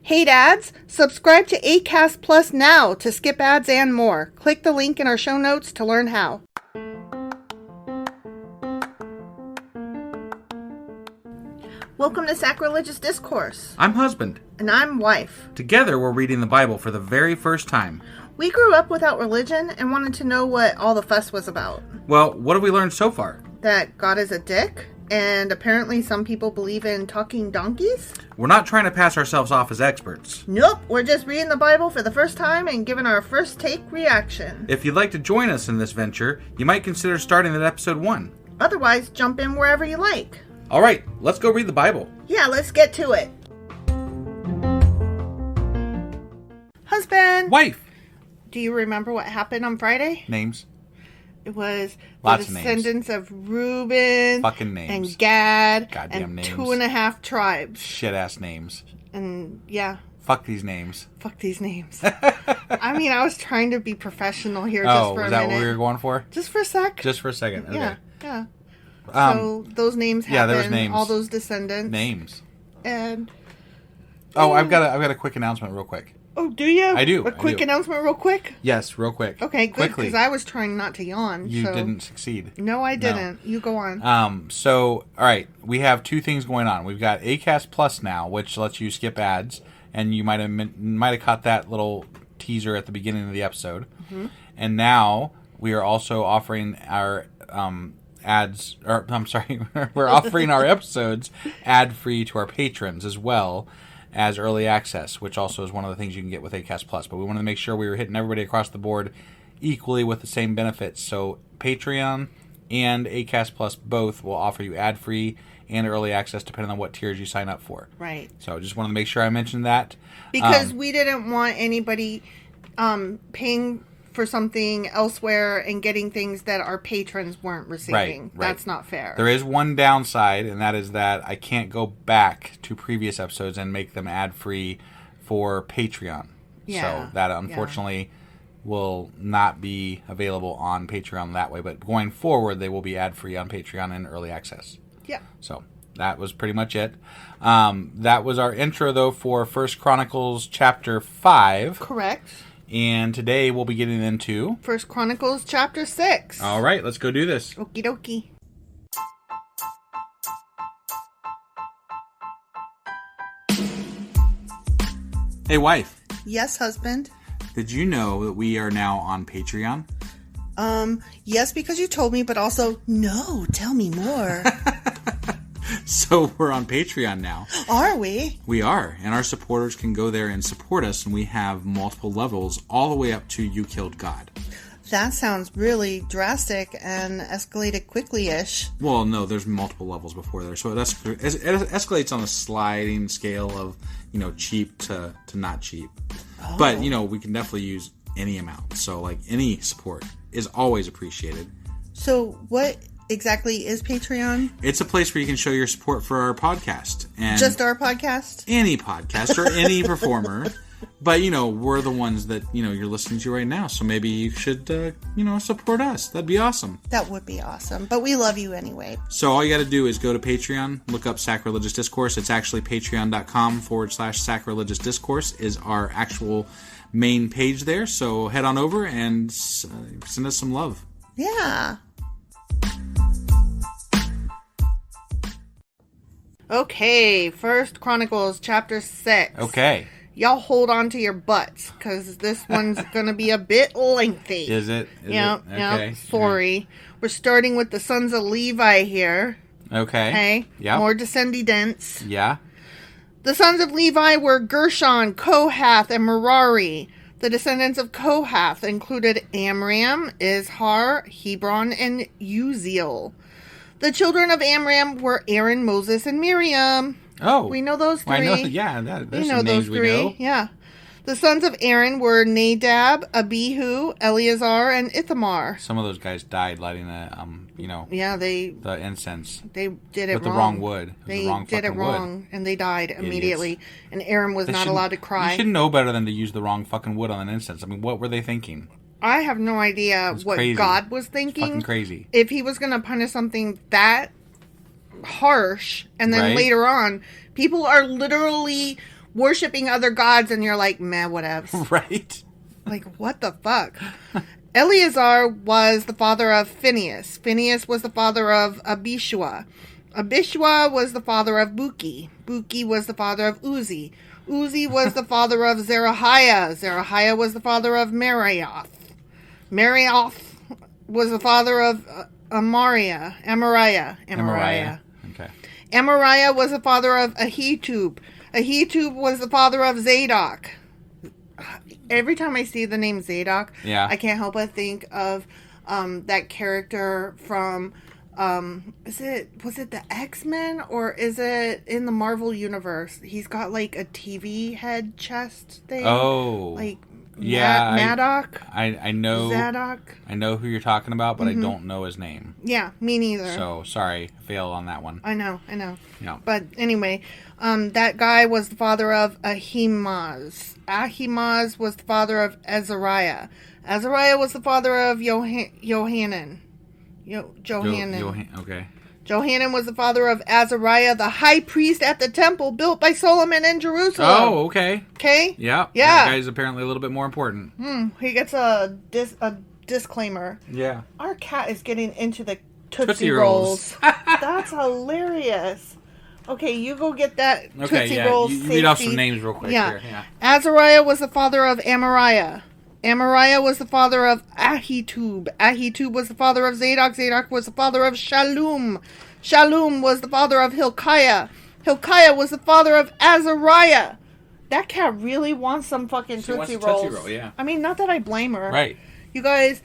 Hate ads? Subscribe to Acast Plus now to skip ads and more. Click the link in our show notes to learn how. Welcome to Sacrilegious Discourse. I'm husband. And I'm wife. Together, we're reading the Bible for the very first time. We grew up without religion and wanted to know what all the fuss was about. Well, what have we learned so far? That God is a dick, and apparently some people believe in talking donkeys? We're not trying to pass ourselves off as experts. Nope, we're just reading the Bible for the first time and giving our first take reaction. If you'd like to join us in this venture, you might consider starting at episode 1. Otherwise, jump in wherever you like. All right, let's go read the Bible. Yeah, let's get to it. Husband! Wife! Do you remember what happened on Friday? Names. It was Lots the of names. descendants of Reuben Fucking names. and Gad Goddamn and names. 2.5 tribes. Shit-ass names. And yeah, Fuck these names. fuck these names. I mean, I was trying to be professional here just for a minute. Was that what we were going for? Just for a sec. Just for a second. Okay. Yeah. So those names happen. yeah, there was names. All those descendants. Names. And I've got a quick announcement real quick. oh, do you? I do. A quick announcement real quick? Yes, real quick. Okay, good, Quickly. because I was trying not to yawn. You so. didn't succeed. No, I didn't. You go on. So, all right, we have two things going on. We've got Acast Plus now, which lets you skip ads, and you might have caught that little teaser at the beginning of the episode. Mm-hmm. And now we are also offering our ads, or I'm sorry, we're offering our episodes ad-free to our patrons as well as early access, which also is one of the things you can get with Acast Plus. But we wanted to make sure we were hitting everybody across the board equally with the same benefits. So Patreon and Acast Plus both will offer you ad-free and early access depending on what tiers you sign up for. Right. So I just wanted to make sure I mentioned that. Because we didn't want anybody paying for something elsewhere and getting things that our patrons weren't receiving. Right. That's not fair. There is one downside, and that is that I can't go back to previous episodes and make them ad-free for Patreon. Yeah. So that unfortunately will not be available on Patreon that way. But going forward, they will be ad-free on Patreon and early access. Yeah. So that was pretty much it. That was our intro, though, for 1 Chronicles chapter 5. Correct. And today we'll be getting into 1 Chronicles chapter 6. All right, let's go do this. Okie dokie. Hey, wife. Yes, husband. Did you know that we are now on Patreon? Yes, because you told me, but also, no, tell me more. So we're on Patreon now. Are we? We are, and our supporters can go there and support us, and we have multiple levels all the way up to You Killed God. That sounds really drastic and escalated quickly-ish. Well, no, there's multiple levels before there, so it escalates on a sliding scale of, cheap to not cheap. Oh. But, we can definitely use any amount, so, any support is always appreciated. So, what exactly is Patreon? It's a place where you can show your support for our podcast. And just our podcast? Any podcast or any performer. But, we're the ones that, you're listening to right now. So maybe you should, support us. That'd be awesome. That would be awesome. But we love you anyway. So all you got to do is go to Patreon, look up Sacrilegious Discourse. It's actually patreon.com/Sacrilegious Discourse is our actual main page there. So head on over and send us some love. Yeah. Okay, 1 Chronicles chapter 6. Okay. Y'all hold on to your butts, because this one's going to be a bit lengthy. Is it? Yeah. Okay. Sorry. Right. We're starting with the sons of Levi here. Okay. Okay? Yeah. More descendants. Yeah. The sons of Levi were Gershon, Kohath, and Merari. The descendants of Kohath included Amram, Izhar, Hebron, and Uziel. The children of Amram were Aaron, Moses, and Miriam. Oh. We know those three. I know, yeah, there's know some names those three. we know. Yeah. The sons of Aaron were Nadab, Abihu, Eleazar, and Ithamar. Some of those guys died lighting the, Yeah, the incense. They did it with wrong. the wrong wood. They the wrong did it wrong, wood. and they died immediately. And Aaron was not allowed to cry. You should know better than to use the wrong fucking wood on an incense. I mean, what were they thinking? I have no idea what crazy. God was thinking. It's fucking crazy. If he was going to punish something that harsh, and then Right. later on, people are literally worshipping other gods, and you're like, meh, whatevs. Right. Like, what the fuck? Eleazar was the father of Phineas. Phineas was the father of Abishua. Abishua was the father of Buki. Buki was the father of Uzi. Uzi was the father of Zerahiah. Zerahiah was the father of Marioth. Marioth was the father of Amariah. Okay. Amariah was the father of Ahitub. Ahitub was the father of Zadok. Every time I see the name Zadok, I can't help but think of that character from was it the X-Men, or is it in the Marvel universe? He's got like a TV head chest thing. Oh, like Maddock. I know Zadok. I know who you're talking about, but I don't know his name. Yeah, me neither. So sorry, fail on that one. I know. Yeah. But anyway, that guy was the father of Ahimaaz. Ahimaaz was the father of Azariah. Azariah was the father of Johanan. Okay. Johanan was the father of Azariah, the high priest at the temple built by Solomon in Jerusalem. Oh, okay. Okay? Yeah. Yeah. That guy's apparently a little bit more important. He gets a disclaimer. Yeah. Our cat is getting into the Tootsie Rolls. That's hilarious. Okay, you go get that Tootsie Rolls. You read off some names real quick here. Yeah. Azariah was the father of Amariah. Amariah was the father of Ahitub. Ahitub was the father of Zadok. Zadok was the father of Shallum. Shallum was the father of Hilkiah. Hilkiah was the father of Azariah. That cat really wants some fucking Tootsie Rolls. Tootsie Roll, yeah. I mean, not that I blame her. Right. You guys,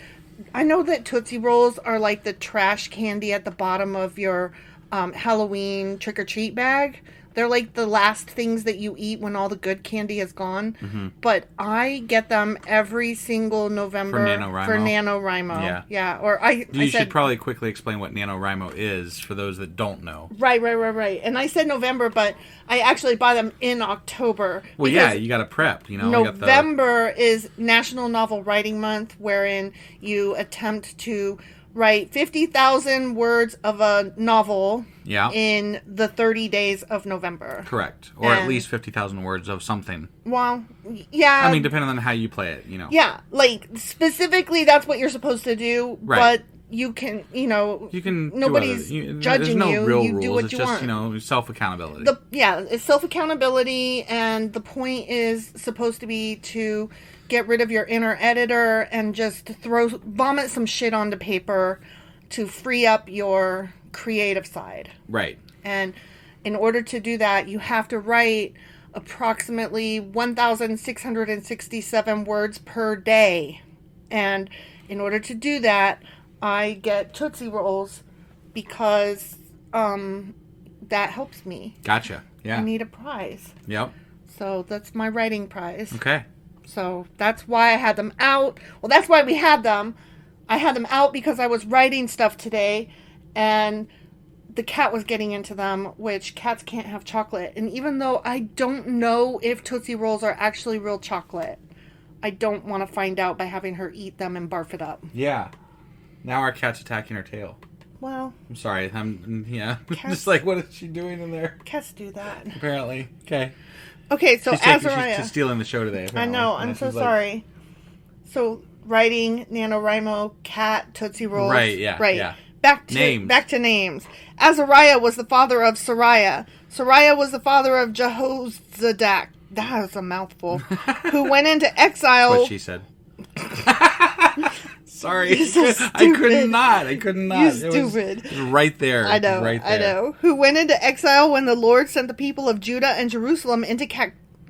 I know that Tootsie Rolls are like the trash candy at the bottom of your Halloween trick-or-treat bag. They're like the last things that you eat when all the good candy is gone. Mm-hmm. But I get them every single November for NaNoWriMo. Yeah. Yeah. Or You should probably quickly explain what NaNoWriMo is for those that don't know. Right. And I said November, but I actually buy them in October. Well, yeah, you got to prep. November is National Novel Writing Month, wherein you attempt to write 50,000 words of a novel in the 30 days of November. Correct. Or at least 50,000 words of something. Well, yeah. I mean, depending on how you play it, Yeah, like, specifically that's what you're supposed to do, right. But you can, there's nobody's judging no you. Real you rules. do what it's you just, want. self-accountability. It's self-accountability, and the point is supposed to be to get rid of your inner editor and just vomit some shit onto paper to free up your creative side. Right. And in order to do that, you have to write approximately 1,667 words per day. And in order to do that, I get Tootsie Rolls because that helps me. Gotcha. Yeah. I need a prize. Yep. So that's my writing prize. Okay. So that's why I had them out. Well, that's why we had them. I had them out because I was writing stuff today, and the cat was getting into them, which cats can't have chocolate. And even though I don't know if Tootsie Rolls are actually real chocolate, I don't want to find out by having her eat them and barf it up. Yeah. Now our cat's attacking her tail. Well, I'm sorry. Just like, what is she doing in there? Cats do that. Apparently. Okay. Okay, so Azariah. She's stealing the show today, apparently. I know. I'm so sorry. So, writing, NaNoWriMo, cat, Tootsie Rolls. Right, yeah. Right. Yeah. Back to names. Azariah was the father of Sariah. Sariah was the father of Jehozadak. That was a mouthful. Who went into exile. That's what she said. Sorry. So I could not. You stupid. It was right there. I know. Right there. I know. Who went into exile when the Lord sent the people of Judah and Jerusalem into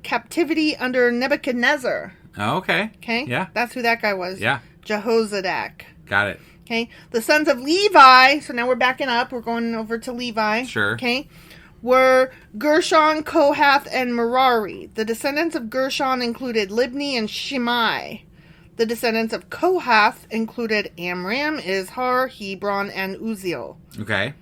captivity under Nebuchadnezzar. Oh, okay. Okay? Yeah. That's who that guy was. Yeah. Jehozadak. Got it. Okay? The sons of Levi, so now we're backing up. We're going over to Levi. Sure. Okay? Were Gershon, Kohath, and Merari. The descendants of Gershon included Libni and Shimei. The descendants of Kohath included Amram, Izhar, Hebron, and Uziel. Okay.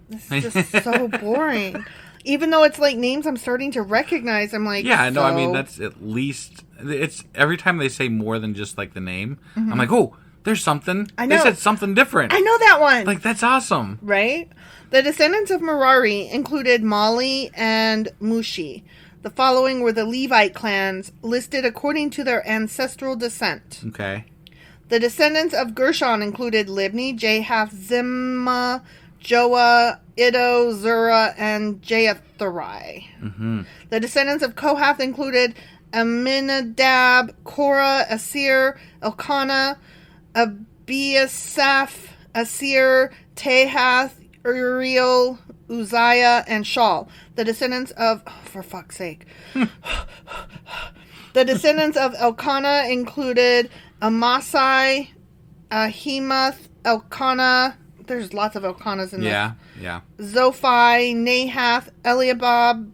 This is just so boring. Even though it's like names I'm starting to recognize, I'm like, yeah, no, I mean, that's at least, it's every time they say more than just like the name, Mm-hmm. I'm like, oh, there's something. I know. They said something different. I know that one. Like, that's awesome. Right? The descendants of Merari included Mali and Mushi. The following were the Levite clans, listed according to their ancestral descent. Okay. The descendants of Gershon included Libni, Jahath, Zimma, Joah, Iddo, Zerah, and Jeatherai. Mm-hmm. The descendants of Kohath included Aminadab, Korah, Asir, Elkanah, Abiasaph, Asir, Tahath, Uriel, Uzziah, and Shaul. The descendants of... Oh, for fuck's sake. The descendants of Elkanah included Amasai, Ahimath, Elkanah... There's lots of Elkanahs in this. Yeah. Zophai, Nahath, Eliab,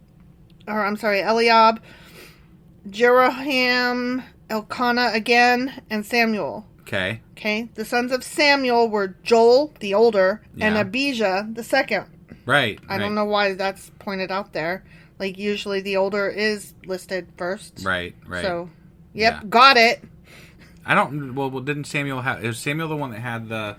Jeroham, Elkanah again, and Samuel. Okay. The sons of Samuel were Joel, the older, and Abijah, the second. Right. I don't know why that's pointed out there. Like, usually the older is listed first. Right. So, got it. Didn't Samuel have... Is Samuel the one that had the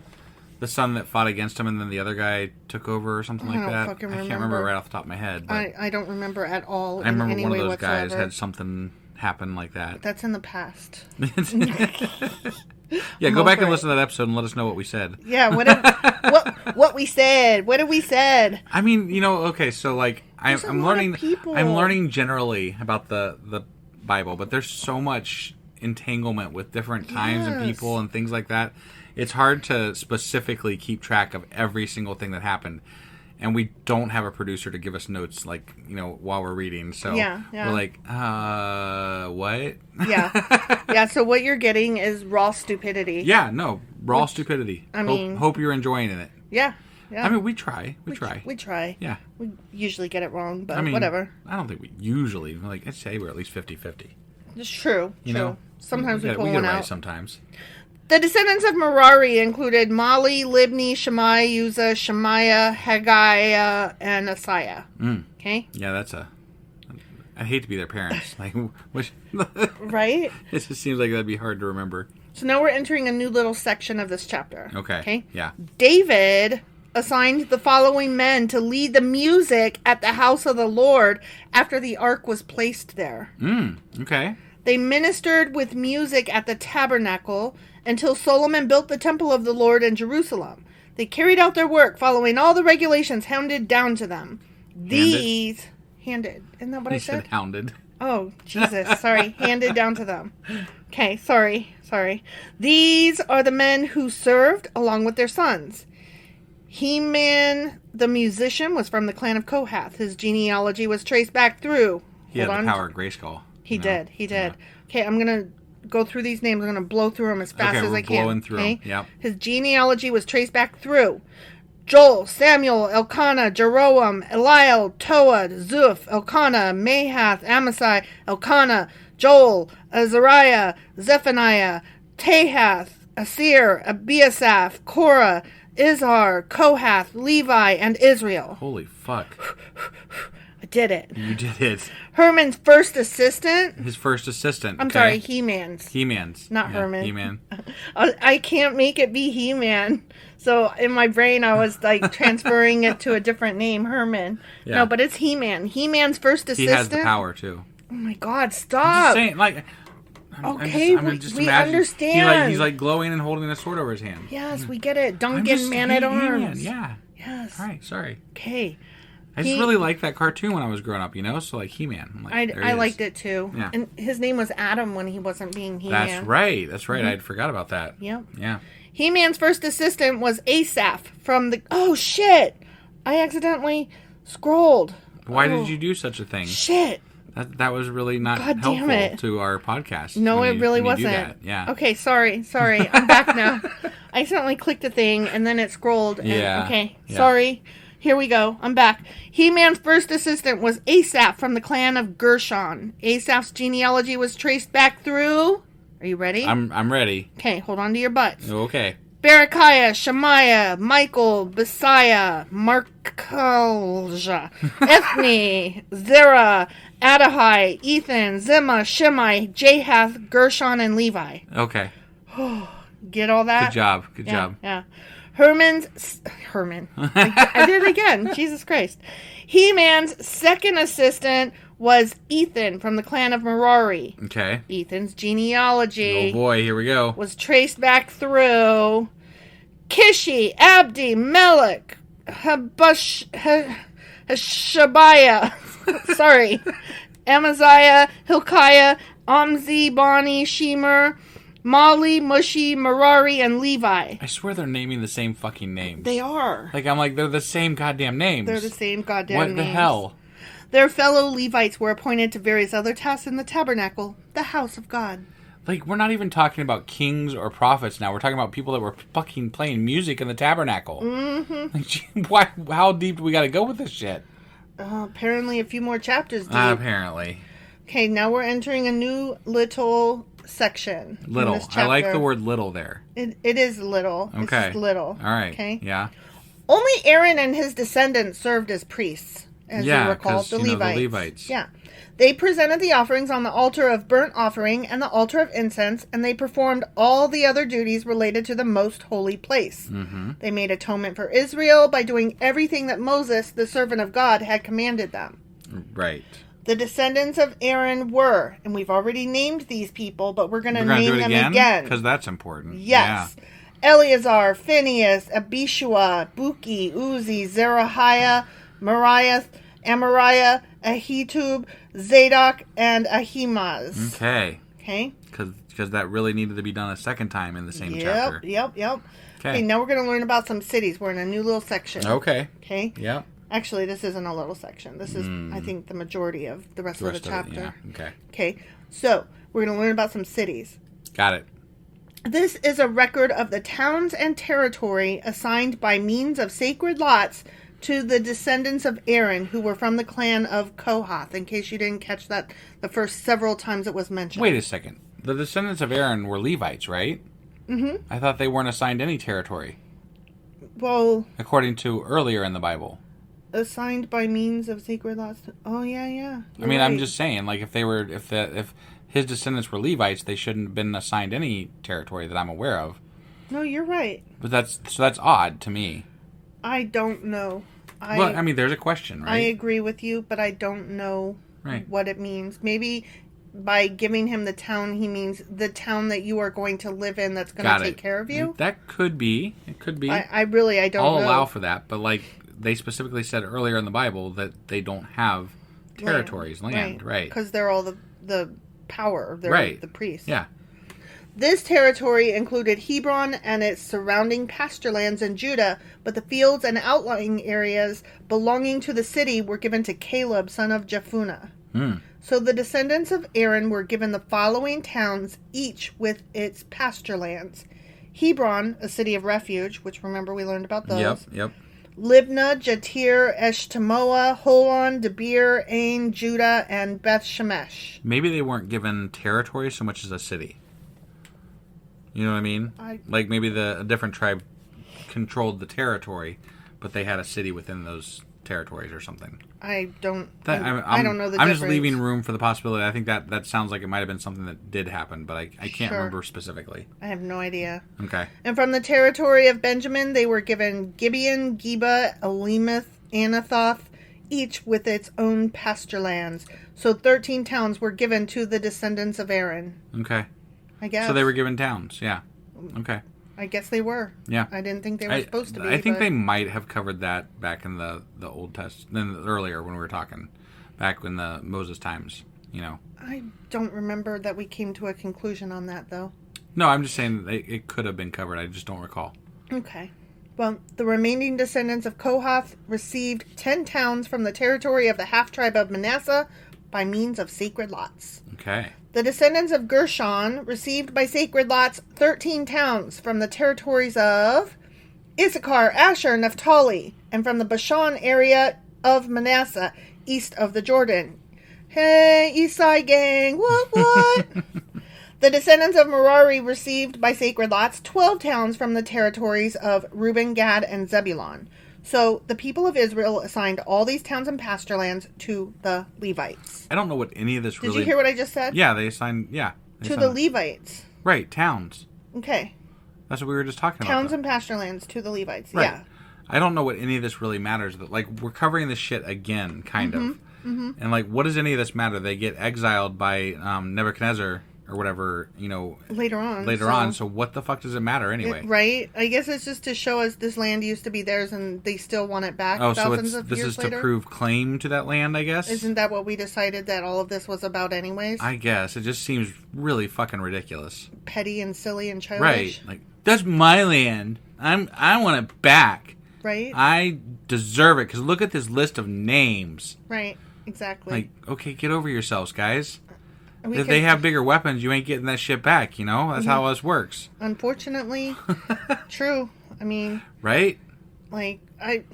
son that fought against him and then the other guy took over or something like that? I can't remember right off the top of my head. But I don't remember at all. I remember one of those guys had something happen like that. That's in the past. Go back and listen to that episode and let us know what we said. Yeah, what we said. What did we said? I mean, okay, so like I'm learning generally about the Bible, but there's so much entanglement with different times and people and things like that. It's hard to specifically keep track of every single thing that happened. And we don't have a producer to give us notes, like, while we're reading. So we're like, what? Yeah, so what you're getting is raw stupidity. Yeah, no, raw stupidity. I mean... Hope you're enjoying it. Yeah. I mean, we try. We try. Yeah. We usually get it wrong, but whatever. I don't think we usually, I'd say we're at least 50-50. It's true. Sometimes we pull one out. We get it right sometimes. The descendants of Merari included Mali, Libni, Shammai, Uzzah, Shemaiah, Haggai, and Asaiah. Okay? Yeah, I'd hate to be their parents. Right? It just seems like that'd be hard to remember. So now we're entering a new little section of this chapter. Okay? Yeah. David assigned the following men to lead the music at the house of the Lord after the ark was placed there. Okay. They ministered with music at the tabernacle until Solomon built the temple of the Lord in Jerusalem. They carried out their work, following all the regulations handed down to them. Handed. Isn't that what I said? Hounded. Oh, Jesus. Sorry. Handed down to them. Okay, sorry. These are the men who served along with their sons. Heman, the musician, was from the clan of Kohath. His genealogy was traced back through... He had the power of Grayskull. He did. Yeah. Okay, I'm going to go through these names. I'm going to blow through them as fast as I can. Blowing through them. Yep. His genealogy was traced back through Joel, Samuel, Elkanah, Jeroam, Eliel, Toad, Zuph, Elkanah, Mahath, Amasai, Elkanah, Joel, Azariah, Zephaniah, Tahath, Asir, Abiasaph, Korah, Izhar, Kohath, Levi, and Israel. Holy fuck. I did it. You did it. Herman's first assistant. His first assistant. I'm sorry, He-Man's. He-Man's. Not Herman. He-Man. I can't make it be He-Man. So in my brain, I was like transferring it to a different name, Herman. Yeah. No, but it's He-Man. He-Man's first assistant. He has the power, too. Oh my God, stop. I'm just saying, like... Okay, we understand. He's like glowing and holding a sword over his hand. Yes, we get it. Duncan, Man-at-Arms. Yeah. Yes. All right, sorry. Okay. I just really liked that cartoon when I was growing up, So like He-Man. Like, I liked it too. Yeah. And his name was Adam when he wasn't being He-Man. That's right. Mm-hmm. I forgot about that. Yep. Yeah. He-Man's first assistant was Asaph from the... Oh, shit. I accidentally scrolled. Why did you do such a thing? Shit. That was really not helpful to our podcast. No, it really wasn't. Yeah. Okay, sorry. I'm back now. I accidentally clicked a thing, and then it scrolled. Okay, sorry. Here we go. I'm back. He-Man's first assistant was Asaph from the clan of Gershon. Asaph's genealogy was traced back through... Are you ready? I'm ready. Okay, hold on to your butts. Okay. Berechiah, Shemaiah, Michael, Besiah, Markaljah, Ethni, Zerah, Adahai, Ethan, Zimma, Shimei, Jahath, Gershon, and Levi. Okay. Get all that? Good job. Yeah. Herman. I did it again. Jesus Christ. He-Man's second assistant was Ethan from the clan of Merari. Okay. Ethan's genealogy. Oh boy, here we go. Was traced back through Kishi, Abdi, Melech, Hashabiah, sorry, Amaziah, Hilkiah, Amzi, Bani, Shemer, Mali, Mushi, Merari, and Levi. I swear they're naming the same fucking names. They are. I'm like, they're the same goddamn names. They're the same goddamn names. What the hell? Their fellow Levites were appointed to various other tasks in the tabernacle, the house of God. Like, we're not even talking about kings or prophets now. We're talking about people that were fucking playing music in the tabernacle. Mm-hmm. Like, how deep do we got to go with this shit? Apparently a few more chapters deep. Apparently. Okay, now we're entering a new little section. Little. I like the word little there. It is little. Okay. It's just little. All right. Okay. Yeah. Only Aaron and his descendants served as priests. As you recall, the Levites. The Levites. Yeah. They presented the offerings on the altar of burnt offering and the altar of incense, and they performed all the other duties related to the most holy place. Mm-hmm. They made atonement for Israel by doing everything that Moses, the servant of God, had commanded them. Right. The descendants of Aaron were, and we've already named these people, but we're going to name them again. Because that's important. Yes. Yeah. Eleazar, Phinehas, Abishua, Buki, Uzi, Zerahiah, Moriah, Amariah, Ahitub, Zadok, and Ahimaaz. Okay. Okay. Because that really needed to be done a second time in the same chapter. Yep. Okay. Now we're going to learn about some cities. We're in a new little section. Okay. Okay. Yep. Actually, this isn't a little section. This is, I think, the majority of the rest of the chapter. Okay. Okay. So, we're going to learn about some cities. Got it. This is a record of the towns and territory assigned by means of sacred lots to the descendants of Aaron, who were from the clan of Kohath, in case you didn't catch that the first several times it was mentioned. Wait a second. The descendants of Aaron were Levites, right? Mm-hmm. I thought they weren't assigned any territory. Well... According to earlier in the Bible. Assigned by means of sacred lots. Oh, yeah. I mean, right. I'm just saying, like, if his descendants were Levites, they shouldn't have been assigned any territory that I'm aware of. No, you're right. But that's odd to me. I don't know. Well, I mean, there's a question, right? I agree with you, but I don't know what it means. Maybe by giving him the town, he means the town that you are going to live in that's going to take care of you. That could be. It could be. I don't know. I'll allow for that, but like they specifically said earlier in the Bible that they don't have territories, land, right? Because they're all the power. They're the priests. Yeah. This territory included Hebron and its surrounding pasture lands in Judah, but the fields and outlying areas belonging to the city were given to Caleb, son of Jephunneh. So the descendants of Aaron were given the following towns, each with its pasture lands. Hebron, a city of refuge, which remember we learned about those. Yep. Libnah, Jatir, Eshtemoa, Holon, Debir, Ain, Judah, and Beth Shemesh. Maybe they weren't given territory so much as a city. You know what I mean? Like maybe a different tribe controlled the territory, but they had a city within those territories or something. I don't know the I'm difference. I'm just leaving room for the possibility. I think that sounds like it might have been something that did happen, but I can't remember specifically. I have no idea. Okay. And from the territory of Benjamin, they were given Gibeon, Geba, Elimeth, Anathoth, each with its own pasture lands. So 13 towns were given to the descendants of Aaron. Okay. I guess. So they were given towns, yeah. Okay. I guess they were. Yeah. I didn't think they were supposed to be. I think they might have covered that back in the Old Testament, earlier when we were talking, back in the Moses times, you know. I don't remember that we came to a conclusion on that, though. No, I'm just saying it could have been covered. I just don't recall. Okay. Well, the remaining descendants of Kohath received 10 towns from the territory of the half-tribe of Manasseh by means of sacred lots. Okay. The descendants of Gershon received by sacred lots 13 towns from the territories of Issachar, Asher, Naphtali, and from the Bashan area of Manasseh, east of the Jordan. Hey, East Side gang, what? The descendants of Merari received by sacred lots 12 towns from the territories of Reuben, Gad, and Zebulun. So the people of Israel assigned all these towns and pasture lands to the Levites. I don't know what any of this really... Did you hear what I just said? Yeah, they assigned... the Levites. Right, towns. Okay. That's what we were just talking about. Towns and pasture lands to the Levites, right. Yeah. I don't know what any of this really matters. Like, we're covering this shit again, kind of. And, like, what does any of this matter? They get exiled by Nebuchadnezzar or whatever, later on. So what the fuck does it matter anyway? Right? I guess it's just to show us this land used to be theirs and they still want it back thousands of years later. This is to prove claim to that land, I guess? Isn't that what we decided that all of this was about anyways? I guess. It just seems really fucking ridiculous. Petty and silly and childish. Right. Like, that's my land. I want it back. Right? I deserve it, because look at this list of names. Right. Exactly. Like, okay, get over yourselves, guys. If they have bigger weapons, you ain't getting that shit back, That's how this works. Unfortunately, true. I mean... Right? Like, I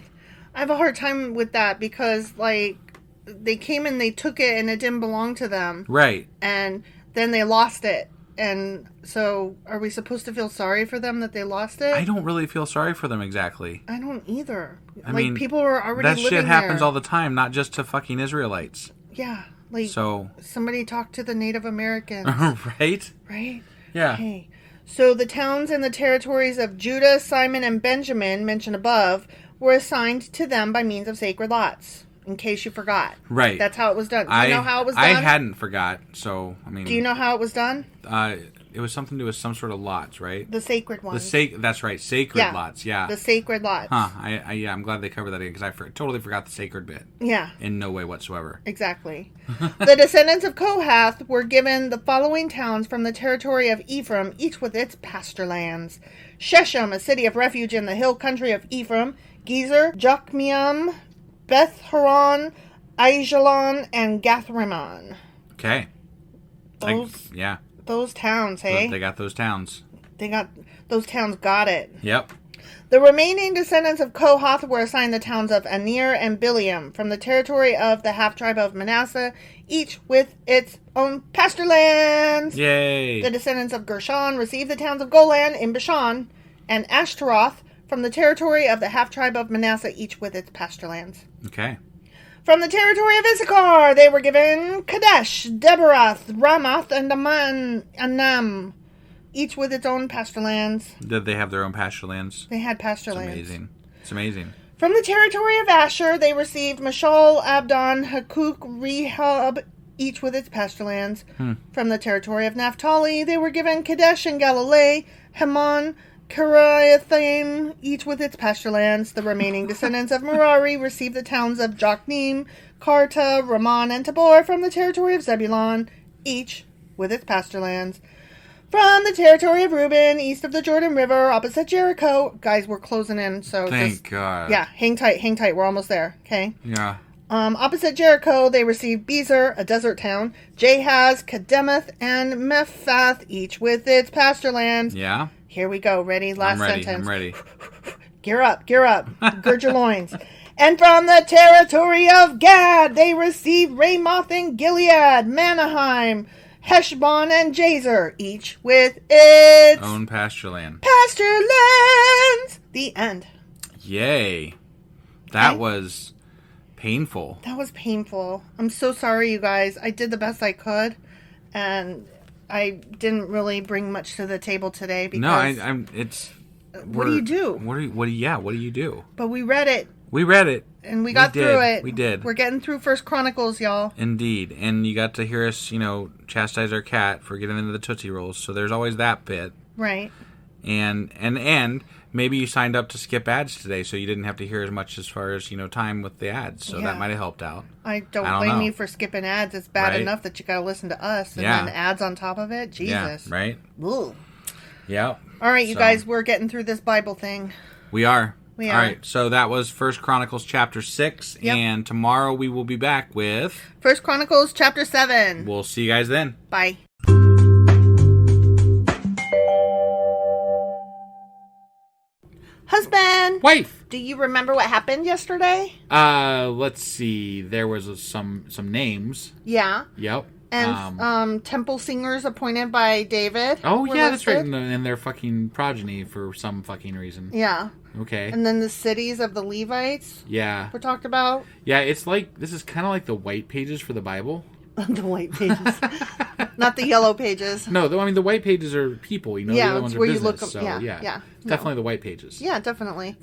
have a hard time with that because, like, they came and they took it and it didn't belong to them. Right. And then they lost it. And so, are we supposed to feel sorry for them that they lost it? I don't really feel sorry for them exactly. I don't either. I mean, people are already living there. That shit happens all the time, not just to fucking Israelites. Yeah. Like, so somebody talked to the Native Americans. Right? Right? Yeah. Okay. So the towns and the territories of Judah, Simon, and Benjamin, mentioned above, were assigned to them by means of sacred lots. In case you forgot. Right. That's how it was done. Do you know how it was done? I hadn't forgot, so, I mean... Do you know how it was done? It was something to do with some sort of lots, right? The sacred ones. That's right, sacred lots, yeah. The sacred lots. Huh, yeah, I'm glad they covered that again, because I totally forgot the sacred bit. Yeah. In no way whatsoever. Exactly. The descendants of Kohath were given the following towns from the territory of Ephraim, each with its pasture lands. Shechem, a city of refuge in the hill country of Ephraim. Gezer, Jokmeam, Beth Horon, Aijalon, and Gathrimmon. Okay. Those towns, hey? They got those towns. Those towns got it. Yep. The remaining descendants of Kohath were assigned the towns of Anir and Bileam from the territory of the half-tribe of Manasseh, each with its own pasture lands. Yay. The descendants of Gershon received the towns of Golan in Bashan and Ashtaroth from the territory of the half-tribe of Manasseh, each with its pasture lands. Okay. From the territory of Issachar, they were given Kadesh, Debaroth, Ramoth, and Anam, each with its own pasture lands. Did they have their own pasture lands? They had pasture lands. Amazing. It's amazing. From the territory of Asher, they received Mashal, Abdon, Hakuk, Rehob, each with its pasture lands. From the territory of Naphtali, they were given Kadesh and Galilee, Haman, Kiriathaim, each with its pasture lands. The remaining descendants of Merari received the towns of Jokneam, Karta, Ramon, and Tabor from the territory of Zebulon, each with its pasture lands. From the territory of Reuben, east of the Jordan River, opposite Jericho. Guys, we're closing in, so Thank God. Yeah, hang tight. We're almost there, okay? Yeah. Opposite Jericho, they received Bezer, a desert town, Jahaz, Kedemoth, and Mephath, each with its pasture lands. Yeah. Here we go. Ready? Last sentence. I'm ready. Gear up. Gird your loins. And from the territory of Gad, they received Ramoth and Gilead, Manaheim, Heshbon, and Jazer, each with its own pasture land. Pasture lands. The end. Yay. That was painful. That was painful. I'm so sorry, you guys. I did the best I could, and I didn't really bring much to the table today because... No, I'm it's... What do you do? What do you do? But we read it. We read it. And we got through it. We did. We're getting through First Chronicles, y'all. Indeed. And you got to hear us, chastise our cat for getting into the Tootsie Rolls. So there's always that bit. Right. And maybe you signed up to skip ads today, so you didn't have to hear as much as far as, time with the ads. So that might have helped out. I don't blame you for skipping ads. It's bad enough that you got to listen to us and then ads on top of it. Jesus. Yeah, right? Ooh. Yeah. All right, you guys, we're getting through this Bible thing. We are. All right, so that was First Chronicles chapter 6, and tomorrow we will be back with... First Chronicles chapter 7. We'll see you guys then. Bye. Husband! Wife! Do you remember what happened yesterday? Let's see. There was some names. Yeah. Yep. And temple singers appointed by David. Oh, yeah, that's right. And their fucking progeny for some fucking reason. Yeah. Okay. And then the cities of the Levites. Yeah. Were talked about. Yeah, it's like, this is kind of like the white pages for the Bible. The white pages. Not the yellow pages. No, the white pages are people, Yeah, the other ones it's where are you business. look. So, Yeah. definitely the white pages. Yeah, definitely.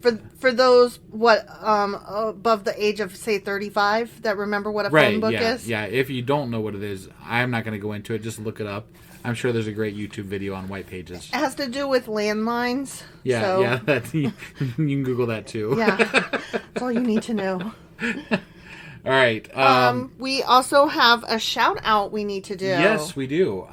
For those above the age of say 35 that remember what a phone book is. Yeah, if you don't know what it is, I'm not going to go into it. Just look it up. I'm sure there's a great YouTube video on White Pages. It has to do with landlines. Yeah, so. yeah. You can Google that too. Yeah, that's all you need to know. All right. We also have a shout out we need to do. Yes, we do.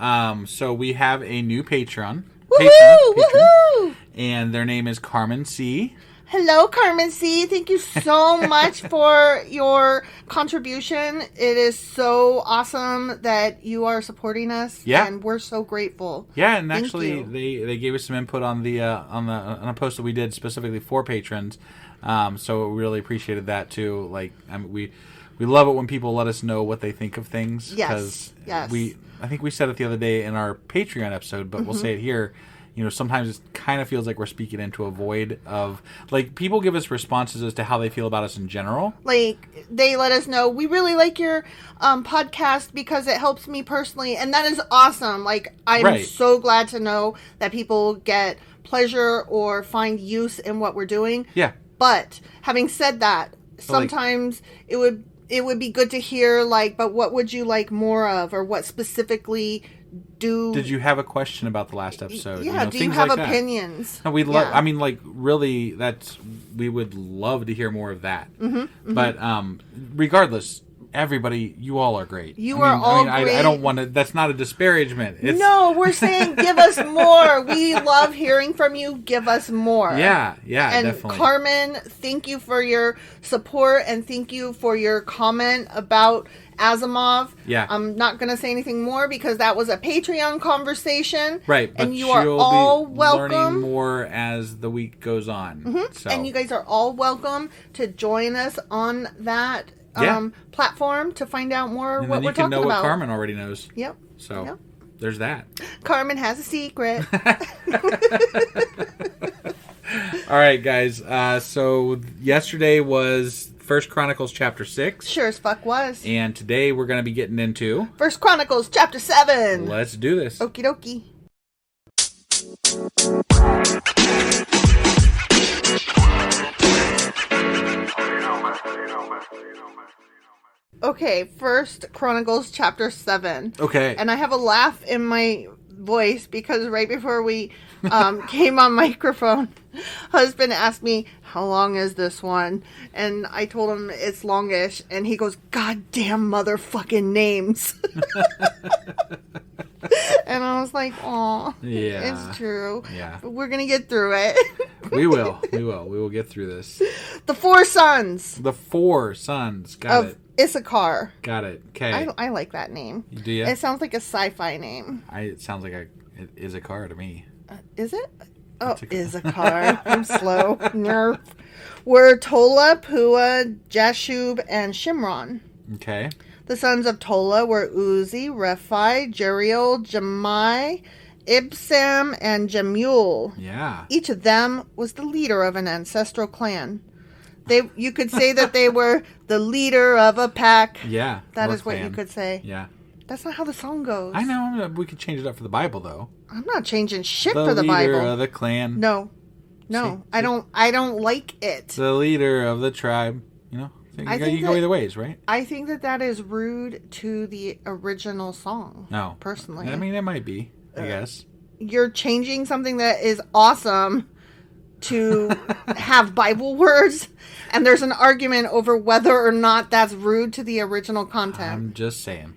So we have a new Patreon. Woohoo! And their name is Carmen C. Hello, Carmen C. Thank you so much for your contribution. It is so awesome that you are supporting us. Yeah. And we're so grateful. Yeah, and actually they gave us some input on on a post that we did specifically for patrons. So we really appreciated that too. Like we love it when people let us know what they think of things. Yes. I think we said it the other day in our Patreon episode, but we'll say it here. You know, sometimes it kind of feels like we're speaking into a void of, like, people give us responses as to how they feel about us in general. Like, they let us know, we really like your podcast because it helps me personally. And that is awesome. Like, I'm so glad to know that people get pleasure or find use in what we're doing. Yeah. But having said that, sometimes it would be good to hear, like, but what would you like more of, or what specifically did you have a question about the last episode? Yeah, do you have opinions? No, we love. I mean, like, really, we would love to hear more of that. But regardless, everybody, you all are great. You are all great. I don't want to. That's not a disparagement. No, we're saying give us more. We love hearing from you. Give us more. Yeah, and definitely. Carmen, thank you for your support and thank you for your comment about Asimov. Yeah. I'm not going to say anything more because that was a Patreon conversation. Right. But and you are all welcome. Learning more as the week goes on. So. And you guys are all welcome to join us on that platform to find out more and what we're talking about. You can know what Carmen already knows. Yep. So there's that. Carmen has a secret. All right, guys. So yesterday was 1 Chronicles chapter 6. Sure as fuck was. And today we're going to be getting into 1 Chronicles chapter 7. Let's do this. Okie dokie. Okay, 1 Chronicles chapter 7. Okay. And I have a laugh in my voice because right before we came on microphone, husband asked me, how long is this one? And I told him it's longish, and he goes, goddamn motherfucking names. And I was like, aw, yeah, it's true. Yeah. But we're going to get through it. We will. We will get through this. The 4 sons. The 4 sons. Got it. Issachar. Got it. Okay. I like that name. Do you? It sounds like a sci-fi name. It sounds like it is a car to me. Is it? Oh, Issachar. I'm slow. Nerf. Were Tola, Pua, Jashub, and Shimron. Okay. The sons of Tola were Uzi, Rephi, Jeriel, Jemai, Ibsam, and Jemuel. Yeah. Each of them was the leader of an ancestral clan. You could say that they were the leader of a pack. Yeah. That is what you could say. Yeah. That's not how the song goes. I know. We could change it up for the Bible, though. I'm not changing shit for the Bible. The leader of the clan. No. See? I don't like it. The leader of the tribe. You know? You go either ways, right? I think that is rude to the original song. No. Personally. I mean, it might be, I guess. You're changing something that is awesome to have Bible words, and there's an argument over whether or not that's rude to the original content. I'm just saying.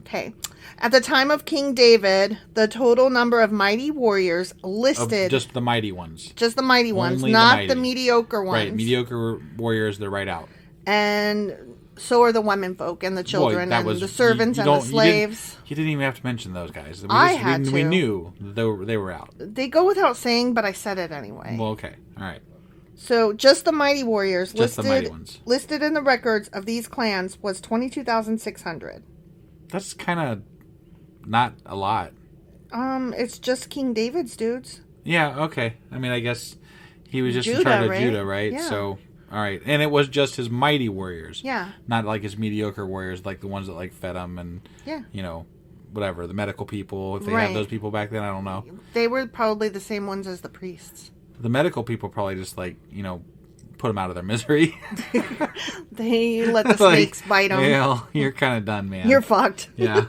Okay. At the time of King David, the total number of mighty warriors listed... Just the mighty ones. Just the mighty ones, not the mediocre ones. Right, mediocre warriors, they're right out. And so are the women folk and the children and the servants and the slaves. You didn't even have to mention those guys. We knew they were out. They go without saying, but I said it anyway. Well, okay. All right. So just the mighty warriors the mighty ones. Listed in the records of these clans was 22,600. That's kind of not a lot. It's just King David's dudes. Yeah, okay. I mean, I guess he was just in charge of Judah, right? Yeah. So, all right. And it was just his mighty warriors. Yeah. Not like his mediocre warriors, like the ones that like fed him and, you know, whatever, the medical people. If they had those people back then, I don't know. They were probably the same ones as the priests. The medical people probably just like, put them out of their misery. They let the snakes bite them. Yeah, you're kind of done, man. You're fucked. Yeah.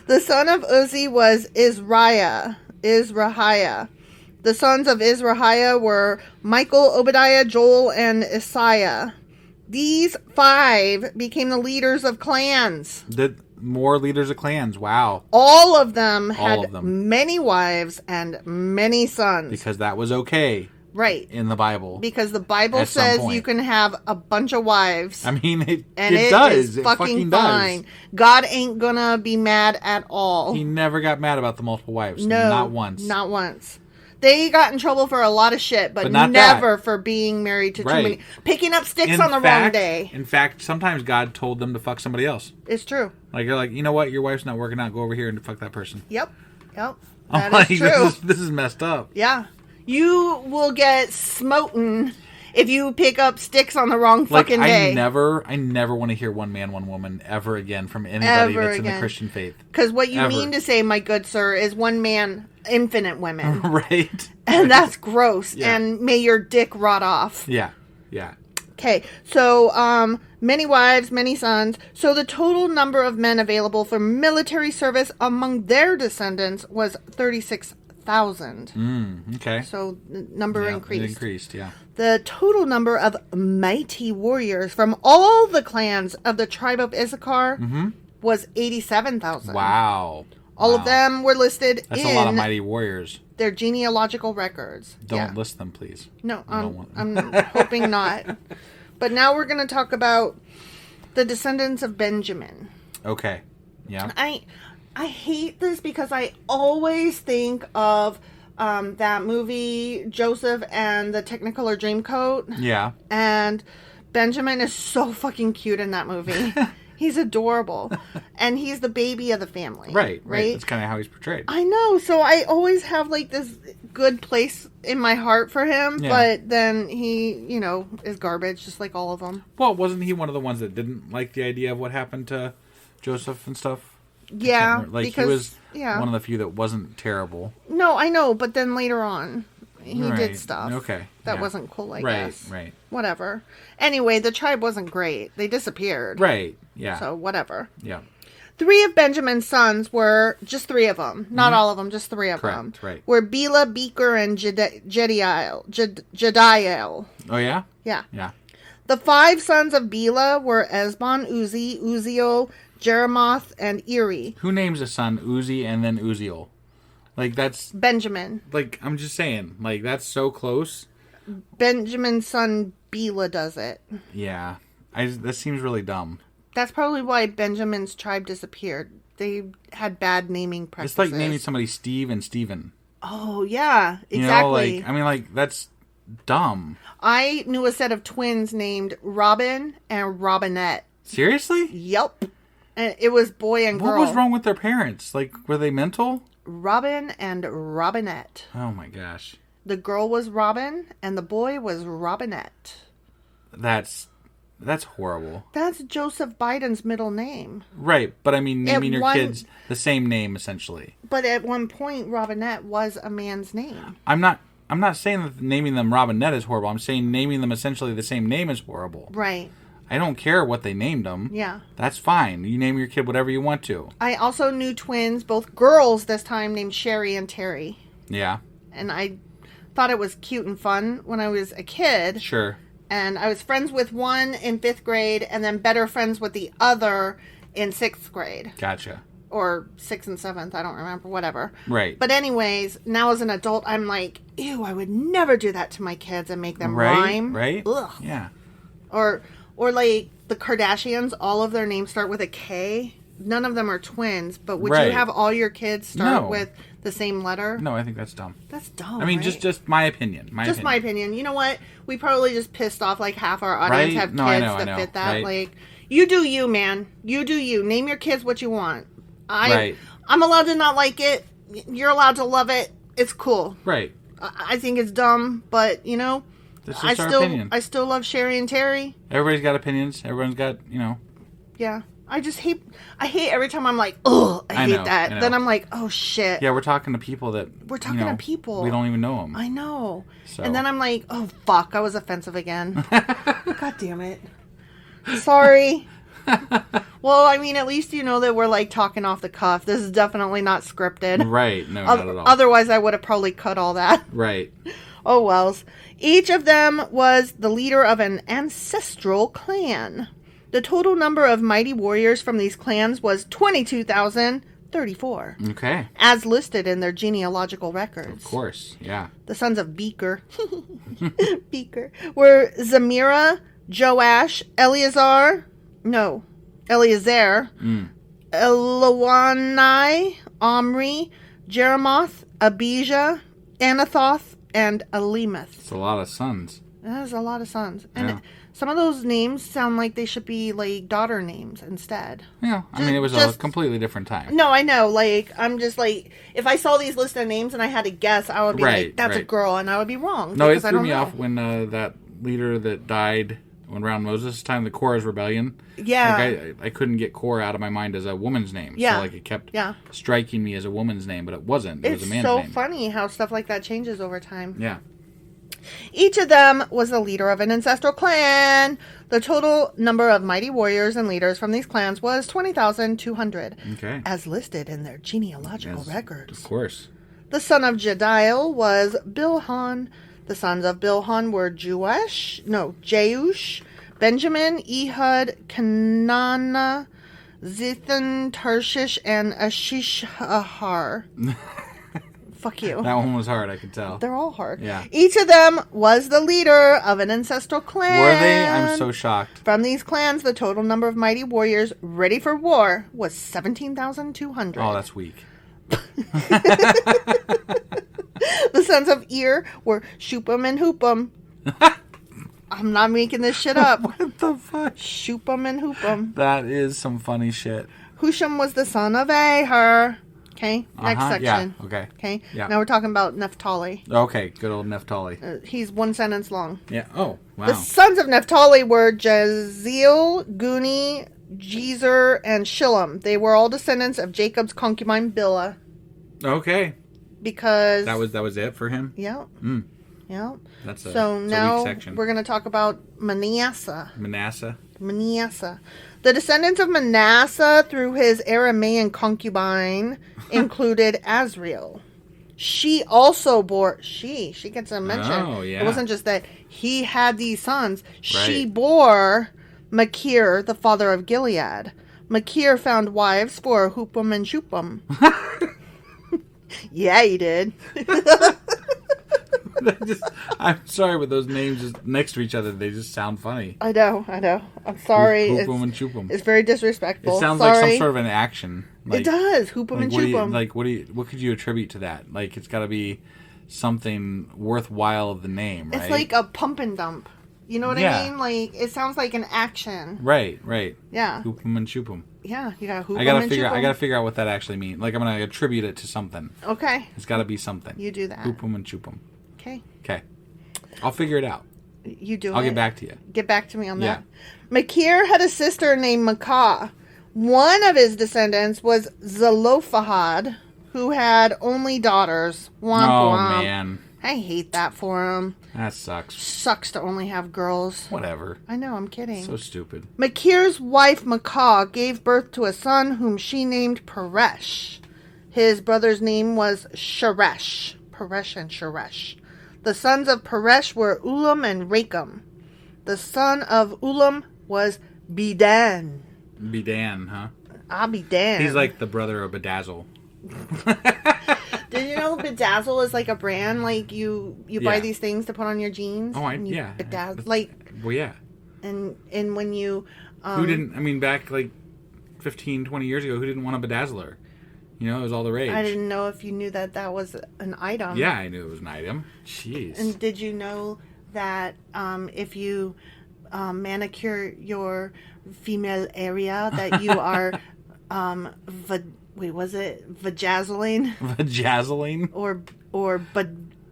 The son of Uzi was Izrahiah. The sons of Izrahiah were Michael, Obadiah, Joel, and Isaiah. These 5 became the leaders of clans. More leaders of clans. Wow. All of them had many wives and many sons. Because that was okay. Right. In the Bible. Because the Bible says you can have a bunch of wives. I mean, it does. It fucking fine. Does. God ain't gonna be mad at all. He never got mad about the multiple wives. No. Not once. Not once. They got in trouble for a lot of shit, but never for being married to too many. Picking up sticks on the wrong day. In fact, sometimes God told them to fuck somebody else. It's true. Like, you're like, you know what? Your wife's not working out. Go over here and fuck that person. Yep. That is true. This is messed up. Yeah. You will get smoten if you pick up sticks on the wrong fucking day. I never want to hear one man, one woman ever again from anybody that's in the Christian faith. Because what you mean to say, my good sir, is one man, infinite women. Right. And that's gross. Yeah. And may your dick rot off. Yeah. Okay, so many wives, many sons. So the total number of men available for military service among their descendants was 36,000. Okay. So the number increased. It increased, yeah. The total number of mighty warriors from all the clans of the tribe of Issachar was 87,000. Wow. All of them were listed That's a lot of mighty warriors. Their genealogical records. Don't list them, please. No, I'm hoping not. But now we're going to talk about the descendants of Benjamin. Okay. Yeah. I hate this because I always think of that movie, Joseph and the Technicolor Dreamcoat. Yeah. And Benjamin is so fucking cute in that movie. He's adorable. And he's the baby of the family. Right. That's kind of how he's portrayed. I know. So I always have like this good place in my heart for him. Yeah. But then he, is garbage, just like all of them. Well, wasn't he one of the ones that didn't like the idea of what happened to Joseph and stuff? Yeah. He was one of the few that wasn't terrible. No, I know. But then later on, he did stuff. Okay. That wasn't cool, I guess. Right. Whatever. Anyway, the tribe wasn't great. They disappeared. Right. Yeah. So, whatever. Yeah. 3 of Benjamin's sons were, just 3 of them, not all of them, just 3 of them. Right. Were Bela, Becher, and Jediael. Oh, yeah? Yeah. Yeah. The 5 sons of Bela were Esbon, Uzi, Uziel, Jeremoth, and Eri. Who names a son Uzi and then Uziel? Like, that's... Benjamin. Like, I'm just saying. Like, that's so close. Benjamin's son Bela does it. Yeah. That seems really dumb. That's probably why Benjamin's tribe disappeared. They had bad naming practices. It's like naming somebody Steve and Steven. Oh, yeah. Exactly. That's dumb. I knew a set of twins named Robin and Robinette. Seriously? Yep. And it was boy and girl. What was wrong with their parents? Like, were they mental? Robin and Robinette. Oh, my gosh. The girl was Robin, and the boy was Robinette. That's horrible. That's Joseph Biden's middle name. Right, but I mean, naming your kids the same name, essentially. But at one point, Robinette was a man's name. I'm not saying that naming them Robinette is horrible. I'm saying naming them essentially the same name is horrible. Right. I don't care what they named them. Yeah. That's fine. You name your kid whatever you want to. I also knew twins, both girls this time, named Sherry and Terry. Yeah. And I thought it was cute and fun when I was a kid. Sure. And I was friends with one in 5th grade and then better friends with the other in 6th grade. Gotcha. Or 6th and 7th, I don't remember, whatever. Right. But anyways, now as an adult, I'm like, ew, I would never do that to my kids and make them rhyme. Right. Ugh. Yeah. Or like the Kardashians, all of their names start with a K. None of them are twins, but would you have all your kids start with the same letter? No, I think that's dumb. That's dumb. I mean, just my opinion. My opinion. You know what? We probably just pissed off like half our audience have kids that fit that. Right. Like, you do you, man. You do you. Name your kids what you want. Right. I'm allowed to not like it. You're allowed to love it. It's cool. Right. I think it's dumb, but That's just our opinion. I still love Sherry and Terry. Everybody's got opinions. Everyone's got, Yeah. I hate every time I'm like, oh, I hate that. I know. Then I'm like, oh shit. Yeah, we're talking to people that We're talking to people. We don't even know them. I know. So. And then I'm like, oh fuck, I was offensive again. God damn it. Sorry. Well, I mean, at least you know that we're like talking off the cuff. This is definitely not scripted. Right. No, not at all. Otherwise, I would have probably cut all that. Right. Oh, wells. Each of them was the leader of an ancestral clan. The total number of mighty warriors from these clans was 22,034. Okay. As listed in their genealogical records. Of course, yeah. The sons of Beaker were Zamira, Joash, Eleazar, Elwanai, Omri, Jeremoth, Abijah, Anathoth, and Alemeth. It's a lot of sons. That is a lot of sons. Yeah. And some of those names sound like they should be, like, daughter names instead. Yeah, I mean, it was a completely different time. No, I know. Like, I'm just like, if I saw these listed names and I had to guess, I would be like, that's a girl, and I would be wrong. No, it threw me off when that leader that died around Moses' time, the Korah's rebellion. Yeah. Like, I couldn't get Korah out of my mind as a woman's name. Yeah. So, like, it kept striking me as a woman's name, but it wasn't. It was a man's name. name. It's so funny how stuff like that changes over time. Yeah. Each of them was the leader of an ancestral clan. The total number of mighty warriors and leaders from these clans was 20,200. Okay. As listed in their genealogical records. Of course. The son of Jediel was Bilhan. The sons of Bilhan were Jeush, Benjamin, Ehud, Kenana, Zithan, Tarshish, and Ashishahar. Fuck you. That one was hard, I could tell. They're all hard. Yeah. Each of them was the leader of an ancestral clan. Were they? I'm so shocked. From these clans, the total number of mighty warriors ready for war was 17,200. Oh, that's weak. The sons of Ir were Shupam and Hoopam. I'm not making this shit up. What the fuck? Shupam and Hoopam. That is some funny shit. Husham was the son of Ahar. Okay, next section. Yeah, okay. Okay, yeah. Now we're talking about Naphtali. Okay, good old Naphtali. He's one sentence long. Yeah, oh, wow. The sons of Naphtali were Jaziel, Guni, Jezer, and Shillem. They were all descendants of Jacob's concubine Bilhah. Okay. Because... That was it for him? Yeah. Mm. Yeah. That's a now weak section. We're going to talk about Manasseh. Manasseh. The descendants of Manasseh through his Aramean concubine included Azriel. She also bore... She gets a mention. Oh, yeah. It wasn't just that he had these sons. Right. She bore Machir, the father of Gilead. Machir found wives for Hoopam and Shupam. Yeah, he did. I'm sorry, but those names just next to each other, they just sound funny. I know. I'm sorry. Hoopam and Shupam. It's very disrespectful. It sounds like some sort of an action. Like, it does. Hoopam and Shupam. What could you attribute to that? Like, it's got to be something worthwhile of the name, right? It's like a pump and dump. You know what I mean? Like, it sounds like an action. Right. Yeah. Hoopam and Shupam. Yeah, you got Hoopam and Shupam. I gotta figure out what that actually means. Like, I'm gonna attribute it to something. Okay. It's got to be something. You do that. Hoopam and Shupam. Okay. I'll figure it out. You do it. I'll get back to you. Get back to me on that. Machir had a sister named Makah. One of his descendants was Zelophehad, who had only daughters. Womp womp. Man. I hate that for him. That sucks. Sucks to only have girls. Whatever. I know, I'm kidding. So stupid. Machir's wife, Makah, gave birth to a son whom she named Peresh. His brother's name was Sheresh. Peresh and Sheresh. The sons of Peresh were Ulam and Rakem. The son of Ulam was Bedan. Bedan, huh? Bedan. He's like the brother of Bedazzle. Did you know Bedazzle is like a brand? Like you buy these things to put on your jeans. Oh, Bedazzle, like. Well, yeah. And when you. Who didn't? I mean, back like 15, 20 years ago, who didn't want a bedazzler? You know, it was all the rage. I didn't know if you knew that was an item. Yeah, I knew it was an item. Jeez. And did you know that if you manicure your female area, that you are vajazzling? Vajazzling? Or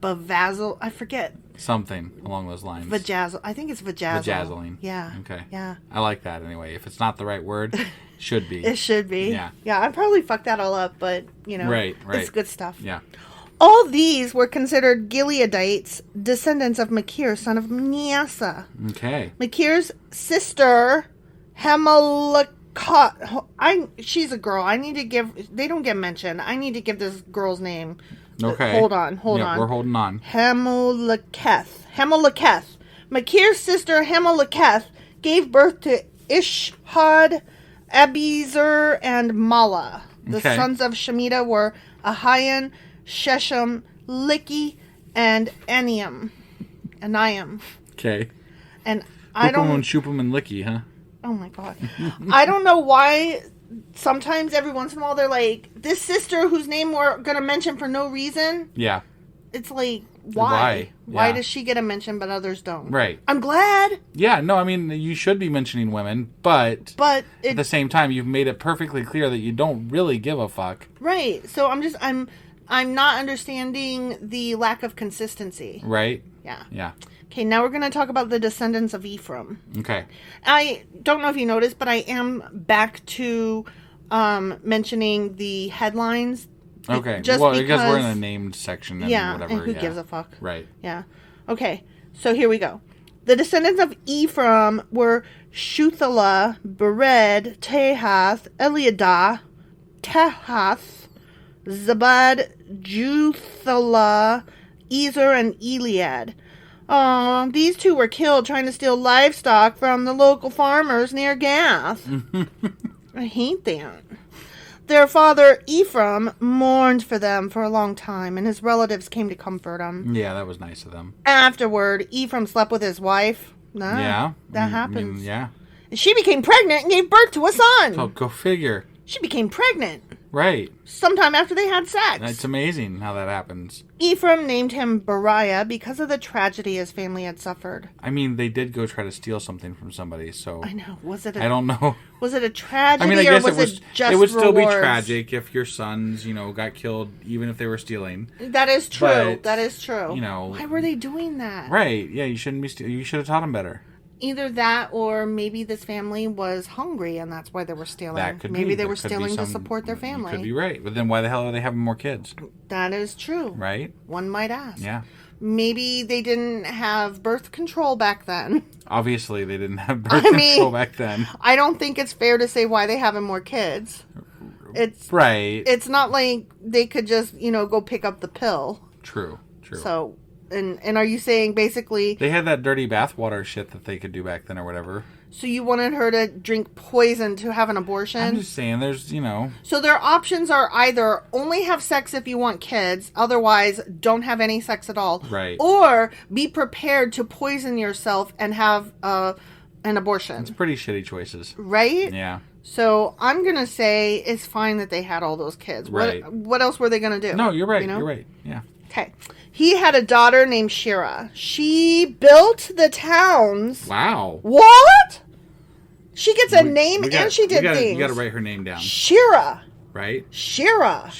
bevazzle? I forget. Something along those lines. I think it's vajazzle. Vajazzling. Yeah. Okay. Yeah. I like that anyway. If it's not the right word, should be. It should be. Yeah. Yeah, I probably fucked that all up, but, Right. it's good stuff. Yeah. All these were considered Gileadites, descendants of Machir, son of Manasseh. Okay. Machir's sister, Hamalekah. She's a girl. They don't get mentioned. I need to give this girl's name. Okay. Hold on. We're holding on. Hamaleketh. Machir's sister, Hamaleketh, gave birth to Ishhad, Abiezer, and Mala. The sons of Shemitah were Ahian, Sheshem, Likki, and Aniam. Okay. And I don't... Hoop'em and Shoop'em and Licky, huh? Oh my god. I don't know why sometimes every once in a while they're like, this sister whose name we're going to mention for no reason. Yeah. It's like, why? Why Yeah. does she get a mention but others don't? Right. I'm glad. Yeah, no, I mean, you should be mentioning women, but at it, the same time, you've made it perfectly clear that you don't really give a fuck. right. So I'm not understanding the lack of consistency. Right? Yeah. Yeah. Okay, now we're going to talk about the descendants of Ephraim. Okay. I don't know if you noticed, but I am back to mentioning the headlines. Okay. Just because we're in a named section and whatever. And who gives a fuck? Right. Yeah. Okay, so here we go. The descendants of Ephraim were Shuthelah, Bered, Tehath, Eliadah, Tehath, Zabad, Juthelah, Ezer, and Eliad. These two were killed trying to steal livestock from the local farmers near Gath. I hate that. Their father, Ephraim, mourned for them for a long time, and his relatives came to comfort him. Yeah, that was nice of them. Afterward, Ephraim slept with his wife. Yeah. That happens. Yeah. And she became pregnant and gave birth to a son. Oh, go figure. She became pregnant Right. sometime after they had sex. It's amazing how that happens. Ephraim named him Beriah because of the tragedy his family had suffered. I mean, they did go try to steal something from somebody, so... I know. I don't know. Was it a tragedy, I mean, I guess or was it just it would still be rewards? tragic if your sons, got killed, even if they were stealing. That is true. But, that is true. you know... Why were they doing that? Right. Yeah, you shouldn't be you should have taught them better. Either that, or maybe this family was hungry and that's why they were stealing. That could maybe be. they were There could stealing be to some- support their family. You could be right. But then why the hell are they having more kids? That is true. Right? One might ask. Yeah. Maybe they didn't have birth control back then. Obviously, they didn't have birth control back then. I don't think it's fair to say why they having more kids. It's right. It's not like they could just, go pick up the pill. True. So, and are you saying basically... They had that dirty bathwater shit that they could do back then or whatever. So you wanted her to drink poison to have an abortion? I'm just saying, there's, So their options are either only have sex if you want kids, otherwise don't have any sex at all. Right. Or be prepared to poison yourself and have an abortion. It's pretty shitty choices. Right? Yeah. So I'm going to say it's fine that they had all those kids. Right. What else were they going to do? No, you're right. You're right. Yeah. Okay. He had a daughter named Shira. She built the towns. Wow. What? She gets a name and she did things. You got to write her name down. Shira. Right? Shira.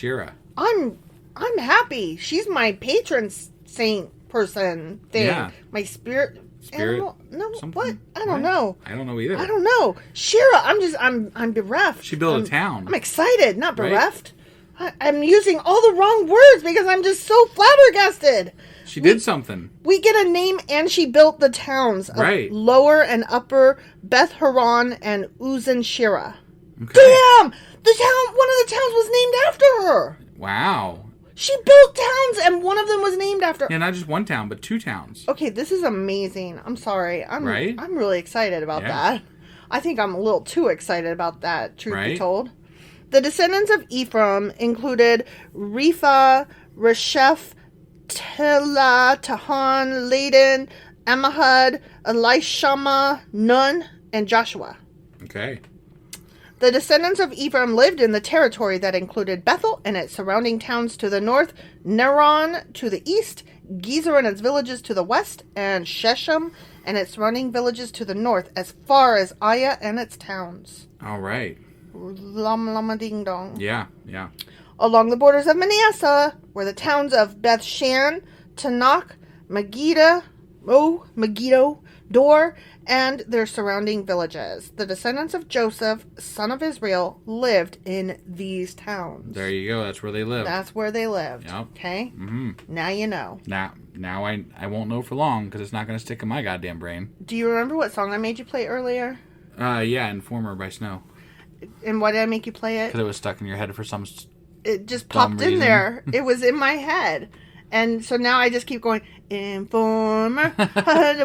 I'm happy. She's my patron saint person thing. Yeah. My spirit animal? No, something? what? I don't know. I don't know either. I don't know. Shira, I'm bereft. She built a town. I'm excited, not Right? bereft. I'm using all the wrong words because I'm just so flabbergasted. She did something. We get a name and she built the towns of Right. Lower and Upper Beth Horon and Uzan Shira. Okay. Damn! One of the towns was named after her. Wow. She built towns and one of them was named after her. Yeah, not just one town, but two towns. Okay, this is amazing. I'm sorry. I'm really excited about Yeah. that. I think I'm a little too excited about that, truth be Right. told. The descendants of Ephraim included Repha, Resheph, Tela, Tahan, Laden, Ammihud, Elishama, Nun, and Joshua. Okay. The descendants of Ephraim lived in the territory that included Bethel and its surrounding towns to the north, Neron to the east, Gezer and its villages to the west, and Shechem and its surrounding villages to the north, as far as Aya and its towns. All right. Lama ding dong. Yeah. Along the borders of Manasseh were the towns of Beth Shan, Tanakh, Megiddo, Dor, and their surrounding villages. The descendants of Joseph, son of Israel, lived in these towns. There you go. That's where they lived. That's where they lived. Yep. Okay? Mm-hmm. Now you know. Now I won't know for long because it's not going to stick in my goddamn brain. Do you remember what song I made you play earlier? Yeah, Informer by Snow. And why did I make you play it? Because it was stuck in your head for some It just popped in there. It was in my head. And so now I just keep going, Informer, I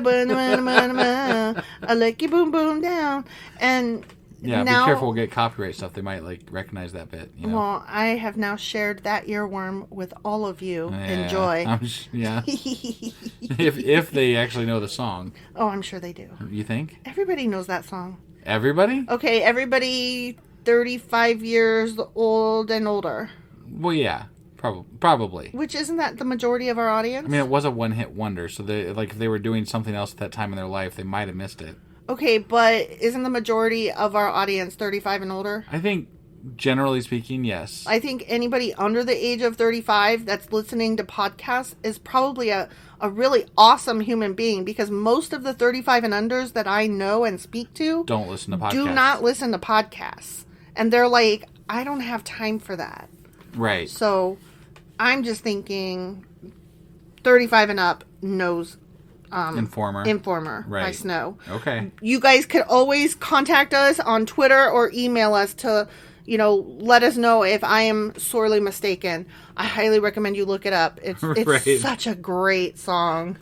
like you boom boom down. And yeah, now, be careful, we'll get copyright stuff. They might recognize that bit. You know? Well, I have now shared that earworm with all of you. Yeah, Enjoy. Yeah. if they actually know the song. Oh, I'm sure they do. You think? Everybody knows that song. Everybody? Okay, everybody 35 years old and older. Well, yeah. Probably. Which isn't that the majority of our audience? I mean, it was a one-hit wonder, so if they were doing something else at that time in their life, they might have missed it. Okay, but isn't the majority of our audience 35 and older? I think, generally speaking, yes. I think anybody under the age of 35 that's listening to podcasts is probably a really awesome human being, because most of the 35 and unders that I know and speak to don't listen to podcasts. Do not listen to podcasts. And they're like, I don't have time for that. Right. So I'm just thinking 35 and up knows Informer by Snow. Okay. You guys could always contact us on Twitter or email us to, let us know if I am sorely mistaken. I highly recommend you look it up. It's right. Such a great song.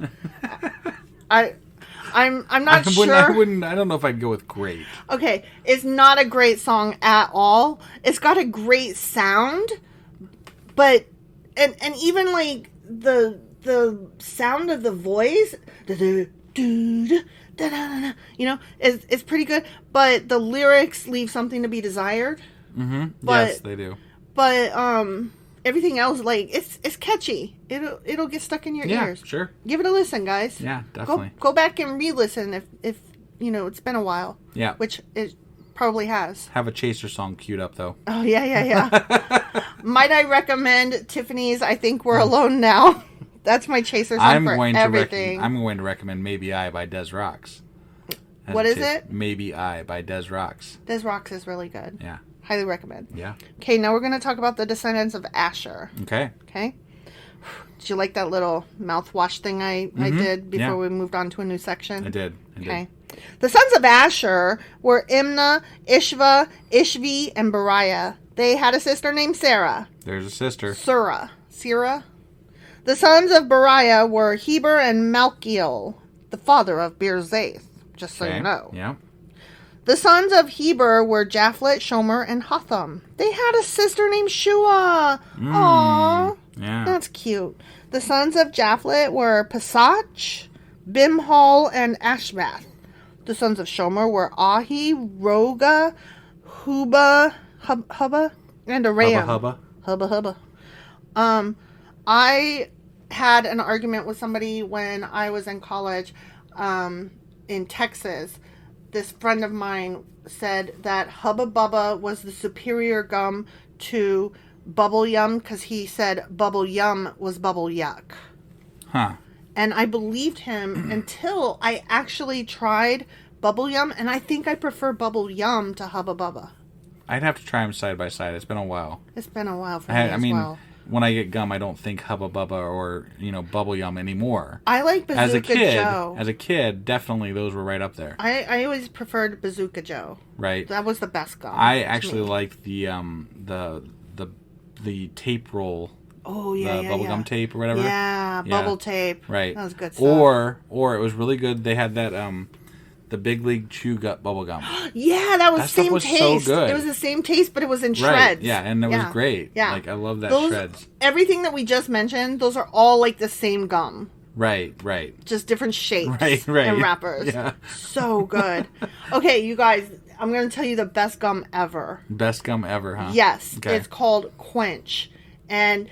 I'm not sure. I don't know if I'd go with great. Okay, it's not a great song at all. It's got a great sound, but and even like the sound of the voice, is pretty good. But the lyrics leave something to be desired. Mm-hmm. Yes, they do. But everything else, like it's catchy. It'll get stuck in your ears. Yeah, sure. Give it a listen, guys. Yeah, definitely. Go back and re-listen if it's been a while. Yeah. Which it probably has. Have a Chaser song queued up though. Oh yeah. Might I recommend Tiffany's I Think We're Alone Now? That's my Chaser song for everything. I'm going to recommend Maybe I by Des Rocks. What is it? Maybe I by Des Rocks. Des Rocks is really good. Yeah. Highly recommend. Yeah. Okay, now we're going to talk about the descendants of Asher. Okay. Did you like that little mouthwash thing I did before we moved on to a new section? I did. Okay. The sons of Asher were Imnah, Ishva, Ishvi, and Beriah. They had a sister named Sarah. There's a sister. Sarah. The sons of Beriah were Heber and Malkiel, the father of Birzaith, just so you know. Yeah. The sons of Heber were Japhlet, Shomer, and Hotham. They had a sister named Shua. Aww. Yeah. That's cute. The sons of Japhlet were Pasach, Bimhal, and Ashvath. The sons of Shomer were Ahi, Roga, Hubba, and Aram. Hubba. I had an argument with somebody when I was in college in Texas. This friend of mine said that Hubba Bubba was the superior gum to Bubble Yum because he said Bubble Yum was Bubble Yuck. Huh. And I believed him until I actually tried Bubble Yum, and I think I prefer Bubble Yum to Hubba Bubba. I'd have to try them side by side. It's been a while. It's been a while for me as well. When I get gum, I don't think Hubba Bubba or, Bubble Yum anymore. I like Bazooka Joe. As a kid, definitely those were right up there. I always preferred Bazooka Joe. Right. That was the best gum. I actually liked the tape roll. Oh, yeah, the bubblegum tape or whatever. Yeah, bubble tape. Right. That was good stuff. Or it was really good. They had that the Big League Chew Gut bubblegum. Yeah, that was the same taste. So good. It was the same taste, but it was in shreds. Right. Yeah, and it was great. Yeah. Like I love that shreds. Everything that we just mentioned, those are all like the same gum. Right. Just different shapes right. and wrappers. Yeah. So good. Okay, you guys, I'm going to tell you the best gum ever. Best gum ever, huh? Yes. Okay. It's called Quench. And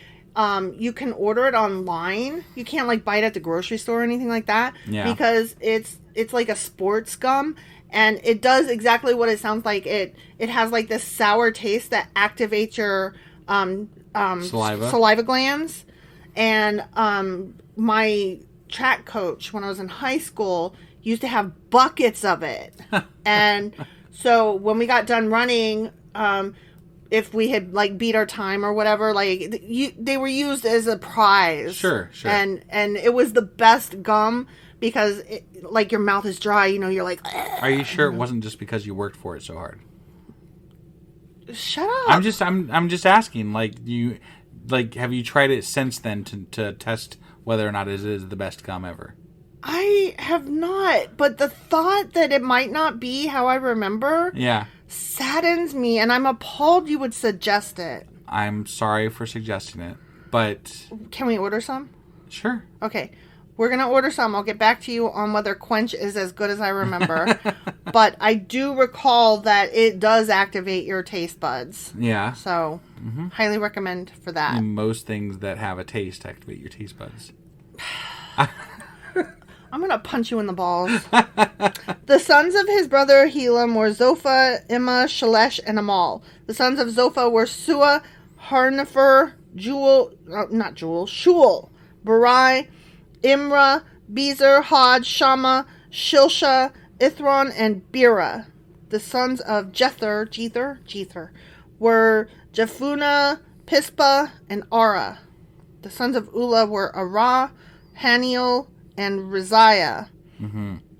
you can order it online. You can't like buy it at the grocery store or anything like that. Yeah. Because it's like a sports gum. And it does exactly what it sounds like. It has like this sour taste that activates your saliva glands. And my track coach when I was in high school used to have buckets of it. And so when we got done running, if we had like beat our time or whatever, like they were used as a prize. Sure. And it was the best gum because like your mouth is dry, you know, you're like. Are you sure it wasn't just because you worked for it so hard? Shut up. I'm just asking, have you tried it since then to test whether or not it is the best gum ever? I have not, but the thought that it might not be how I remember saddens me, and I'm appalled you would suggest it. I'm sorry for suggesting it, but... Can we order some? Sure. Okay. We're going to order some. I'll get back to you on whether Quench is as good as I remember. But I do recall that it does activate your taste buds. Yeah. So, highly recommend for that. And most things that have a taste activate your taste buds. I'm going to punch you in the balls. The sons of his brother Helam were Zophah, Imma, Shalesh, and Amal. The sons of Zophah were Sua, Harnefer, Shul, Barai, Imra, Bezer, Hod, Shama, Shilsha, Ithron, and Bera. The sons of Jether were Jephunah, Pispa, and Ara. The sons of Ulah were Arah, Haniel, and Riziah.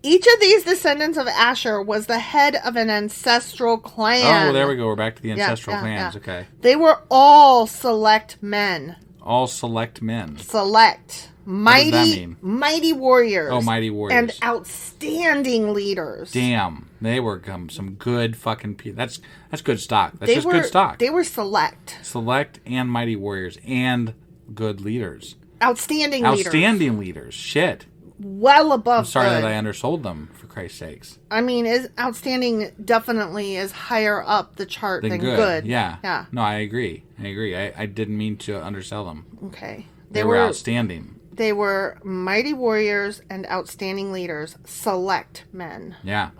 Each of these descendants of Asher was the head of an ancestral clan. Oh, there we go. We're back to the ancestral clans. Yeah. Okay. They were all select men. All select men. Select. Mighty, what does that mean? Mighty warriors. Oh, mighty warriors. And outstanding leaders. Damn. They were some good fucking people. That's good stock. That's just good stock. They were select. Select and mighty warriors and good leaders. Outstanding leaders. Shit. Well above I'm sorry good. that I undersold them, for Christ's sakes. I mean, outstanding definitely is higher up the chart than good. Yeah. No, I agree. I didn't mean to undersell them. Okay. They were outstanding. They were mighty warriors and outstanding leaders. Select men. Yeah.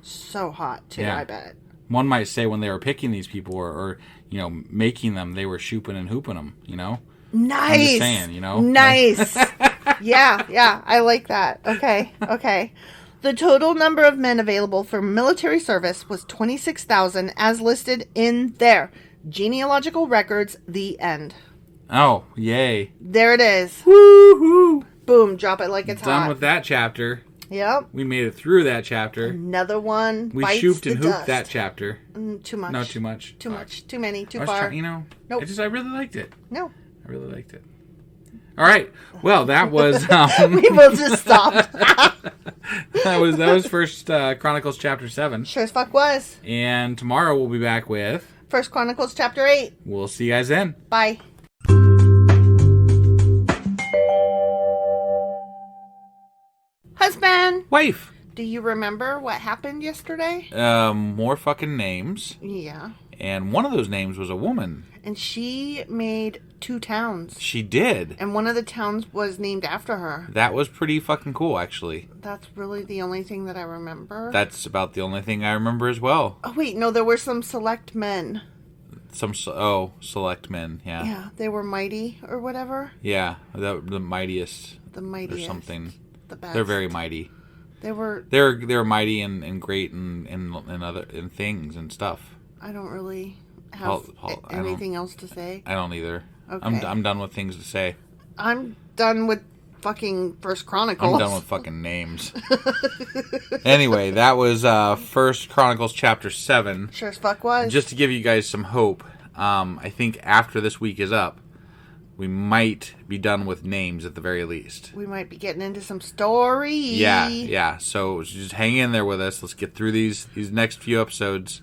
So hot, too, I bet. One might say when they were picking these people or making them, they were shooping and hooping them, Nice. I'm just saying, Nice. Yeah, I like that. Okay. The total number of men available for military service was 26,000 as listed in their genealogical records, the end. Oh, yay. There it is. Woo-hoo. Boom, drop it like it's hot. Done with that chapter. Yep. We made it through that chapter. Another one. We shooped and hooped that chapter. Too much. No, too much. Too much. Too many. Too far. Nope. I really liked it. No. I really liked it. All right. Well, that was... we both just stopped. that was First Chronicles chapter 7. Sure as fuck was. And tomorrow we'll be back with... First Chronicles chapter 8. We'll see you guys then. Bye. Husband. Wife. Do you remember what happened yesterday? More fucking names. Yeah. And one of those names was a woman. And she made 2 towns. She did. And one of the towns was named after her. That was pretty fucking cool, actually. That's really the only thing that I remember. That's about the only thing I remember as well. Oh, wait. No, there were some select men. Select men, yeah. Yeah, they were mighty or whatever. Yeah, the mightiest. The mightiest. Or something. The best. They're very mighty. They were mighty and great in things and stuff. I don't really have anything else to say. I don't either. Okay. I'm done with things to say. I'm done with fucking First Chronicles. I'm done with fucking names. Anyway, that was First Chronicles chapter 7. Sure as fuck was. Just to give you guys some hope, I think after this week is up, we might be done with names at the very least. We might be getting into some stories. Yeah. So just hang in there with us. Let's get through these next few episodes.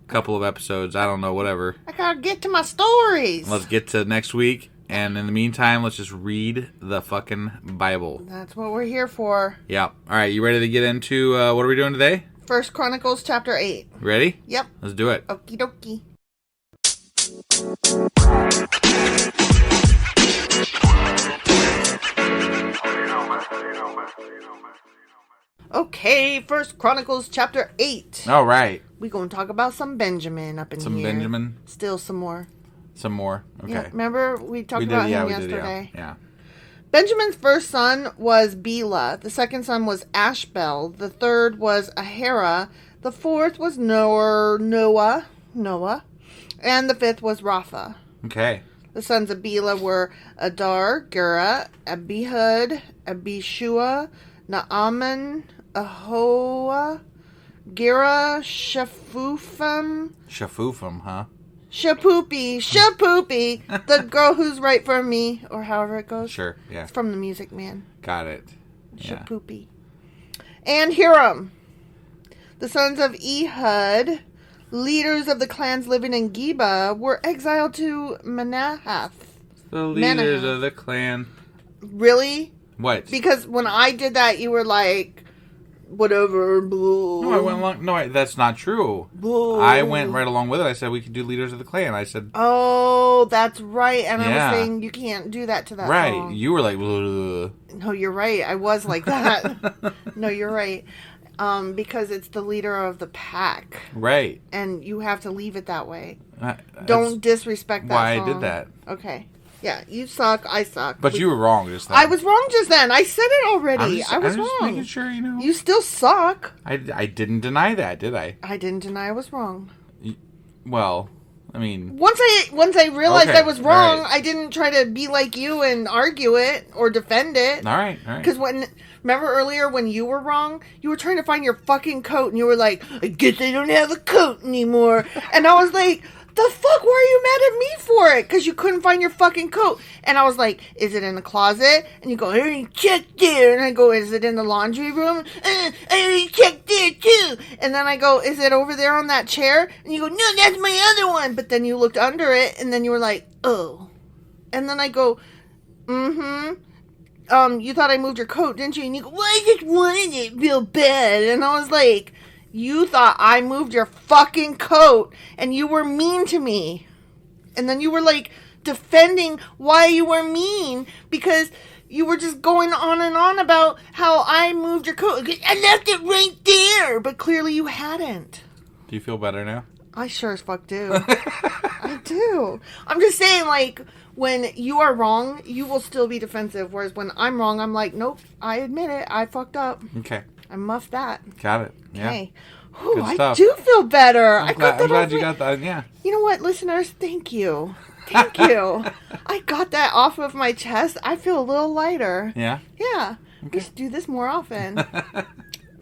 Couple of episodes. I don't know, whatever. I gotta get to my stories. Let's get to next week. And in the meantime, let's just read the fucking Bible. That's what we're here for. Yeah. All right. You ready to get into what are we doing today? First Chronicles chapter 8. Ready? Yep. Let's do it. Okie dokie. Okay, First Chronicles chapter 8. All right. We're going to talk about some Benjamin up in here. Some Benjamin? Still some more. Some more. Okay. Yeah, remember we talked about him yesterday? Yeah. Benjamin's first son was Bela. The second son was Ashbel. The third was Ahara. The fourth was Noah. And the fifth was Rapha. Okay. The sons of Bela were Adar, Gera, Abihud, Abishua, Naaman, Ahoa, Gera, Shafufam. Shafufam, huh? Shapoopy, the girl who's right for me, or however it goes. Sure, yeah. It's from the Music Man. Got it. Yeah. Shapoopy. And Hiram. The sons of Ehud, leaders of the clans living in Geba, were exiled to Manahath. The leaders of the clan. Really? What? Because when I did that, you were like, whatever, boo. No, I went along. No, that's not true. Boo. I went right along with it. I said we could do leaders of the clan. I said, oh, that's right. And Yeah. I was saying you can't do that to that right. song. You were like, ugh. No, you're right. I was like that. No, you're right. Because it's the leader of the pack. Right. And you have to leave it that way. That's Don't disrespect that why song. I did that. Okay. Yeah, you suck. I suck. But you were wrong just then. I was wrong just then. I said it already. I was I'm just wrong. making sure, you know. You still suck. I didn't deny that, did I? I didn't deny I was wrong. Well, I mean... Once I realized Okay, I was wrong, right. I didn't try to be like you and argue it or defend it. All right. Because remember earlier when you were wrong, you were trying to find your fucking coat and you were like, I guess I don't have a coat anymore. And I was like, the fuck were you mad at me for it? Because you couldn't find your fucking coat. And I was like, is it in the closet? And you go, I already checked there. And I go, is it in the laundry room? I already checked there too. And then I go, is it over there on that chair? And you go, no, that's my other one. But then you looked under it and then you were like, oh. And then I go, you thought I moved your coat, didn't you? And you go, well, I just wanted it real bad. And I was like, you thought I moved your fucking coat and you were mean to me. And then you were like defending why you were mean because you were just going on and on about how I moved your coat. I left it right there. But clearly you hadn't. Do you feel better now? I sure as fuck do. I do. I'm just saying, like, when you are wrong, you will still be defensive. Whereas when I'm wrong, I'm like, nope, I admit it. I fucked up. Okay. I muffed that. Got it. Yeah. Okay. Ooh, Good I stuff. do feel better. I'm glad you got that. Yeah. You know what, listeners? Thank you. Thank you. I got that off of my chest. I feel a little lighter. Yeah? Yeah. Okay. We should do this more often.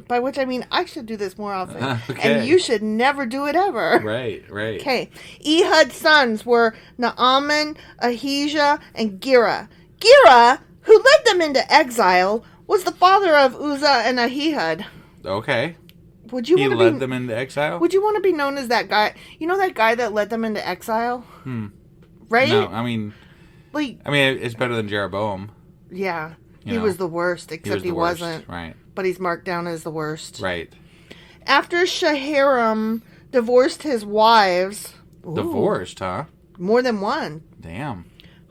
By which I mean I should do this more often. Okay. And you should never do it ever. Right. Okay. Ehud's sons were Naaman, Ahijah, and Gera. Gera, who led them into exile, was the father of Uzzah and Ahihud. Okay. Would you He want led to be them into exile? Would you want to be known as that guy? You know that guy that led them into exile? Right? No, I mean, Like, it's better than Jeroboam. yeah. You He know, was the worst, except he the worst. wasn't. Right. But he's marked down as the worst. Right. After Shaharam divorced his wives... Ooh, Divorced, huh? more than one. Damn.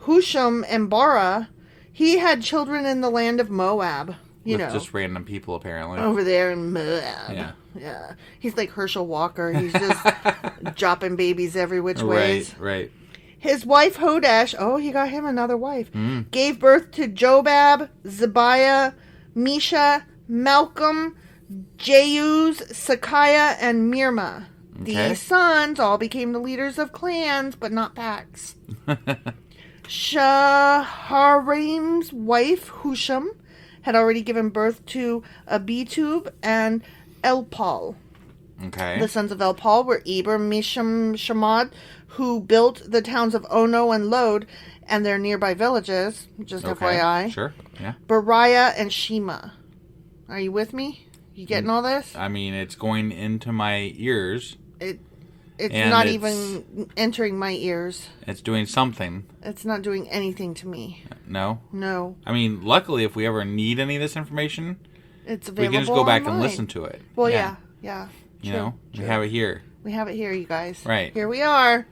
Husham and Bara, he had children in the land of Moab. You With know. just random people, apparently. Over there in Moab. Yeah. Yeah. He's like Herschel Walker. He's just dropping babies every which ways. Right. His wife Hodash, oh, he got him another wife, gave birth to Jobab, Zebiah, Misha, Malcolm, Jeuz, Sakiah, and Mirma. Okay. These sons all became the leaders of clans, but not packs. Shaharim's wife, Husham, had already given birth to Abitub and Elpal. Okay. The sons of Elpal were Eber, Misham, Shamad, who built the towns of Ono and Lod and their nearby villages, just FYI. Sure. Yeah. Beriah and Shema. Are you with me? You getting all this? I mean, it's going into my ears. It's And not it's- even entering my ears. It's doing something. It's not doing anything to me. No? No. I mean, luckily, if we ever need any of this information, It's we available can just go back and online. listen to it. Well, yeah. You True, know, we true. have it here. We have it here, you guys. Right. Here we are.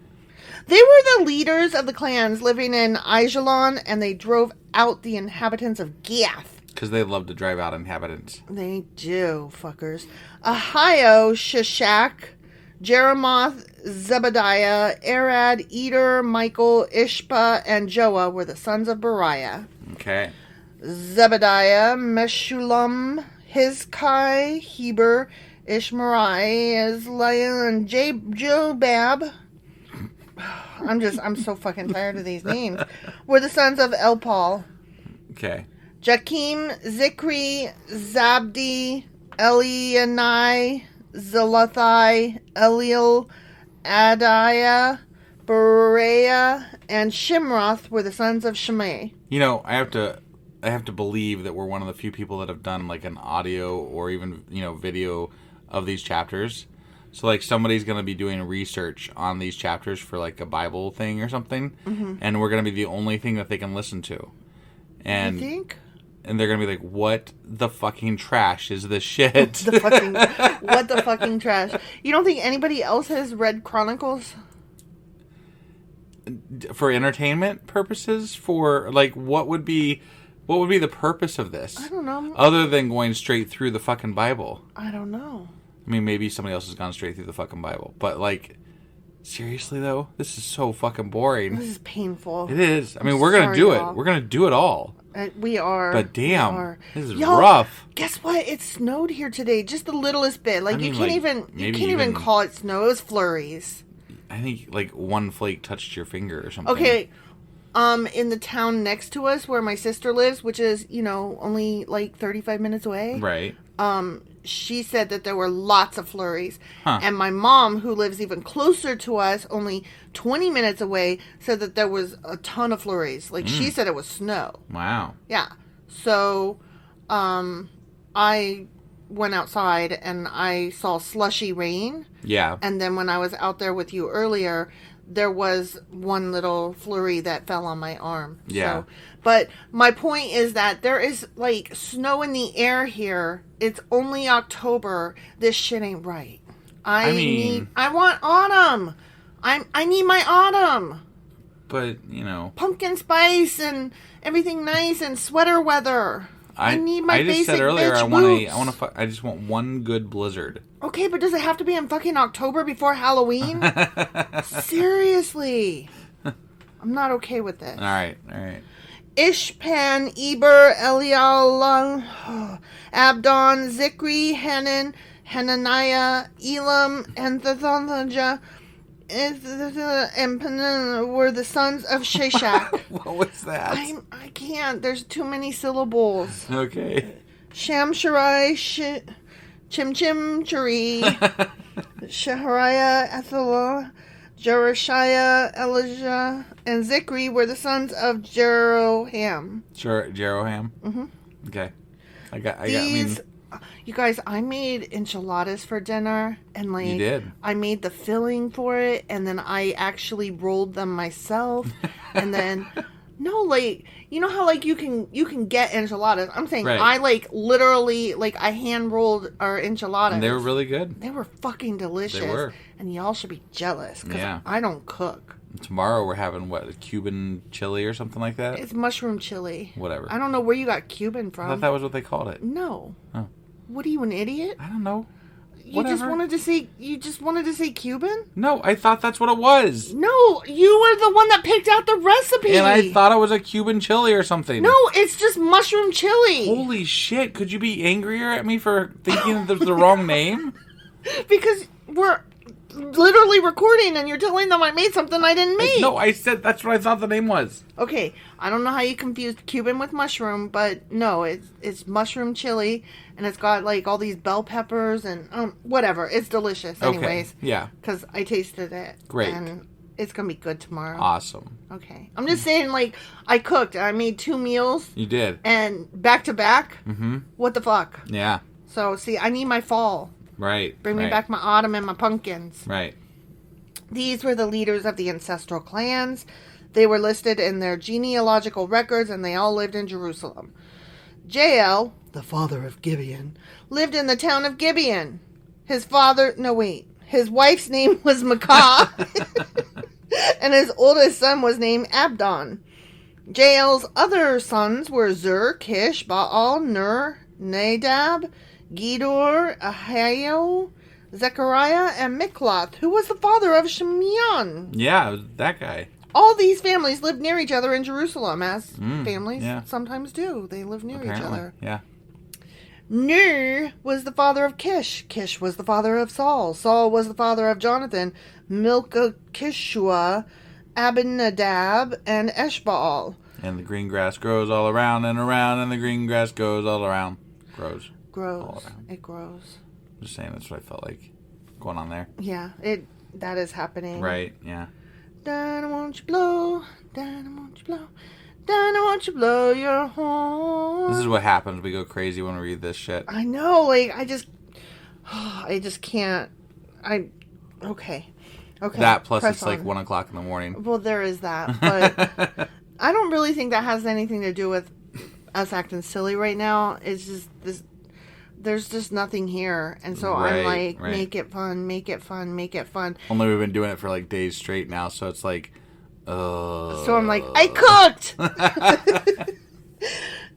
They were the leaders of the clans living in Aijalon, and they drove out the inhabitants of Gath. Because they love to drive out inhabitants. They do, fuckers. Ahio, Shishak, Jeremoth, Zebediah, Arad, Eder, Michael, Ishpa, and Joah were the sons of Beriah. Okay. Zebediah, Meshullam, Hizkai, Heber, Ishmerai, Isliah, and Jobab. I'm so fucking tired of these names. Were the sons of Elpal. Okay. Jakim, Zikri, Zabdi, Elianai, Zelathai, Eliel, Adiah, Bereah, and Shimroth were the sons of Shimei. You know, I have to believe that we're one of the few people that have done like an audio or even, video of these chapters. So like somebody's going to be doing research on these chapters for like a Bible thing or something, and we're going to be the only thing that they can listen to. And you think? And they're going to be like, what the fucking trash is this shit? What the fucking trash? You don't think anybody else has read Chronicles? For entertainment purposes? For like, what would be the purpose of this? I don't know. Other than going straight through the fucking Bible. I don't know. I mean, maybe somebody else has gone straight through the fucking Bible. But, like, seriously, though? This is so fucking boring. This is painful. It is. I mean, we're going to do it. We're going to do it all. We are. But damn, this is rough. Guess what? It snowed here today. Just the littlest bit. Like, you can't even call it snow. It was flurries. I think, like, one flake touched your finger or something. Okay. In the town next to us where my sister lives, which is, only, like, 35 minutes away. Right. She said that there were lots of flurries. Huh. And my mom, who lives even closer to us, only 20 minutes away, said that there was a ton of flurries. Like, she said it was snow. Wow. Yeah. So, I went outside and I saw slushy rain. Yeah. And then when I was out there with you earlier, there was one little flurry that fell on my arm. Yeah. So, but my point is that there is, like, snow in the air here. It's only October. This shit ain't right. I want autumn. I need my autumn. But, pumpkin spice and everything nice and sweater weather. I need my basic bitch I just said earlier boots. I just want one good blizzard. Okay, but does it have to be in fucking October before Halloween? Seriously. I'm not okay with this. All right. Ishpan, Eber, Elial, Abdon, Zikri, Hanan, Hananiah, Elam, and Thethonjah, and Penan were the sons of Sheshach. What was that? I can't. There's too many syllables. Okay. Shamsharai, Chimchimchari, Shahariah, Athalah, Jerushiah, Elijah, and Zikri were the sons of Jeroham. Sure, Jeroham? Mm-hmm. Okay. You guys, I made enchiladas for dinner, and like you did. I made the filling for it, and then I actually rolled them myself, and then you know how like you can get enchiladas. I'm saying right. I literally I hand rolled our enchiladas. And they were really good. They were fucking delicious. They were. And y'all should be jealous because I don't cook. Tomorrow we're having a Cuban chili or something like that. It's mushroom chili. Whatever. I don't know where you got Cuban from. I thought that was what they called it. No. Oh. What are you, an idiot? I don't know. You just wanted to say Cuban? No, I thought that's what it was. No, you were the one that picked out the recipe. And I thought it was a Cuban chili or something. No, it's just mushroom chili. Holy shit, could you be angrier at me for thinking that was the wrong name? Because we're literally recording and you're telling them I made something I didn't make. No, I said that's what I thought the name was. Okay, I don't know how you confused Cuban with mushroom, but no, it's mushroom chili, and it's got all these bell peppers and whatever. It's delicious anyways. Okay. Yeah. Because I tasted it. Great. And it's going to be good tomorrow. Awesome. Okay. I'm just saying, I cooked. I made 2 meals. You did. And back to back. Mm-hmm. What the fuck? Yeah. So, see, I need my fall. Right. Bring me back my autumn and my pumpkins. Right. These were the leaders of the ancestral clans. They were listed in their genealogical records, and they all lived in Jerusalem. Jael, the father of Gibeon, lived in the town of Gibeon. His wife's name was Makah, and his oldest son was named Abdon. Jael's other sons were Zur, Kish, Baal, Ner, Nadab, Gedor, Ahio, Zechariah, and Mikloth, who was the father of Shimeon. Yeah, it was that guy. all these families lived near each other in Jerusalem, as families sometimes do. They live near each other. Yeah. Ner was the father of Kish. Kish was the father of Saul. Saul was the father of Jonathan, Melchishua, Abinadab, and Eshbaal. And the green grass grows all around and around, and the green grass goes all around. Grows. All around. It grows. I'm just saying, that's what I felt like going on there. Yeah, that is happening. Right, yeah. Dinah, won't you blow? Dinah, won't you blow? Dinah, won't you blow your horn? This is what happens. We go crazy when we read this shit. I know, like, I just can't. Okay. That plus Press it's on. like 1 o'clock in the morning. Well, there is that, but I don't really think that has anything to do with us acting silly right now. It's just this. There's just nothing here, and so I'm like, make it fun, make it fun, make it fun. Only we've been doing it for like days straight now, so it's like, So I'm like, I cooked!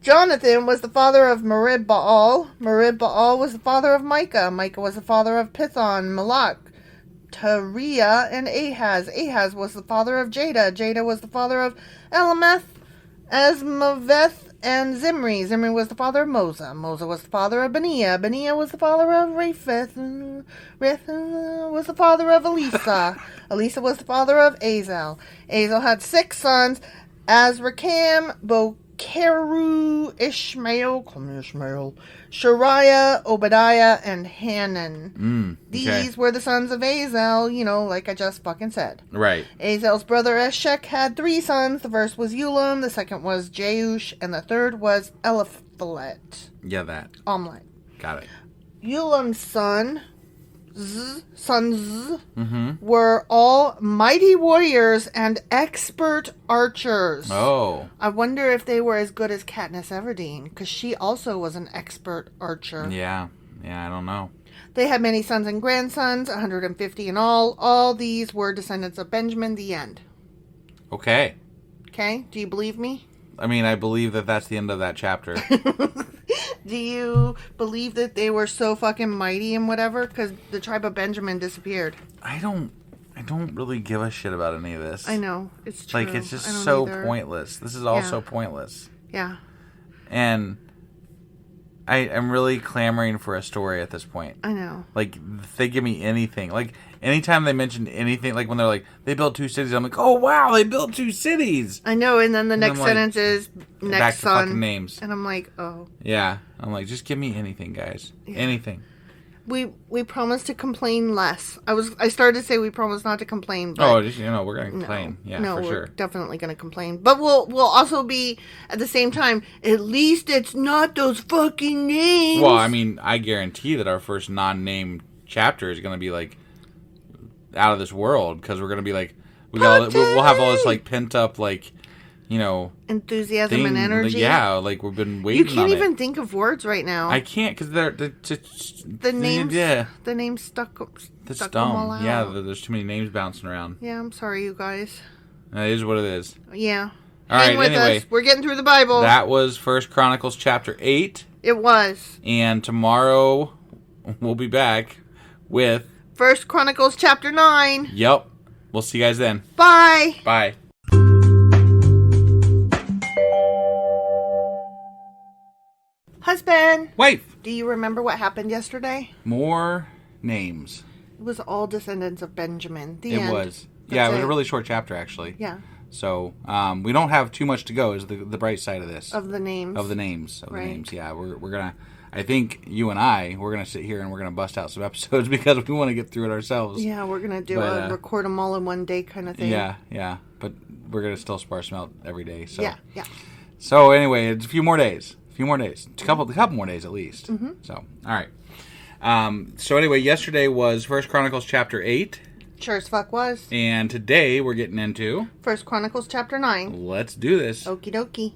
Jonathan was the father of Merib-Baal. Merib-Baal was the father of Micah. Micah was the father of Pithon, Malach, Tariah, and Ahaz. Ahaz was the father of Jada. Jada was the father of Elameth, Asmaveth, and Zimri. Zimri was the father of Mosa. Mosa was the father of Beniah. Beniah was the father of Rapheth. Rapheth was the father of Elisa. Elisa was the father of Azel. Azel had 6 sons: Azrikam, Bokeru, Ishmael, Shariah, Obadiah, and Hanan. These were the sons of Azel, like I just fucking said. Right. Azel's brother Eshek had 3 sons. The first was Ulam, the second was Jeush, and the third was Eliphalet. Yeah, that. Omelet. Got it. Ulam's sons were all mighty warriors and expert archers. Oh. I wonder if they were as good as Katniss Everdeen, because she also was an expert archer. Yeah, I don't know. They had many sons and grandsons, 150 in all. All these were descendants of Benjamin. The end. Okay. Okay? Do you believe me? I mean, I believe that that's the end of that chapter. Do you believe that they were so fucking mighty and whatever? Because the tribe of Benjamin disappeared. I don't really give a shit about any of this. I know. It's true. Like, it's just so pointless. This is all so pointless. Yeah. And I'm really clamoring for a story at this point. I know. Like, if they give me anything. Like, anytime they mention anything, like when they're like, they built 2 cities, I'm like, oh, wow, they built 2 cities. I know, and then the next sentence is, next back son. to fucking names. And I'm like, oh. Yeah. I'm like, just give me anything, guys. Yeah. Anything. We promised to complain less. I started to say we promised not to complain. But we're going to complain. We're sure. Definitely going to complain. But we'll also be, at the same time, at least it's not those fucking names. Well, I mean, I guarantee that our first non-named chapter is going to be, like, out of this world. Because we're going to be, like, we'll have all this, like, pent up, like, enthusiasm and energy. Yeah, like we've been waiting on it. You can't even think of words right now. I can't because the names. Yeah, the names stuck That's them dumb. all out. Yeah, there's too many names bouncing around. Yeah, I'm sorry, you guys. It is what it is. Yeah. All Hang right. with Anyway, us. We're getting through the Bible. That was 1 Chronicles chapter 8. It was. And tomorrow we'll be back with 1 Chronicles chapter 9. Yep. We'll see you guys then. Bye. Bye. Husband. Wife. Do you remember what happened yesterday? More names. It was all descendants of Benjamin. The end. It was. It was a really short chapter, actually. Yeah. So, we don't have too much to go, is the bright side of this. Of the names. Of the names. Yeah, we're going to, I think you and we're going to sit here and we're going to bust out some episodes because we want to get through it ourselves. Yeah, we're going to do record them all in one day kind of thing. Yeah. But we're going to still sparse them out every day. So. Yeah. So, anyway, it's a few more days. A couple more days at least. Mm-hmm. So, all right. So anyway, yesterday was 1 Chronicles chapter 8. Sure as fuck was. And today we're getting into 1 Chronicles chapter 9. Let's do this. Okie dokie.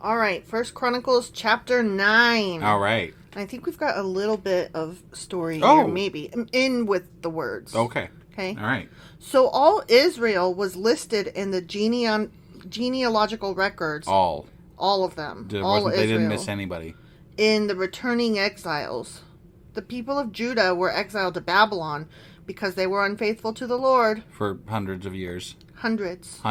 All right, 1 Chronicles chapter 9. All right. I think we've got a little bit of story here, maybe, in with the words. Okay. All right. So all Israel was listed in the genealogical records. All of them. They Israel. didn't miss anybody. in the returning exiles. The people of Judah were exiled to Babylon because they were unfaithful to the Lord. For hundreds of years. Hundreds.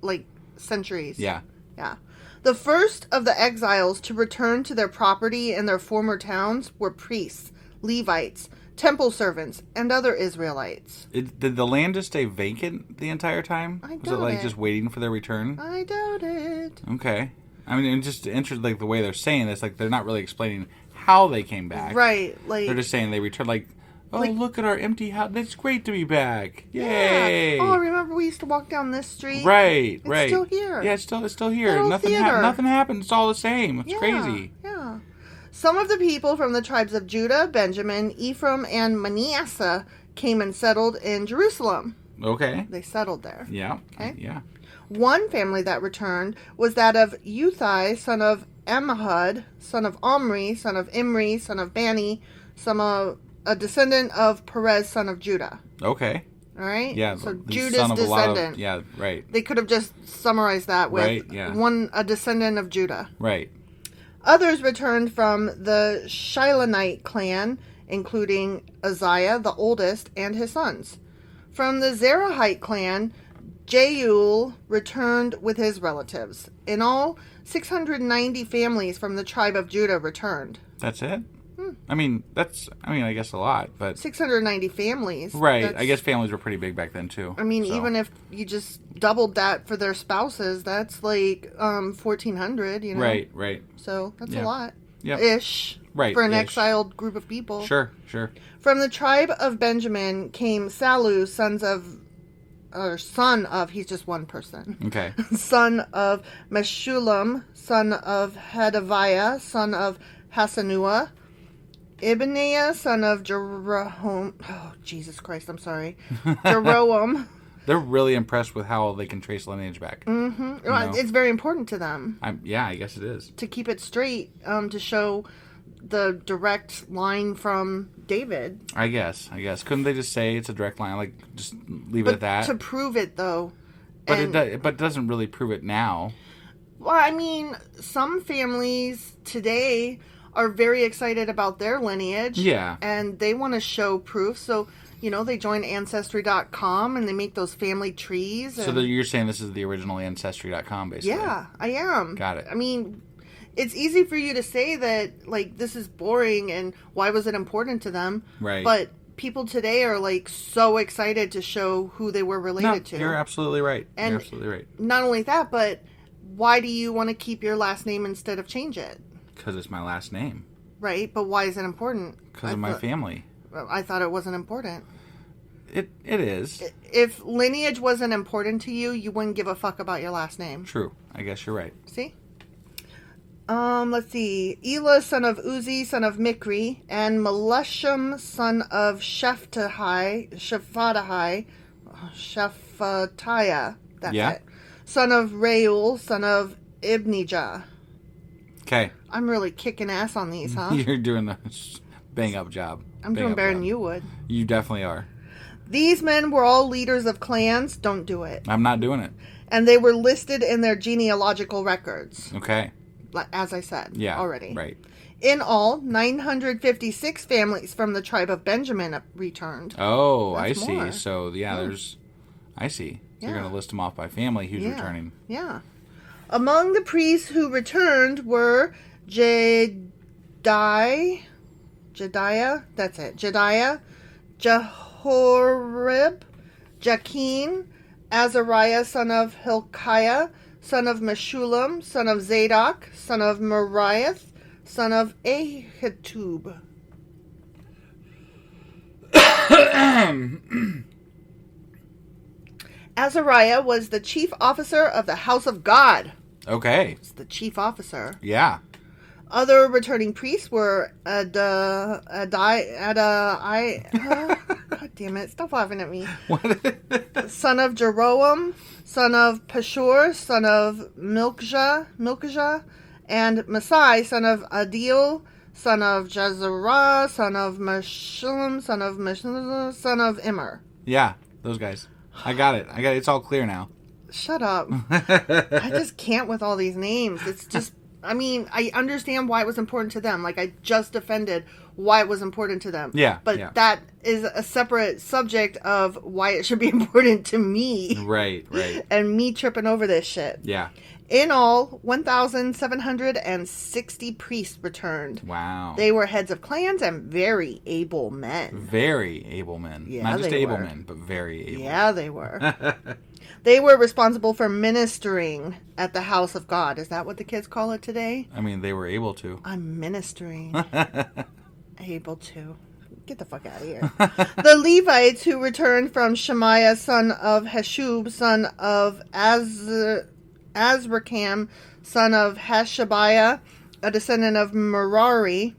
Like centuries. Yeah. Yeah. The first of the exiles to return to their property and their former towns were priests, Levites, temple servants, and other Israelites. Did the land just stay vacant the entire time? I doubt Was it like it. just waiting for their return? I doubt it. Okay. I mean, it's just interesting, like the way they're saying this, like they're not really explaining how they came back. Right. Like They're just saying they returned, like, oh, like- look at our empty house. It's great to be back. Yay. Yeah. Oh, remember we used to walk down this street? Right, It's right. still here. Yeah, it's still here. Little Nothing theater. nothing happened. It's all the same. It's Yeah, crazy. Yeah. Some of the people from the tribes of Judah, Benjamin, Ephraim, and Manasseh came and settled in Jerusalem. Okay. They settled there. Yeah. Okay. Yeah. One family that returned was that of Uthai, son of Ammihud, son of Omri, son of Imri, son of Bani, a descendant of Perez, son of Judah. Okay. All right? Yeah. So the Judah's son of a lot of- descendant. yeah, right. They could have just summarized that with Right, yeah. a descendant of Judah. Right. Others returned from the Shilonite clan, including Uzziah, the oldest, and his sons. From the Zerahite clan, Jeuel returned with his relatives. In all, 690 families from the tribe of Judah returned. That's it? I mean, I guess a lot, but 690 families. right. That's- I guess families were pretty big back then too. I mean, so. even if you just doubled that for their spouses, that's like 1,400, you know? Right. So that's Yeah. a lot. Yep. Ish. Right, For an ish. exiled group of people. Sure. From the tribe of Benjamin came Salu, son of, he's just one person. Okay. Son of Meshullam, son of Hedaviah, son of Hasanua, Ibneiah, son of Jeroham. Oh, Jesus Christ, I'm sorry. Jeroam. They're really impressed with how they can trace lineage back. Mm-hmm. You know? It's very important to them I guess it is. to keep it straight, to show the direct line from David. I guess. Couldn't they just say it's a direct line? Like, just leave it at that? To prove it, though. But and- it doesn't really prove it now. Well, I mean, some families today are very excited about their lineage. Yeah. And they want to show proof. So, they join Ancestry.com and they make those family trees. So you're saying this is the original Ancestry.com, basically? Yeah, I am. Got it. I mean, it's easy for you to say that, like, this is boring and why was it important to them? Right. But people today are, like, so excited to show who they were related to. You're absolutely right. And you're absolutely right. Not only that, but why do you want to keep your last name instead of change it? Because it's my last name. Right, but why is it important? Because of my family. I thought it wasn't important. It is. If lineage wasn't important to you, you wouldn't give a fuck about your last name. True. I guess you're right. See? Let's see. Elah, son of Uzi, son of Mikri, and Melesham, son of Shephatiah, that's Yeah. it. Son of Reuel, son of Ibnijah. Okay. I'm really kicking ass on these, huh? You're doing a bang-up job. I'm doing better than you would. You definitely are. These men were all leaders of clans. Don't do it. I'm not doing it. And they were listed in their genealogical records, Okay. as I said already. Right. In all, 956 families from the tribe of Benjamin returned. Oh, That's I see. more. So, I see. So you're Yeah. going to list them off by family who's returning. Yeah. Among the priests who returned were Jediah, that's it, Jediah, Jehorib, Jakin, Azariah, son of Hilkiah, son of Meshullam, son of Zadok, son of Meriath, son of Ahitub. Azariah was the chief officer of the house of God. Okay. It's the chief officer. Yeah. Other returning priests were God damn it, stop laughing at me. What? Son of Jeroam, son of Pashur, son of Milkijah, and Masai, son of Adil, son of Jezerah, son of Meshullam, son of Immer. Yeah, those guys. I got it. It's all clear now. Shut up. I just can't with all these names. It's just I mean, I understand why it was important to them. Like, I just defended why it was important to them. Yeah. But that is a separate subject of why it should be important to me. Right. And me tripping over this shit. Yeah. In all, 1,760 priests returned. Wow. They were heads of clans and very able men. Very able men. Yeah, Not just they able were. men, but very able. Yeah, they were. They were responsible for ministering at the house of God. Is that what the kids call it today? I mean, they were able to. I'm ministering. Able to. Get the fuck out of here. The Levites who returned from Shemaiah, son of Hashub, son of Azrikam, son of Hashabiah, a descendant of Merari,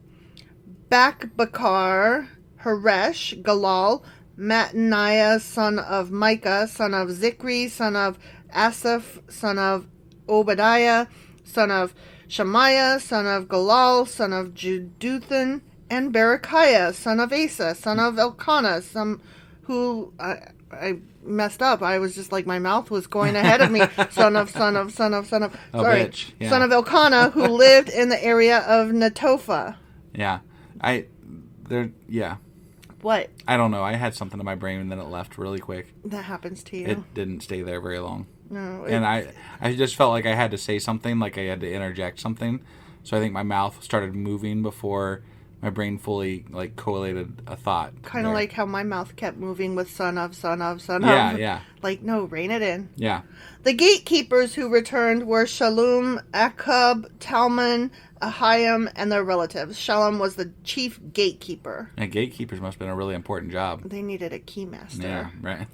Bakbakar, Haresh, Galal, Mattaniah, son of Micah, son of Zikri, son of Asaph, son of Obadiah, son of Shemaiah, son of Galal, son of Jeduthun, and Berechiah, son of Asa, son of Elkanah, who I messed up. I was just like, my mouth was going ahead of me. Son of. Oh, Sorry. bitch. Yeah. Son of Elkanah, who lived in the area of Netophah. Yeah. Yeah. What? I don't know. I had something in my brain and then it left really quick. That happens to you. It didn't stay there very long. No. And I just felt like I had to say something, like I had to interject something. So I think my mouth started moving before my brain fully like collated a thought. Kind of like how my mouth kept moving with son of. Yeah. Like, no, rein it in. Yeah. The gatekeepers who returned were Shalom, Akub, Talmon, Ahiam, and their relatives. Shalom was the chief gatekeeper. And gatekeepers must have been a really important job. They needed a keymaster. Yeah, right.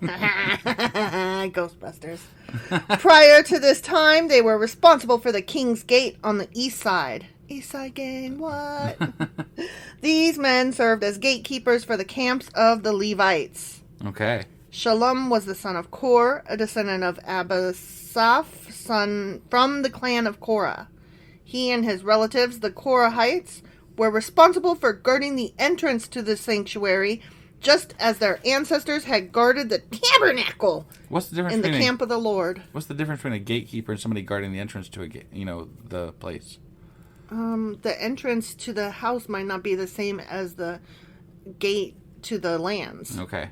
Ghostbusters. Prior to this time, they were responsible for the King's Gate on the east side. East Side Gang, what? These men served as gatekeepers for the camps of the Levites. Okay. Shalom was the son of Kor, a descendant of Abasaph, son from the clan of Korah. He and his relatives, the Korahites, were responsible for guarding the entrance to the sanctuary, just as their ancestors had guarded the tabernacle. What's the difference in the camp of the Lord? What's the difference between a gatekeeper and somebody guarding the entrance to the place? The entrance to the house might not be the same as the gate to the lands. Okay.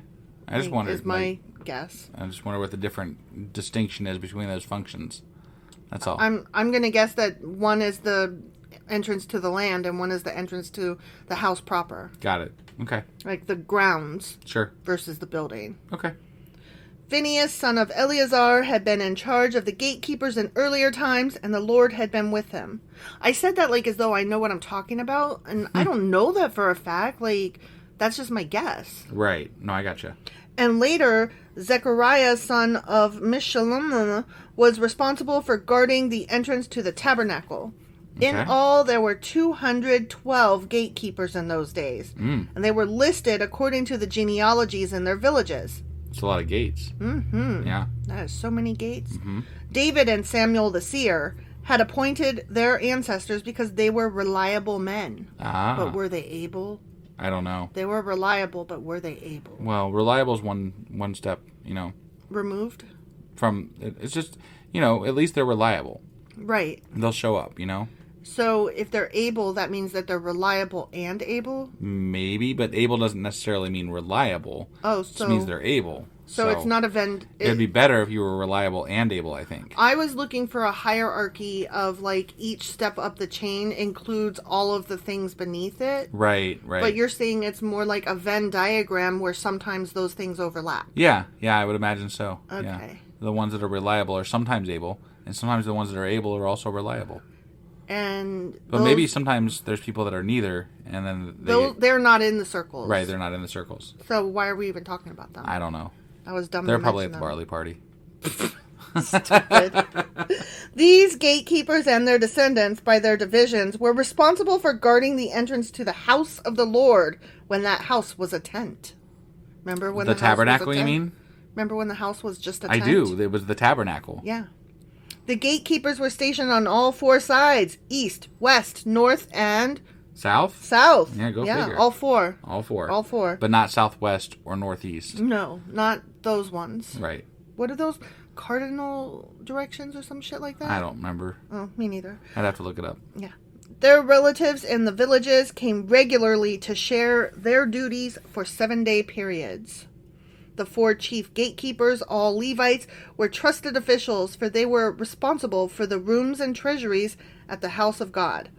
I just wondered. Is my guess. I just wonder what the different distinction is between those functions. That's all. I'm going to guess that one is the entrance to the land and one is the entrance to the house proper. Got it. Okay. Like the grounds. Sure. Versus the building. Okay. Phinehas, son of Eleazar, had been in charge of the gatekeepers in earlier times, and the Lord had been with him. I said that like as though I know what I'm talking about, and I don't know that for a fact. Like, that's just my guess. Right. No, I gotcha. And later, Zechariah, son of Meshullam, was responsible for guarding the entrance to the tabernacle. Okay. In all, there were 212 gatekeepers in those days, and they were listed according to the genealogies in their villages. It's a lot of gates. Mm-hmm. Yeah. That is so many gates. Mm-hmm. David and Samuel the seer had appointed their ancestors because they were reliable men. Ah. But were they able? I don't know. They were reliable, but were they able? Well, reliable is one step, removed? From, it's just, at least they're reliable. Right. They'll show up, So if they're able, that means that they're reliable and able? Maybe, but able doesn't necessarily mean reliable. Oh, so... It just means they're able. So it's not a Venn... It'd be better if you were reliable and able, I think. I was looking for a hierarchy of, like, each step up the chain includes all of the things beneath it. Right. But you're saying it's more like a Venn diagram where sometimes those things overlap. Yeah, I would imagine so. Okay. Yeah. The ones that are reliable are sometimes able, and sometimes the ones that are able are also reliable. But maybe sometimes there's people that are neither, and then they're not in the circles. Right, they're not in the circles. So why are we even talking about them? I don't know. I was dumb. They're probably at the barley party. Stupid. These gatekeepers and their descendants, by their divisions, were responsible for guarding the entrance to the house of the Lord when that house was a tent. Remember when the tabernacle? House was a tent? You mean? Remember when the house was just a tent? I do. It was the tabernacle. Yeah. The gatekeepers were stationed on all four sides: east, west, north, and... South? South. Yeah, go figure. All four. All four. All four. But not southwest or northeast. No, not those ones. Right. What are those? cardinal directions or some shit like that. I don't remember. Oh, me neither. I'd have to look it up. Yeah. Their relatives in the villages came regularly to share their duties for 7-day periods. The 4 chief gatekeepers, all Levites, were trusted officials, for they were responsible for the rooms and treasuries at the house of God.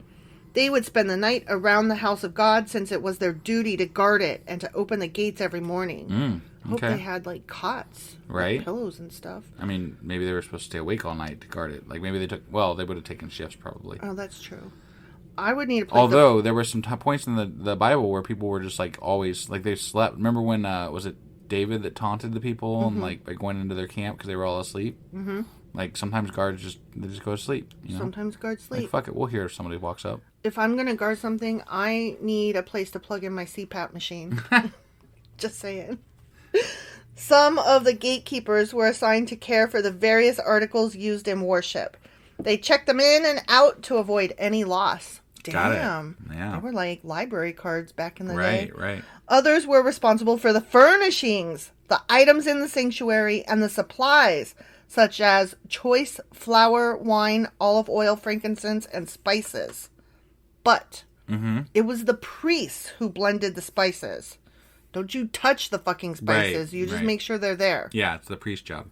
They would spend the night around the house of God, since it was their duty to guard it and to open the gates every morning. I hope they had, like, cots. Right. With pillows and stuff. I mean, maybe they were supposed to stay awake all night to guard it. Like, maybe they would have taken shifts, probably. Oh, that's true. I would need a place. Although, there were some points in the Bible where people were just, like, always, like, they slept. Remember when, was it David that taunted the people and, like, by going into their camp because they were all asleep? Mm-hmm. Like, sometimes guards just go to sleep, you know? Sometimes guards sleep. Like, fuck it, we'll hear if somebody walks up. If I'm going to guard something, I need a place to plug in my CPAP machine. Just saying. Some of the gatekeepers were assigned to care for the various articles used in worship. They checked them in and out to avoid any loss. Damn. Got it. Yeah. They were like library cards back in the day. Right. Others were responsible for the furnishings, the items in the sanctuary, and the supplies, such as choice flour, wine, olive oil, frankincense, and spices. But it was the priests who blended the spices. Don't you touch the fucking spices. You just make sure they're there. Yeah, it's the priest's job.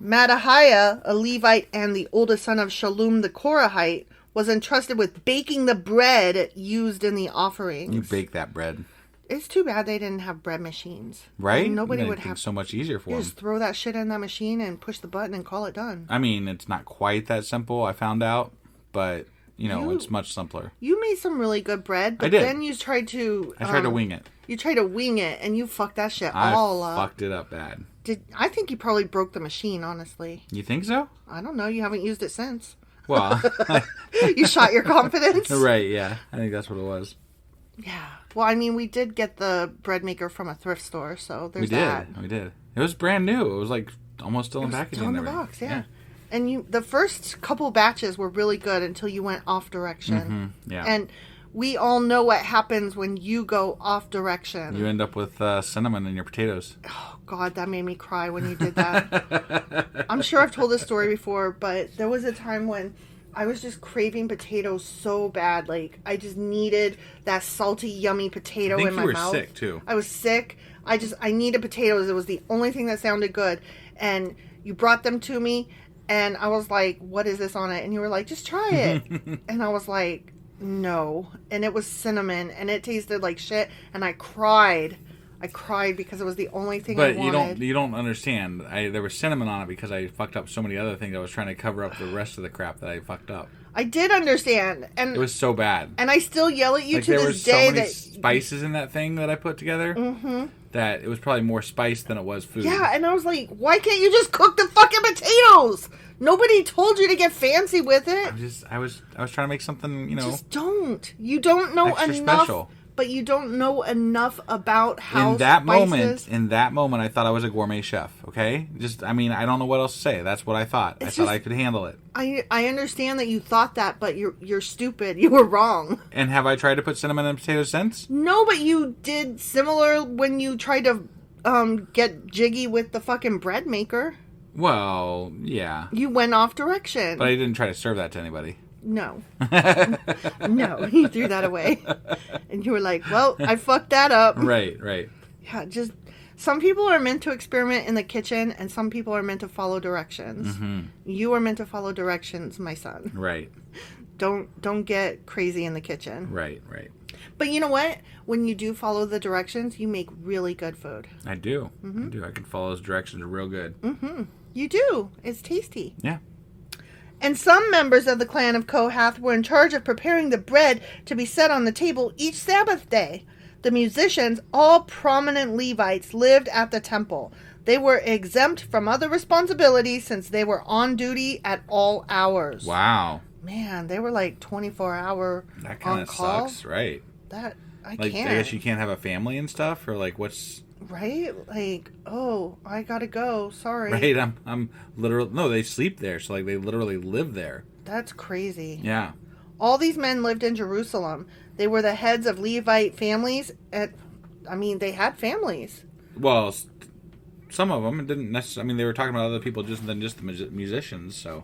Mattaniah, a Levite and the oldest son of Shallum the Korahite, was entrusted with baking the bread used in the offerings. You bake that bread. It's too bad they didn't have bread machines. Right? Nobody would have. So much easier for them. Just throw that shit in that machine and push the button and call it done. I mean, it's not quite that simple, I found out. But, it's much simpler. You made some really good bread, but then you tried to... I tried to wing it. You tried to wing it, and you fucked that shit all up. I fucked it up bad. I think you probably broke the machine, honestly. You think so? I don't know. You haven't used it since. Well... You shot your confidence? Right, yeah. I think that's what it was. Yeah. Well, I mean, we did get the bread maker from a thrift store, so there's that. We did. It was brand new. It was, like, almost still in packaging. Still in the box, yeah. And the first couple batches were really good until you went off direction. Mm-hmm. Yeah. And we all know what happens when you go off direction. You end up with cinnamon in your potatoes. Oh, God, that made me cry when you did that. I'm sure I've told this story before, but there was a time when I was just craving potatoes so bad. Like, I just needed that salty, yummy potato in my mouth. You were sick, too. I was sick. I needed potatoes. It was the only thing that sounded good. And you brought them to me, and I was like, what is this on it? And you were like, just try it. And I was like, no. And it was cinnamon, and it tasted like shit, and I cried. I cried because it was the only thing I wanted. But you don't understand. There was cinnamon on it because I fucked up so many other things. I was trying to cover up the rest of the crap that I fucked up. I did understand, and it was so bad. And I still yell at you to this day. There were so many spices in that thing that I put together that it was probably more spice than it was food. Yeah, and I was like, why can't you just cook the fucking potatoes? Nobody told you to get fancy with it. I was trying to make something, Just don't. You don't know extra enough. Special. But you don't know enough about how in that moment, I thought I was a gourmet chef. Okay, I don't know what else to say. That's what I thought. I thought I could handle it. I understand that you thought that, but you're stupid. You were wrong. And have I tried to put cinnamon in potatoes since? No, but you did similar when you tried to get jiggy with the fucking bread maker. Well, yeah. You went off direction. But I didn't try to serve that to anybody. No. No, you threw that away. And you were like, well, I fucked that up. Right. Yeah, just some people are meant to experiment in the kitchen, and some people are meant to follow directions. Mm-hmm. You are meant to follow directions, my son. Right. Don't get crazy in the kitchen. Right. But you know what? When you do follow the directions, you make really good food. I do. Mm-hmm. I do. I can follow those directions real good. Mm-hmm. You do. It's tasty. Yeah. And some members of the clan of Kohath were in charge of preparing the bread to be set on the table each Sabbath day. The musicians, all prominent Levites, lived at the temple. They were exempt from other responsibilities since they were on duty at all hours. Wow. Man, they were like 24-hour That kind of sucks, right? I can't. I guess you can't have a family and stuff, or like what's... Right? Like, oh, I gotta go. Sorry. Right, I'm literally... No, they sleep there, so like they literally live there. That's crazy. Yeah. All these men lived in Jerusalem. They were the heads of Levite families. They had families. Well, some of them. It didn't necessarily. I mean, they were talking about other people than just the musicians. So.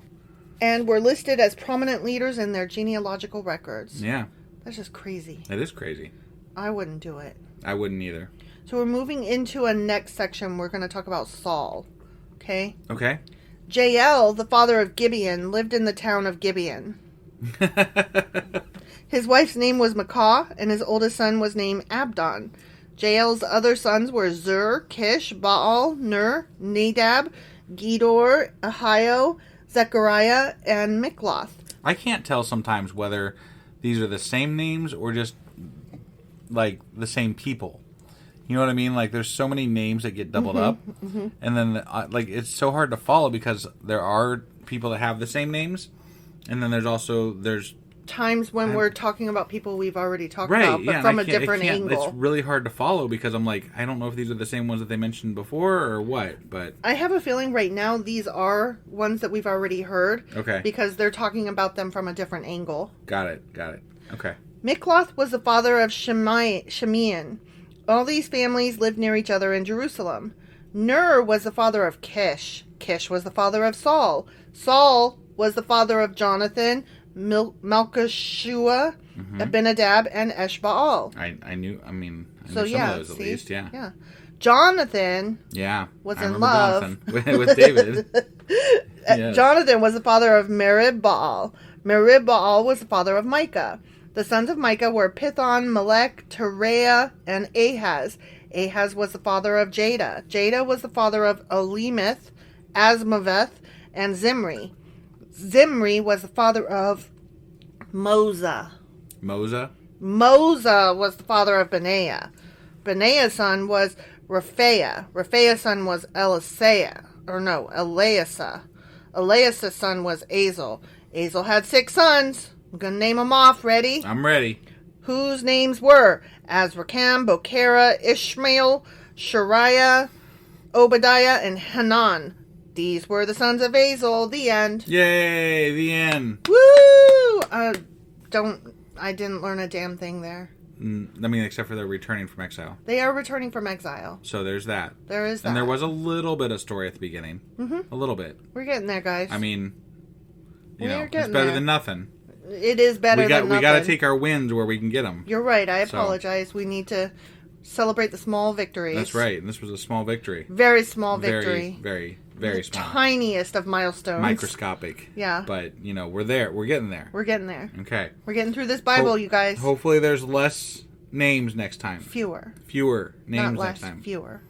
And were listed as prominent leaders in their genealogical records. Yeah. That's just crazy. It is crazy. I wouldn't do it. I wouldn't either. So we're moving into a next section. We're going to talk about Saul. Okay? Okay. Jael, the father of Gibeon, lived in the town of Gibeon. His wife's name was Maacah, and his oldest son was named Abdon. Jael's other sons were Zur, Kish, Baal, Ner, Nadab, Gedor, Ahio, Zechariah, and Mikloth. I can't tell sometimes whether these are the same names or just like the same people. You know what I mean? Like there's so many names that get doubled up, and then like it's so hard to follow because there are people that have the same names, and then there's times when we're talking about people we've already talked about, but from a different angle. It's really hard to follow because I'm like, I don't know if these are the same ones that they mentioned before or what, but I have a feeling right now these are ones that we've already heard. Okay. Because they're talking about them from a different angle. Got it. Okay. Mikloth was the father of Shimeon. All these families lived near each other in Jerusalem. Ner was the father of Kish. Kish was the father of Saul. Saul was the father of Jonathan, Malchishua, Abinadab, and Eshbaal. I knew some of those at least, yeah. Yeah. Jonathan was in love Jonathan. with David. Yes. Jonathan was the father of Merib-Baal. Merib-Baal was the father of Micah. The sons of Micah were Pithon, Melech, Tereah, and Ahaz. Ahaz was the father of Jada. Jada was the father of Elimeth, Asmaveth, and Zimri. Zimri was the father of Moza. Moza was the father of Benaiah. Benaiah's son was Raphaiah. Raphaiah's son was Eleasa. Eleasa's son was Azel. Azel had 6 sons. I'm going to name them off. Ready? I'm ready. Whose names were Azrikam, Bochera, Ishmael, Shariah, Obadiah, and Hanan. These were the sons of Azel. The end. Yay, the end. Woo! I didn't learn a damn thing there. Except for they're returning from exile. They are returning from exile. So there's that. There is that. And there was a little bit of story at the beginning. Mm-hmm. A little bit. We're getting there, guys. It's better than nothing. It is better than nothing. We got to take our wins where we can get them. You're right. I apologize. We need to celebrate the small victories. That's right. And this was a small victory. Very small victory. Very, very small. Tiniest of milestones. Microscopic. Yeah. But, we're there. We're getting there. We're getting there. Okay. We're getting through this Bible, you guys. Hopefully there's less names next time. Fewer names Not less, next time. Fewer.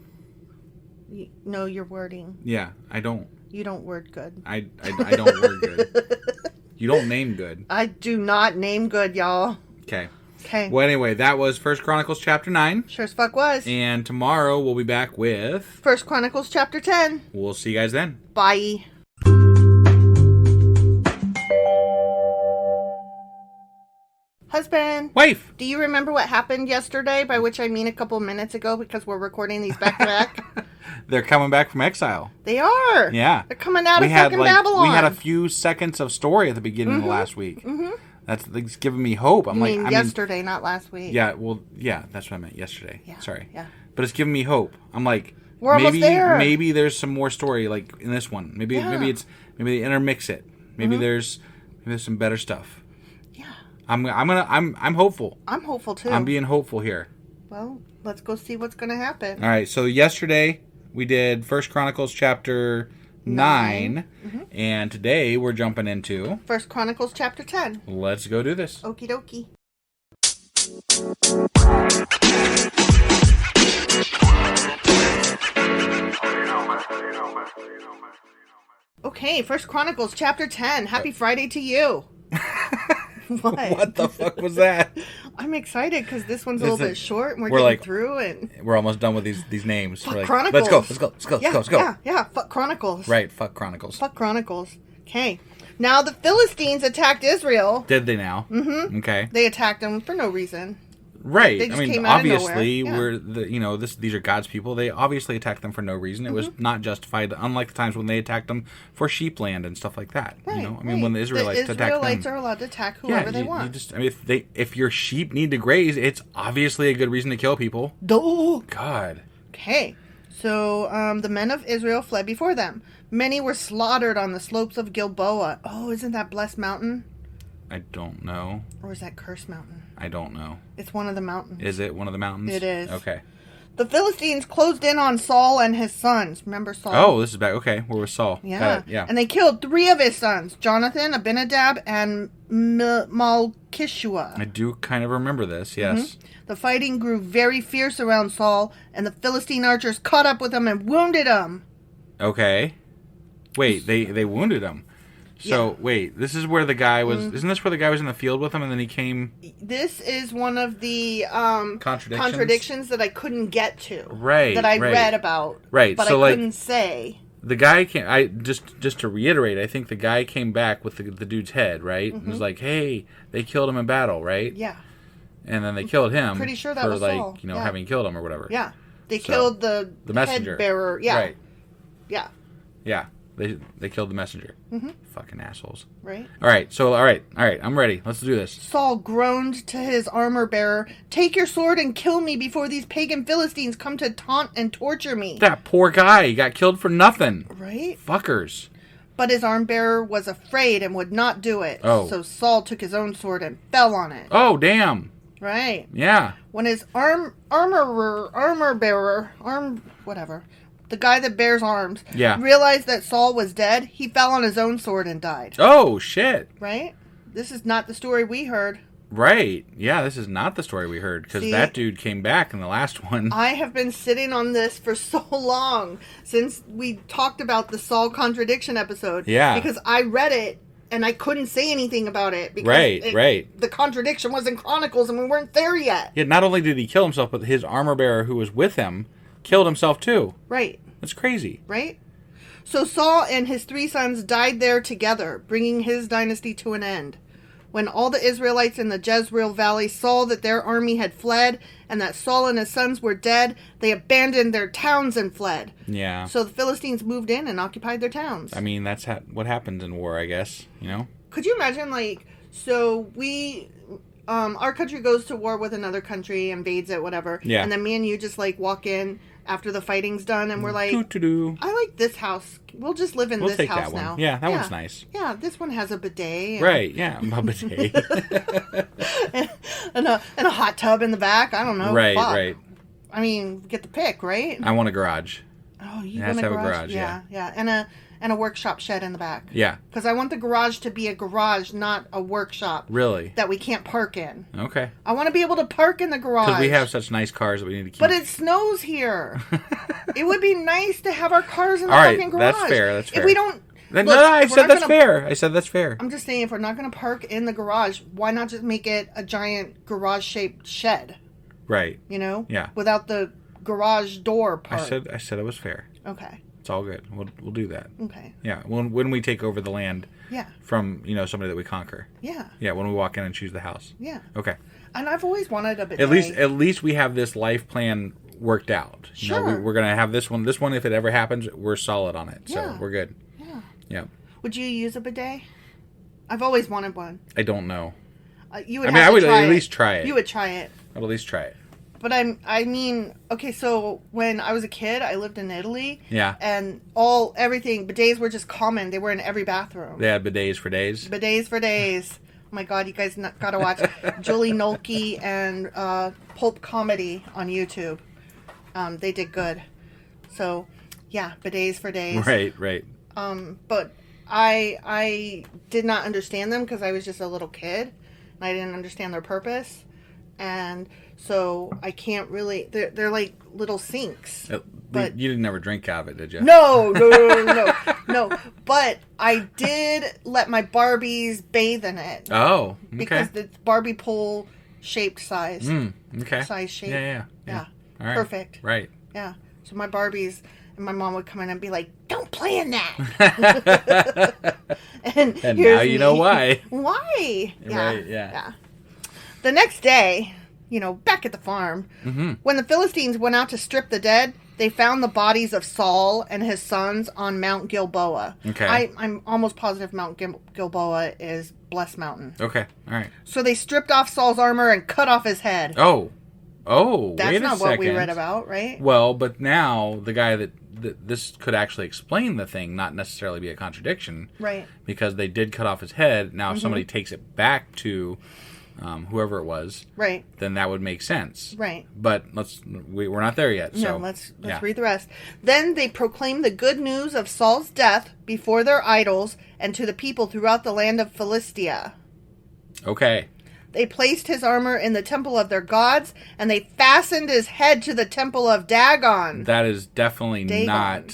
No, you're wording. Yeah, I don't. You don't word good. I don't word good. You don't name good. I do not name good, y'all. Okay. Well, anyway, that was 1 Chronicles chapter 9. Sure as fuck was. And tomorrow we'll be back with 1 Chronicles chapter 10. We'll see you guys then. Bye. Husband. Wife. Do you remember what happened yesterday? By which I mean a couple minutes ago, because we're recording these back to back. They're coming back from exile. They are. Yeah. They're coming out of fucking Babylon. We had a few seconds of story at the beginning of last week. Mm-hmm. That's giving me hope. Yesterday, not last week. Yeah, that's what I meant. Yesterday. Yeah. Sorry. Yeah. But it's giving me hope. I'm like, we're almost there. Maybe there's some more story like in this one. Maybe they intermix it. Maybe there's some better stuff. Yeah. I'm hopeful. I'm hopeful too. I'm being hopeful here. Well, let's go see what's going to happen. All right. So yesterday we did 1 Chronicles chapter 9. And today we're jumping into 1 Chronicles chapter 10. Let's go do this. Okie dokie. Okay, 1 Chronicles chapter 10. Happy Friday to you. What the fuck was that? I'm excited because this one's a little bit short and we're getting through and we're almost done with these names. Fuck Chronicles. Let's go. Yeah, fuck Chronicles. Right, fuck Chronicles. Fuck Chronicles. Okay. Now the Philistines attacked Israel. Did they now? Mm-hmm. Okay. They attacked them for no reason. Right. They just came out obviously, of nowhere. these are God's people. They obviously attacked them for no reason. It was not justified, unlike the times when they attacked them for sheep land and stuff like that. Right, when the Israelites attacked them. Israelites are allowed to attack whoever they want. If your sheep need to graze, it's obviously a good reason to kill people. Duh. God. Okay. So the men of Israel fled before them. Many were slaughtered on the slopes of Gilboa. Oh, isn't that Blessed Mountain? I don't know. Or is that Cursed Mountain? I don't know. It's one of the mountains. Is it one of the mountains? It is. Okay. The Philistines closed in on Saul and his sons. Remember Saul? Oh, this is back. Okay, where was Saul? Yeah. Yeah. And they killed 3 of his sons, Jonathan, Abinadab, and Malchishua. I do kind of remember this, yes. Mm-hmm. The fighting grew very fierce around Saul, and the Philistine archers caught up with him and wounded him. Okay. Wait, they wounded him. So, wait, this is where the guy was... Isn't this where the guy was in the field with him and then he came... This is one of the contradictions that I couldn't get to. Right, that I read about. Right, but so I couldn't say. The guy came... Just to reiterate, I think the guy came back with the dude's head, right? And was like, hey, they killed him in battle, right? Yeah. And then they killed him. Pretty sure that for, was Saul. Having killed him or whatever. Yeah. They killed the messenger. head bearer. Yeah. Right. Yeah. Yeah. They killed the messenger. Mm-hmm. Fucking assholes. Right. All right. I'm ready. Let's do this. Saul groaned to his armor bearer, "Take your sword and kill me before these pagan Philistines come to taunt and torture me." That poor guy. He got killed for nothing. Right. Fuckers. But his armor bearer was afraid and would not do it. Oh. So Saul took his own sword and fell on it. Oh, damn. Right. Yeah. When his armor bearer, the guy that bears arms, realized that Saul was dead, he fell on his own sword and died. Oh, shit. Right? This is not the story we heard. Right. Yeah, this is not the story we heard, because that dude came back in the last one. I have been sitting on this for so long, since we talked about the Saul contradiction episode. Yeah. Because I read it, and I couldn't say anything about it. Because right. The contradiction was in Chronicles, and we weren't there yet. Yeah, not only did he kill himself, but his armor bearer who was with him killed himself too. Right. That's crazy. Right? So Saul and his 3 sons died there together, bringing his dynasty to an end. When all the Israelites in the Jezreel Valley saw that their army had fled and that Saul and his sons were dead, they abandoned their towns and fled. Yeah. So the Philistines moved in and occupied their towns. I mean, that's what happens in war, I guess, you know? Could you imagine, so we... our country goes to war with another country, invades it, whatever. Yeah. And then me and you just, walk in after the fighting's done, and we're like, I like this house. We'll just live in this take house that one. now. Yeah, that one's nice. Yeah, this one has a bidet. Right, yeah, a bidet. and a hot tub in the back. I don't know. Right. I mean, get the pick, right? I want a garage. Oh, you want want a garage? Yeah. And a workshop shed in the back. Yeah. Because I want the garage to be a garage, not a workshop. Really? That we can't park in. Okay. I want to be able to park in the garage. Because we have such nice cars that we need to keep. But it snows here. It would be nice to have our cars in the fucking garage. That's fair. If we don't... I said that's fair. I'm just saying, if we're not going to park in the garage, why not just make it a giant garage-shaped shed? Right. You know? Yeah. Without the garage door part. I said it was fair. Okay. It's all good. We'll do that. Okay. Yeah. When we take over the land. Yeah. From somebody that we conquer. Yeah. Yeah. When we walk in and choose the house. Yeah. Okay. And I've always wanted a bidet. At least we have this life plan worked out. Sure. We're gonna have this one. This one, if it ever happens, we're solid on it. So we're good. Yeah. Yeah. Would you use a bidet? I've always wanted one. I don't know. You would. I would at least try it. You would try it. I'd at least try it. But okay, so when I was a kid, I lived in Italy. Yeah. And everything, bidets were just common. They were in every bathroom. They had bidets for days? Bidets for days. Oh my God, you guys gotta watch Julie Nolke and Pulp Comedy on YouTube. They did good. So, yeah, bidets for days. Right. But I did not understand them because I was just a little kid. And I didn't understand their purpose. And so I can't really... They're like little sinks. But you didn't ever drink out of it, did you? No. But I did let my Barbies bathe in it. Oh, okay. Because it's Barbie pole shaped size. Okay. Size shape. Yeah. Yeah. All right. Perfect. Right. Yeah. So my Barbies... And my mom would come in and be like, "Don't play in that." and now you know why. Why? Yeah, right, yeah. The next day, back at the farm, mm-hmm. when the Philistines went out to strip the dead, they found the bodies of Saul and his sons on Mount Gilboa. Okay. I'm almost positive Mount Gilboa is Blessed Mountain. Okay, all right. So they stripped off Saul's armor and cut off his head. Oh, Oh, That's wait a not second. what we read about, right? Well, but now the guy that this could actually explain the thing, not necessarily be a contradiction. Right. Because they did cut off his head. Now, if somebody takes it back to whoever it was, right, then that would make sense. Right. But we're not there yet. So no, let's read the rest. Then they proclaimed the good news of Saul's death before their idols and to the people throughout the land of Philistia. Okay. They placed his armor in the temple of their gods, and they fastened his head to the temple of Dagon. That is definitely Dagon.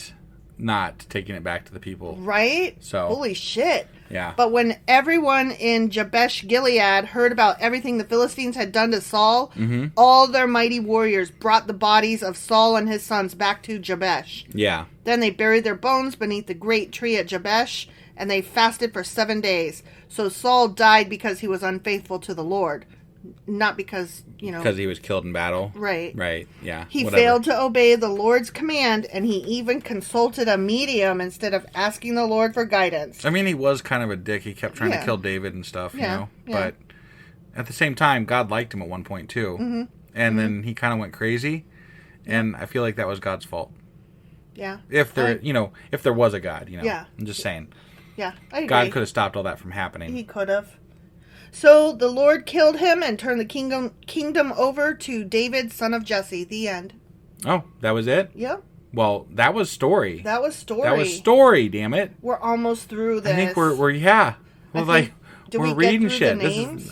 not taking it back to the people. Right? So holy shit. Yeah. But when everyone in Jabesh Gilead heard about everything the Philistines had done to Saul, all their mighty warriors brought the bodies of Saul and his sons back to Jabesh. Yeah. Then they buried their bones beneath the great tree at Jabesh, and they fasted for 7 days. So Saul died because he was unfaithful to the Lord. Not because, Because he was killed in battle. Right. Right, yeah. He whatever. failed to obey the Lord's command, and he even consulted a medium instead of asking the Lord for guidance. I mean, he was kind of a dick. He kept trying to kill David and stuff, you know? But at the same time, God liked him at one point, too. And then he kind of went crazy, and I feel like that was God's fault. Yeah. If there, if there was a God, Yeah. I'm just saying. Yeah, I agree. God could have stopped all that from happening. He could have. So the Lord killed him and turned the kingdom over to David, son of Jesse. The end. Oh, that was it? Yep. Well, that was story. That was story. That was story, damn it. We're almost through this. I think we're yeah. Well, like, did we're we get reading through shit. the names?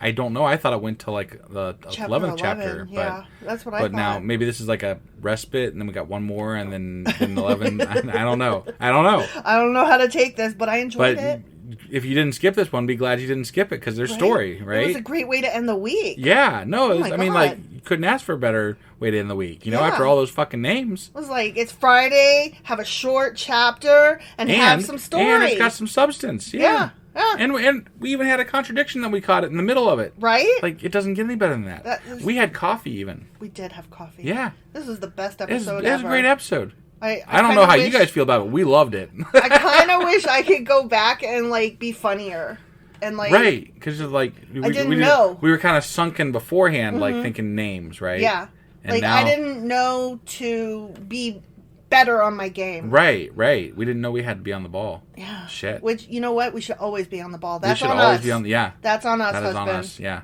I don't know. I thought it went to like the 11th chapter. Yeah, that's what I thought. But now maybe this is like a respite, and then we got one more, and then 11. I don't know. I don't know how to take this, but I enjoyed it. If you didn't skip this one, be glad you didn't skip it because there's story, right? It was a great way to end the week. Yeah, no, Oh my I mean, God. like, you couldn't ask for a better way to end the week. After all those fucking names. It was like, it's Friday, have a short chapter, and have some story. And it's got some substance. Yeah. Yeah. And we even had a contradiction that we caught it in the middle of it. Right? Like, it doesn't get any better than that. We had coffee even. We did have coffee. Yeah. This was the best It was episode a ever. great episode. I don't know how you guys feel about it, but we loved it. I kind of wish I could go back and, like, be funnier. And, like... Right. Because, like... I didn't know. We were kind of sunken beforehand, like, thinking names, right? Yeah. And like, now, I didn't know to be better on my game. Right. We didn't know we had to be on the ball. Yeah. Shit. Which, you know what? We should always be on the ball. That's we should on always us. be on the... Yeah. That's on us, That is husband. on us, yeah.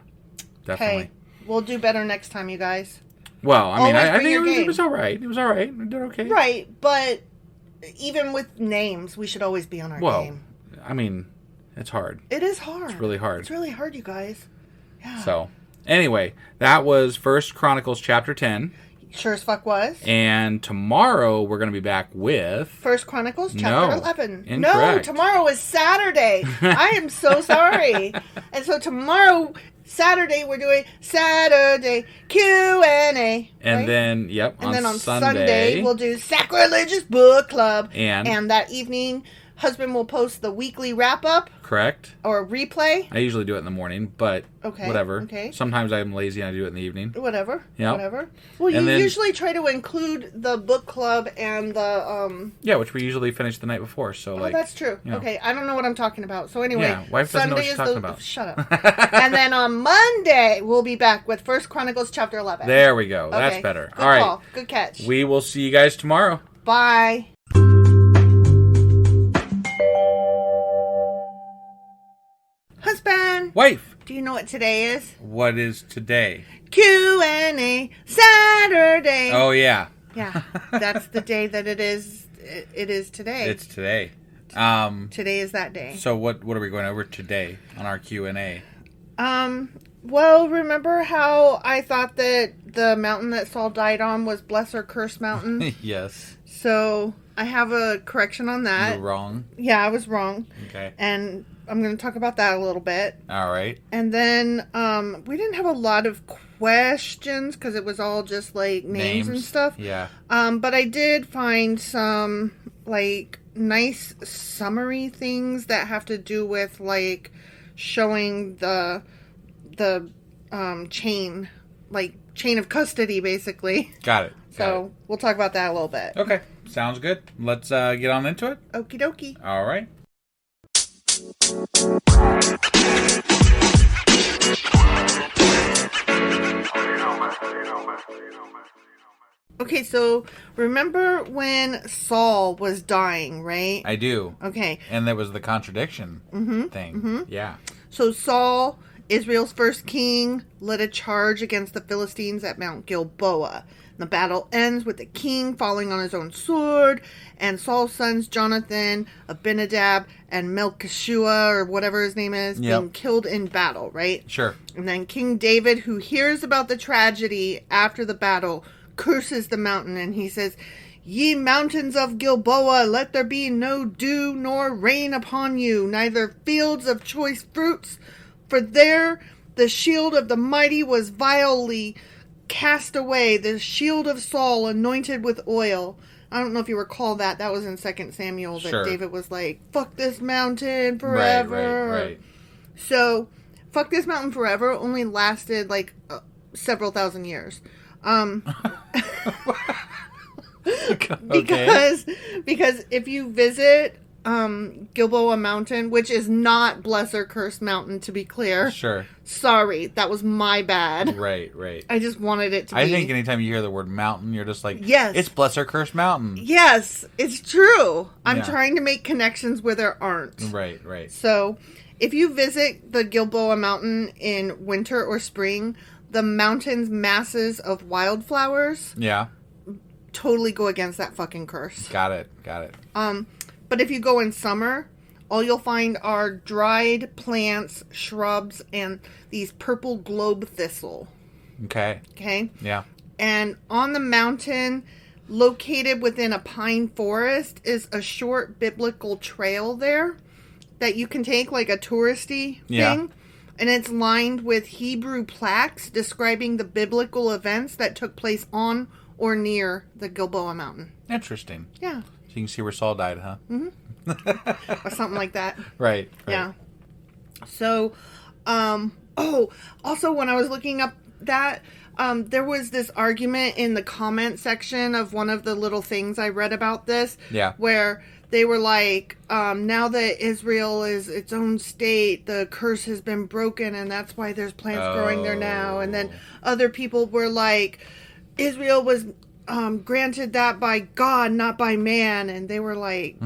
Definitely. Okay. We'll do better next time, you guys. Well, I mean, Always I bring your think it game. was all right. It was all right. We did okay. Right, but even with names, we should always be on our game. I mean, it's hard. It is hard. It's really hard. It's really hard, you guys. Yeah. So, anyway, that was 1 Chronicles chapter 10. Sure as fuck was. And tomorrow we're going to be back with... 1 Chronicles chapter No, 11. incorrect. No, tomorrow is Saturday. I am so sorry. And so tomorrow, Saturday, we're doing Saturday Q&A. And right? then, And then on Sunday, we'll do Sacrilegious Book Club. And that evening, husband will post the weekly wrap-up. Correct. Or replay. I usually do it in the morning, but whatever. Okay. Sometimes I'm lazy and I do it in the evening. Whatever. Yeah. Whatever. Well, you usually try to include the book club and the... Yeah, which we usually finish the night before, so like... Oh, that's true. Okay, I don't know what I'm talking about. So anyway... Yeah, wife doesn't know what she's talking about. Shut up. And then on Monday, we'll be back with 1 Chronicles chapter 11. There we go. Okay. That's better. Good all right. call. Good catch. We will see you guys tomorrow. Bye. Husband. Wife. Do you know what today is? What is today? Q&A Saturday. Oh, yeah. Yeah, that's the day that it is. It is today. It's today. Today is that day. So what are we going over today on our Q&A? Well, remember how I thought that the mountain that Saul died on was Bless or Curse Mountain? Yes. So I have a correction on that. You're wrong. Yeah, I was wrong. Okay. And I'm going to talk about that a little bit. All right. And then we didn't have a lot of questions because it was all just like names and stuff. Yeah. But I did find some like nice summary things that have to do with like showing the chain, like chain of custody, basically. Got it. So we'll talk about that a little bit. Okay. Sounds good. Let's get on into it. Okie dokie. All right. Okay, so remember when Saul was dying, right? I do. Okay. And there was the contradiction thing. Mm-hmm. Yeah. So Saul, Israel's first king, led a charge against the Philistines at Mount Gilboa. The battle ends with the king falling on his own sword, and Saul's sons Jonathan, Abinadab, and Melchishua, or whatever his name is, being killed in battle, right? Sure. And then King David, who hears about the tragedy after the battle, curses the mountain, and he says, "Ye mountains of Gilboa, let there be no dew nor rain upon you, neither fields of choice fruits, for there the shield of the mighty was vilely cast away, the shield of Saul anointed with oil." I don't know if you recall that. That was in 2 Samuel that David was like, "Fuck this mountain forever." Right. So, "fuck this mountain forever" only lasted like several thousand years. Because if you visit Gilboa Mountain, which is not Bless or Curse Mountain, to be clear. Sure. Sorry, that was my bad. Right. I just wanted it to be. I think anytime you hear the word mountain, you're just like, yes, it's Bless or Curse Mountain. Yes, it's true. I'm trying to make connections where there aren't. Right. So, if you visit the Gilboa Mountain in winter or spring, the mountain's masses of wildflowers totally go against that fucking curse. Got it. But if you go in summer, all you'll find are dried plants, shrubs, and these purple globe thistle. Okay. Yeah. And on the mountain, located within a pine forest, is a short biblical trail there that you can take, like a touristy thing. And it's lined with Hebrew plaques describing the biblical events that took place on or near the Gilboa Mountain. Interesting. Yeah. So you can see where Saul died, huh? Mm-hmm. Or something like that. Right. Yeah. So, also when I was looking up that, there was this argument in the comment section of one of the little things I read about this. Yeah. Where they were like, now that Israel is its own state, the curse has been broken, and that's why there's plants growing there now. And then other people were like, Israel was granted that by God, not by man. And they were like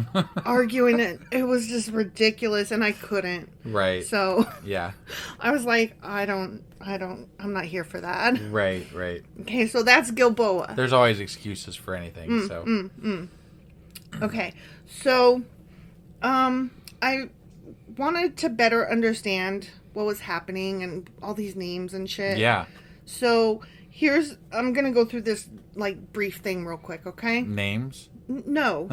arguing it. It was just ridiculous, and I couldn't. Right. So yeah, I was like, I'm not here for that. Right. Okay, so that's Gilboa. There's always excuses for anything. Okay, so I wanted to better understand what was happening and all these names and shit. Yeah. So I'm going to go through this like brief thing real quick, okay? Names? No.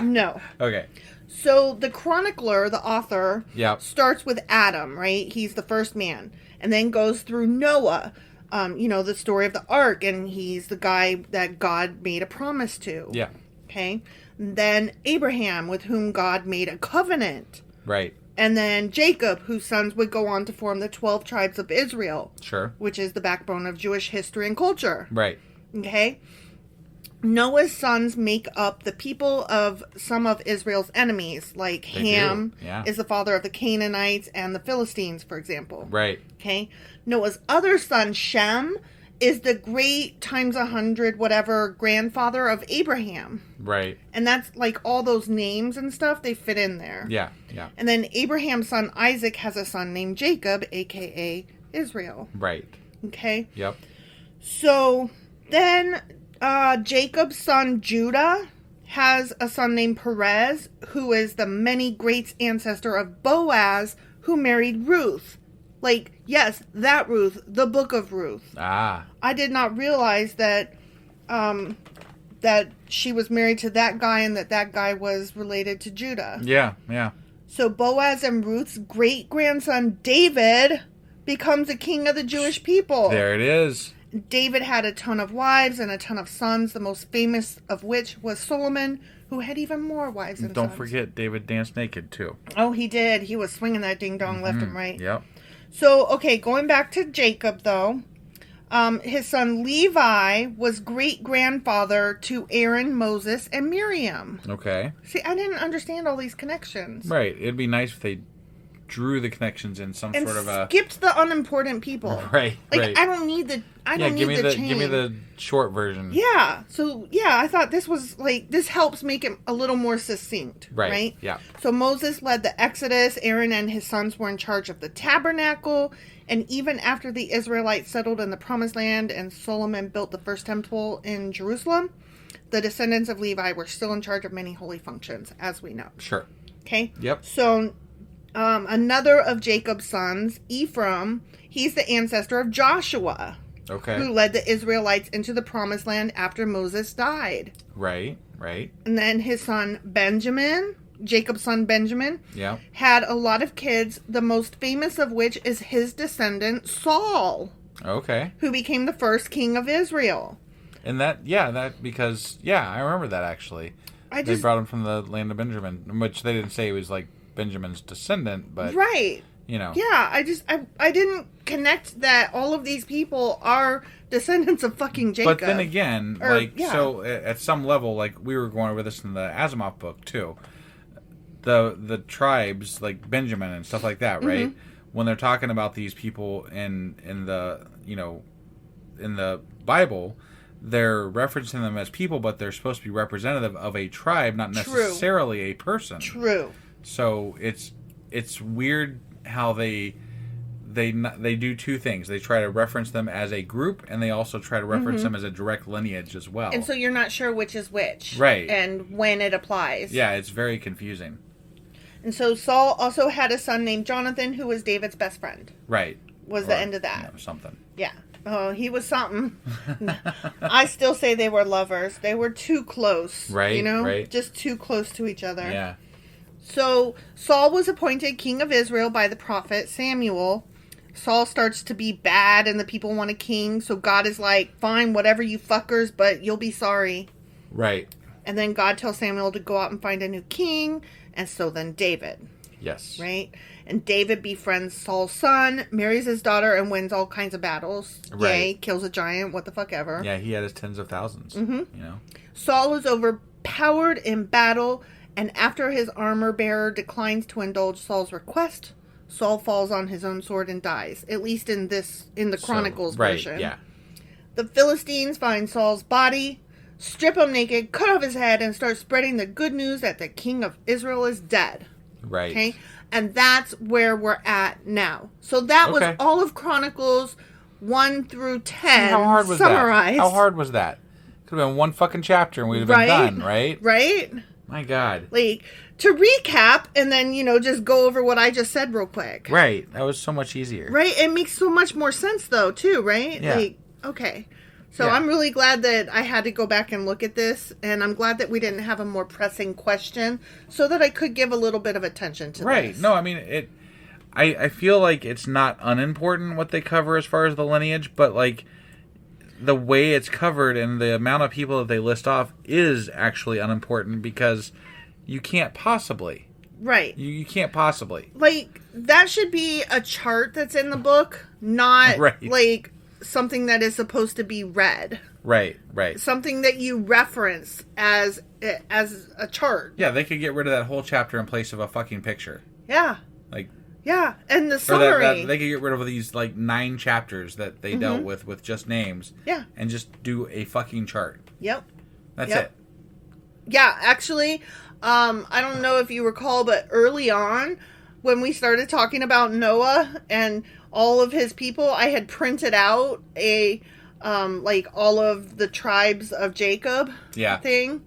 No. Okay. So the chronicler, the author, starts with Adam, right? He's the first man. And then goes through Noah, the story of the ark, and he's the guy that God made a promise to. Yeah. Okay. Then Abraham, with whom God made a covenant. Right. And then Jacob, whose sons would go on to form the 12 tribes of Israel. Sure. Which is the backbone of Jewish history and culture. Right. Okay. Noah's sons make up the people of some of Israel's enemies, like Ham is the father of the Canaanites and the Philistines, for example. Right. Okay. Noah's other son, Shem, is the great times 100 whatever grandfather of Abraham. Right. And that's like all those names and stuff, they fit in there. Yeah. And then Abraham's son Isaac has a son named Jacob, aka Israel. Right. Okay. Yep. So then Jacob's son Judah has a son named Perez, who is the many greats ancestor of Boaz, who married Ruth. Like, yes, that Ruth, the book of Ruth. Ah. I did not realize that that she was married to that guy and that guy was related to Judah. Yeah. So Boaz and Ruth's great-grandson David becomes a king of the Jewish people. There it is. David had a ton of wives and a ton of sons, the most famous of which was Solomon, who had even more wives and Don't sons. forget, David danced naked, too. Oh, he did. He was swinging that ding-dong left and right. Yep. So, okay, going back to Jacob, though, his son Levi was great-grandfather to Aaron, Moses, and Miriam. Okay. See, I didn't understand all these connections. Right. It'd be nice if they drew the connections in some and sort of a... skipped the unimportant people. Right, Like, right. I don't need the chain. Give me the short version. Yeah. So, yeah, I thought this was, like, this helps make it a little more succinct. Right? Yeah. So Moses led the Exodus. Aaron and his sons were in charge of the tabernacle. And even after the Israelites settled in the Promised Land and Solomon built the first temple in Jerusalem, the descendants of Levi were still in charge of many holy functions, as we know. Sure. Okay? Yep. So, another of Jacob's sons, Ephraim, he's the ancestor of Joshua. Okay. Who led the Israelites into the Promised Land after Moses died. Right. And then his son, Benjamin, Jacob's son, Benjamin, had a lot of kids, the most famous of which is his descendant, Saul. Okay. Who became the first king of Israel. And I remember that actually. They brought him from the land of Benjamin, which they didn't say he was like Benjamin's descendant, but right, you know. Yeah, I didn't connect that all of these people are descendants of fucking Jacob. But then again, so at some level, like we were going over this in the Asimov book too. The tribes like Benjamin and stuff like that, right? Mm-hmm. When they're talking about these people in the Bible, they're referencing them as people, but they're supposed to be representative of a tribe, not necessarily a person. True. So it's weird how they do two things. They try to reference them as a group, and they also try to reference them as a direct lineage as well. And so you're not sure which is which. Right. And when it applies. Yeah, it's very confusing. And so Saul also had a son named Jonathan, who was David's best friend. Right. Was the end of that. Yeah, something. Yeah. Oh, he was something. I still say they were lovers. They were too close. Right, you know? right. Just too close to each other. Yeah. So Saul was appointed king of Israel by the prophet Samuel. Saul starts to be bad and the people want a king. So God is like, fine, whatever you fuckers, but you'll be sorry. Right. And then God tells Samuel to go out and find a new king. And so then David. Yes. Right? And David befriends Saul's son, marries his daughter, and wins all kinds of battles. Right. Yay, kills a giant, what the fuck ever. Yeah, he had his tens of thousands. Mm-hmm. You know? Saul was overpowered in battle, and after his armor bearer declines to indulge Saul's request, Saul falls on his own sword and dies. At least in the Chronicles version. Yeah. The Philistines find Saul's body, strip him naked, cut off his head, and start spreading the good news that the king of Israel is dead. Right. Okay? And that's where we're at now. So that was all of Chronicles 1 through 10 how hard was summarized. That? How hard was that? Could have been one fucking chapter and we'd have been done, right? Right? My God. Like, to recap and then, just go over what I just said real quick. Right. That was so much easier. Right? It makes so much more sense, though, too, right? Yeah. Like, okay. So I'm really glad that I had to go back and look at this, and I'm glad that we didn't have a more pressing question so that I could give a little bit of attention to this. Right. No, I mean, I feel like it's not unimportant what they cover as far as the lineage, but, like, the way it's covered and the amount of people that they list off is actually unimportant because you can't possibly. Right. You can't possibly. Like, that should be a chart that's in the book, not, like, something that is supposed to be read. Right. Something that you reference as a chart. Yeah, they could get rid of that whole chapter in place of a fucking picture. Yeah. Like. Yeah, and the summary. They could get rid of these, like, 9 chapters that they dealt with just names. Yeah. And just do a fucking chart. Yep. That's it. Yeah, actually, I don't know if you recall, but early on, when we started talking about Noah and all of his people, I had printed out like all of the tribes of Jacob thing.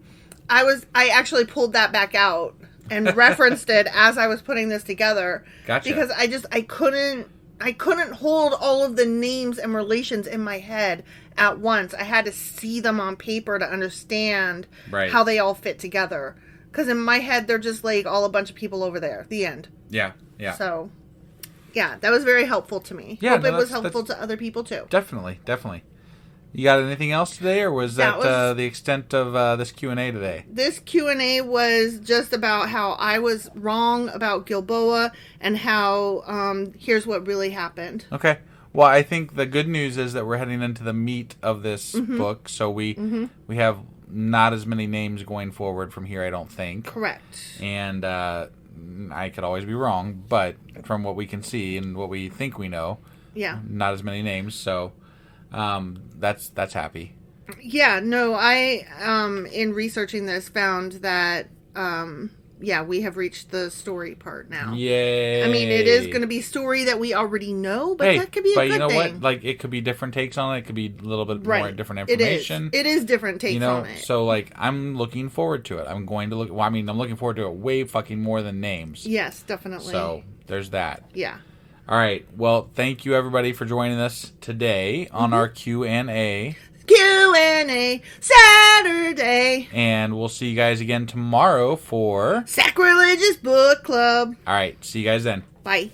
I actually pulled that back out and referenced it as I was putting this together. Gotcha. Because I couldn't hold all of the names and relations in my head at once. I had to see them on paper to understand how they all fit together. Because in my head, they're just like all a bunch of people over there. The end. Yeah. So, yeah, that was very helpful to me. Yeah, Hope it was helpful to other people too. Definitely. You got anything else today, or was that the extent of this Q&A today? This Q&A was just about how I was wrong about Gilboa and how here's what really happened. Okay. Well, I think the good news is that we're heading into the meat of this book, so we have not as many names going forward from here, I don't think. Correct. And I could always be wrong, but from what we can see and what we think we know, not as many names. So that's happy. Yeah, no, I in researching this found that we have reached the story part now. Yay! I mean, it is going to be story that we already know, but that could be a good thing. But you know what? Like, it could be different takes on it. It could be a little bit more different information. It is different takes on it. So, like, I'm looking forward to it. I'm going to look... Well, I mean, I'm looking forward to it way fucking more than names. Yes, definitely. So, there's that. Yeah. All right. Well, thank you, everybody, for joining us today on our Q&A. Q&A Saturday. And we'll see you guys again tomorrow for... Sacrilegious Book Club. All right. See you guys then. Bye.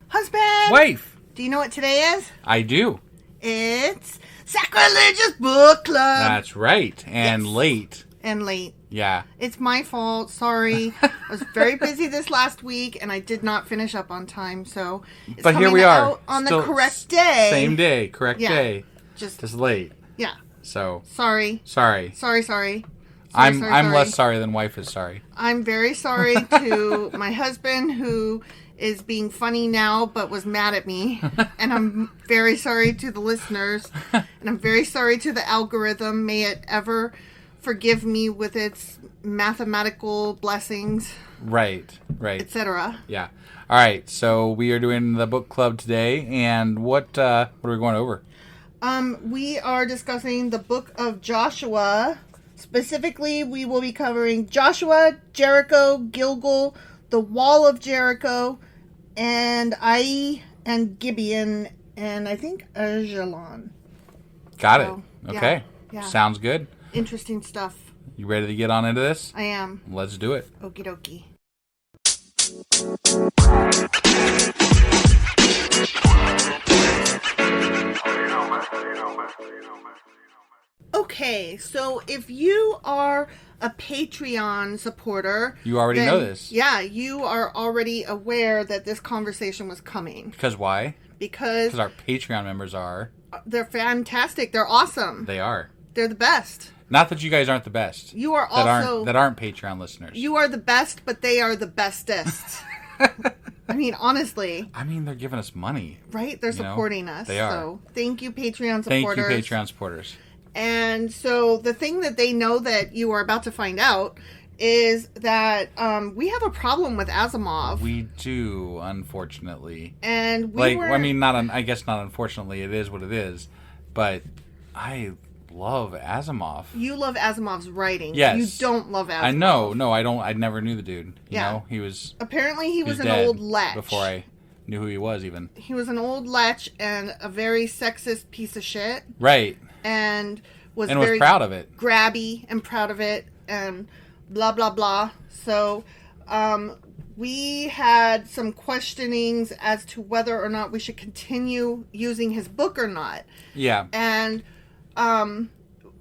Husband. Wife. Do you know what today is? I do. It's Sacrilegious Book Club. That's right. And late. And late. Yeah. It's my fault. Sorry. I was very busy this last week, and I did not finish up on time, so it's but here we are. On the correct day. Same day. Correct day. Just late. Yeah. So. Sorry. I'm less sorry than wife is sorry. I'm very sorry to my husband, who is being funny now but was mad at me. And I'm very sorry to the listeners. And I'm very sorry to the algorithm. May it ever forgive me with its mathematical blessings. Right. Etc. Yeah. All right. So we are doing the book club today. And what are we going over? We are discussing the book of Joshua. Specifically, we will be covering Joshua, Jericho, Gilgal, the Wall of Jericho, and Ai and Gibeon, and I think Ajalon. Got it. Okay. Yeah. Sounds good. Interesting stuff. You ready to get on into this? I am. Let's do it. Okie dokie. Okay, so if you are a Patreon supporter... You already know this. Yeah, you are already aware that this conversation was coming. Because why? Because our Patreon members are... They're fantastic. They're awesome. They are. They're the best. Not that you guys aren't the best. You are also... That aren't Patreon listeners. You are the best, but they are the bestest. I mean, honestly. I mean, they're giving us money. Right? They're supporting us. They are. So, thank you, Patreon supporters. Thank you, Patreon supporters. And so, the thing that they know that you are about to find out is that we have a problem with Asimov. We do, unfortunately. And I guess not unfortunately, it is what it is. But I love Asimov. You love Asimov's writing. Yes. You don't love Asimov. I know. No, I don't. I never knew the dude. You know, he was... Apparently, he was an old lech. Before I knew who he was, even. He was an old lech and a very sexist piece of shit. Right. And was proud of it. Grabby and proud of it and blah, blah, blah. So, we had some questionings as to whether or not we should continue using his book or not. Yeah. And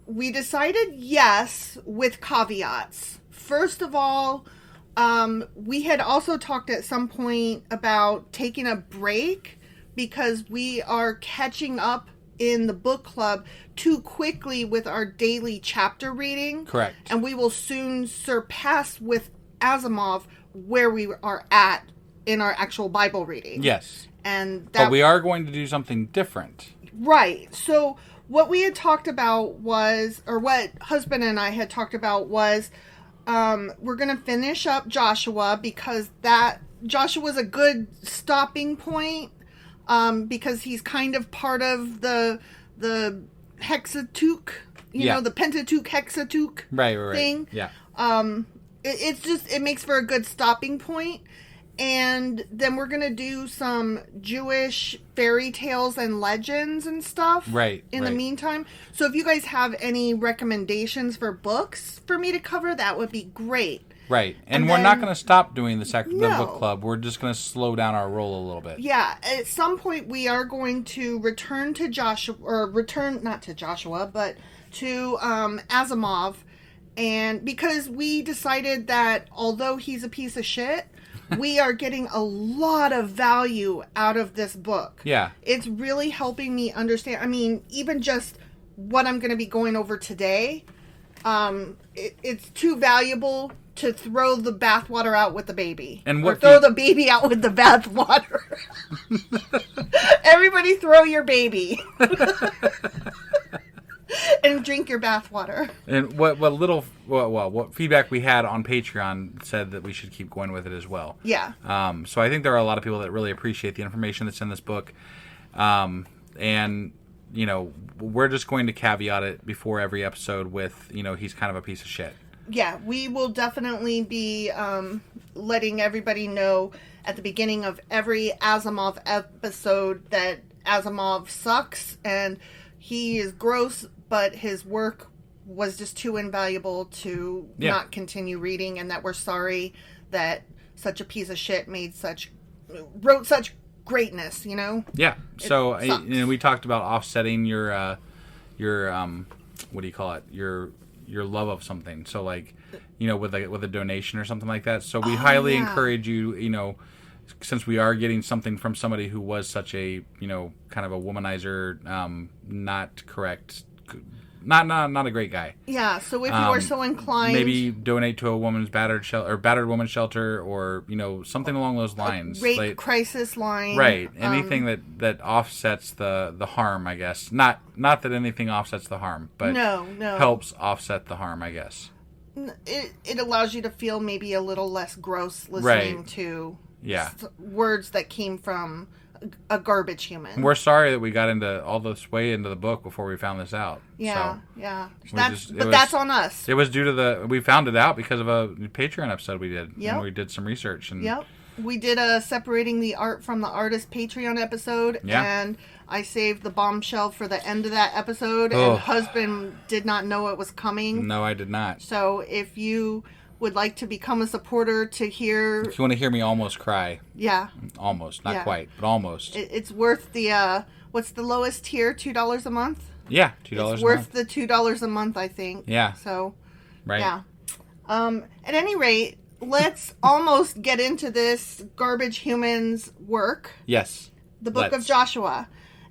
we decided yes, with caveats. First of all, we had also talked at some point about taking a break because we are catching up in the book club too quickly with our daily chapter reading. Correct. And we will soon surpass with Asimov where we are at in our actual Bible reading. Yes. But we are going to do something different. Right. So what we had talked about was, or what husband and I had talked about was, we're going to finish up Joshua because Joshua's a good stopping point. Because he's kind of part of the Hexateuch, the Pentateuch Hexateuch thing. Yeah. It makes for a good stopping point. And then we're going to do some Jewish fairy tales and legends and stuff. Right. In the meantime. So if you guys have any recommendations for books for me to cover, that would be great. Right. And we're not going to stop doing the book club. We're just going to slow down our roll a little bit. Yeah. At some point, we are going to return to Joshua, not to Joshua, but to Asimov. And because we decided that although he's a piece of shit, we are getting a lot of value out of this book. Yeah. It's really helping me understand. I mean, even just what I'm going to be going over today it's too valuable to throw the bathwater out with the baby. And or throw the baby out with the bathwater. Everybody throw your baby. And drink your bathwater. And what feedback we had on Patreon said that we should keep going with it as well. Yeah. So I think there are a lot of people that really appreciate the information that's in this book. And, you know, we're just going to caveat it before every episode with, you know, he's kind of a piece of shit. Yeah, we will definitely be letting everybody know at the beginning of every Asimov episode that Asimov sucks and he is gross, but his work was just too invaluable to not continue reading, and that we're sorry that such a piece of shit wrote such greatness, you know? Yeah. So we talked about offsetting your what do you call it? Your love of something. So like, you know, with a donation or something like that. So we highly encourage you, you know, since we are getting something from somebody who was such a, you know, kind of a womanizer, not correct, not a great guy. Yeah. So if you are so inclined, maybe donate to a woman's battered woman's shelter, or, you know, something along those lines. Rape crisis line. Right. Anything that offsets the harm, I guess. Not that anything offsets the harm, but no. helps offset the harm, I guess. It allows you to feel maybe a little less gross listening to words that came from a garbage human. We're sorry that we got into all this way into the book before we found this out. Yeah, so yeah. That's on us. It was due to we found it out because of a Patreon episode we did. Yep. And we did some research. And yep. We did a separating the art from the artist Patreon episode. Yeah. And I saved the bombshell for the end of that episode. And husband did not know it was coming. No, I did not. So if you would like to become a supporter to hear... If you want to hear me almost cry. Yeah. Almost. Not quite, but almost. It's worth the... what's the lowest tier? $2 a month? Yeah, $2 a month. It's worth the $2 a month, I think. Yeah. So, right. Yeah. At any rate, let's almost get into this garbage human's work. Yes. The book of Joshua.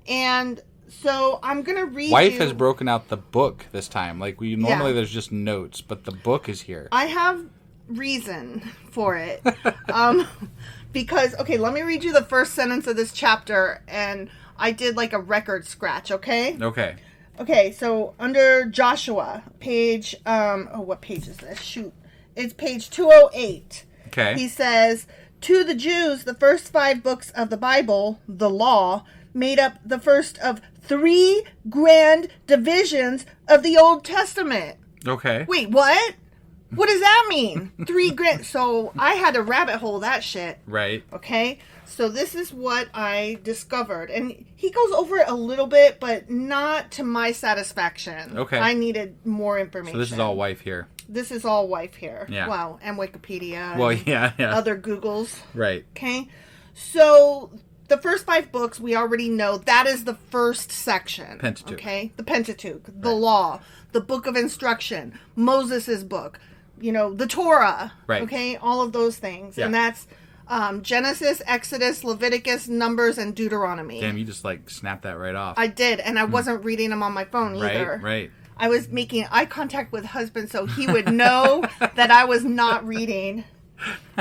And... So I'm gonna read. Wife has broken out the book this time. Like normally, there's just notes, but the book is here. I have reason for it, because let me read you the first sentence of this chapter, and I did like a record scratch. Okay. Okay. So under Joshua, page what page is this? Shoot, it's page 208. Okay. He says, to the Jews, the first 5 books of the Bible, the Law, made up the first of 3 grand divisions of the Old Testament. Okay. Wait, what? What does that mean? 3 grand. So I had to rabbit hole that shit. Right. Okay. So this is what I discovered. And he goes over it a little bit, but not to my satisfaction. Okay. I needed more information. So this is all wife here. This is all wife here. Yeah. Wow. And Wikipedia. Well, and yeah. Other Googles. Right. Okay. So... the first 5 books, we already know that is the first section. Pentateuch. Okay? The Pentateuch, the Law, the Book of Instruction, Moses' book, you know, the Torah. Right. Okay? All of those things. Yeah. And that's Genesis, Exodus, Leviticus, Numbers, and Deuteronomy. Damn, you just snapped that right off. I did, and I wasn't reading them on my phone either. Right. I was making eye contact with husband so he would know that I was not reading.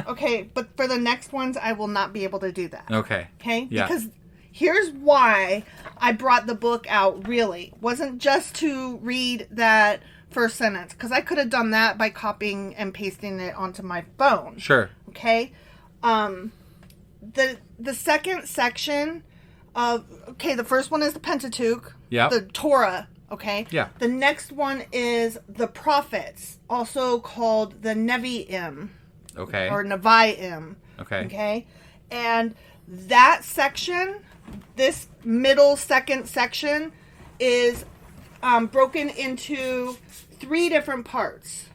Okay, but for the next ones, I will not be able to do that. Okay. Yeah. Because here's why I brought the book out, really. It wasn't just to read that first sentence, because I could have done that by copying and pasting it onto my phone. Sure. Okay? The second section of... Okay, the first one is the Pentateuch. Yeah. The Torah. Okay? Yeah. The next one is the prophets, also called the Nevi'im. Okay. Or Nevi'im. Okay. Okay? And that section, this middle second section, is broken into 3 different parts.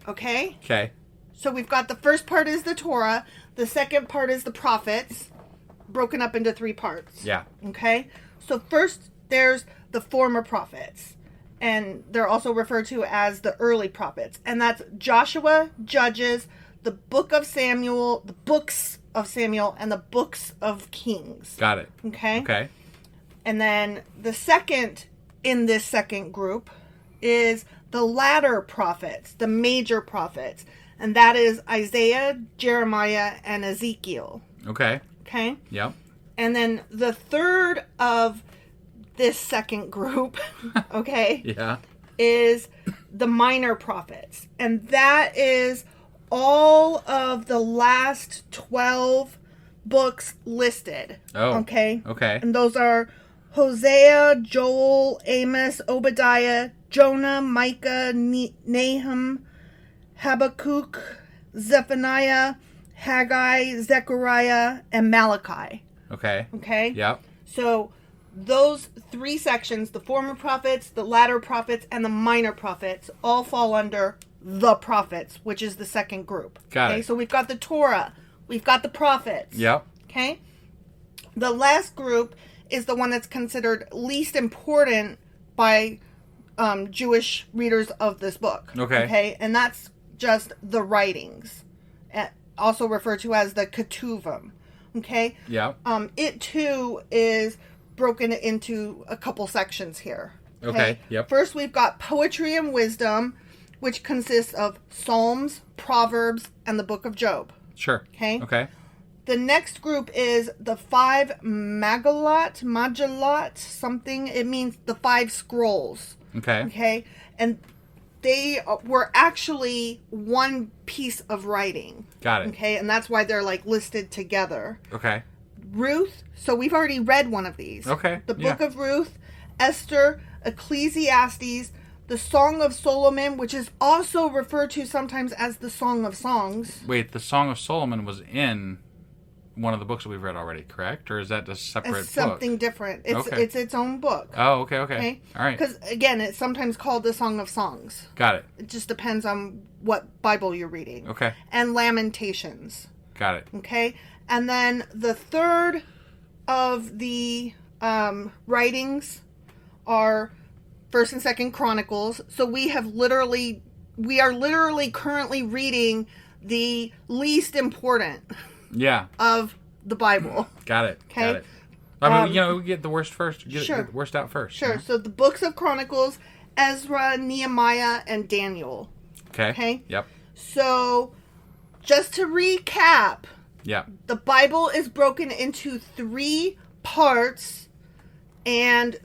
Okay? Okay. So we've got the first part is the Torah. The second part is the prophets, broken up into 3 parts. Yeah. Okay? So first, there's the former prophets. And they're also referred to as the early prophets. And that's Joshua, Judges, the book of Samuel, the books of Samuel, and the books of Kings. Got it. Okay? Okay. And then the second in this second group is the latter prophets, the major prophets. And that is Isaiah, Jeremiah, and Ezekiel. Okay. Okay? Yep. And then the third of this second group, okay, Yeah. is the minor prophets. And that is all of the last 12 books listed. Oh. Okay? Okay. And those are Hosea, Joel, Amos, Obadiah, Jonah, Micah, Nahum, Habakkuk, Zephaniah, Haggai, Zechariah, and Malachi. Okay. Okay? Yep. So those three sections, the former prophets, the latter prophets, and the minor prophets, all fall under the prophets, which is the second group. Got okay? it. So we've got the Torah. We've got the prophets. Yep. Okay? The last group is the one that's considered least important by Jewish readers of this book. Okay. Okay? And that's just the writings, also referred to as the Ketuvim. Okay? Yep. It too is broken into a couple sections here. Okay. Yep. First, we've got poetry and wisdom, which consists of Psalms, Proverbs, and the Book of Job. Sure. Okay. Okay. The next group is the 5 Magallot, something. It means the 5 scrolls. Okay. Okay. And they were actually one piece of writing. Got it. Okay. And that's why they're like listed together. Okay. Ruth. So we've already read one of these. Okay. The Book of Ruth, Esther, Ecclesiastes, the Song of Solomon, which is also referred to sometimes as the Song of Songs. Wait, the Song of Solomon was in one of the books that we've read already, correct? Or is that a separate It's something book? different. Okay. It's its own book. Oh, okay, okay. All right. Because, again, it's sometimes called the Song of Songs. Got it. It just depends on what Bible you're reading. Okay. And Lamentations. Got it. Okay? And then the third of the writings are 1st and 2nd Chronicles. So we are literally currently reading the least important of the Bible. Got it. Okay? Got it. I mean, we get the worst first. Get the worst out first. Sure. You know? So the books of Chronicles, Ezra, Nehemiah, and Daniel. Okay. Okay? Yep. So just to recap, the Bible is broken into 3 parts, and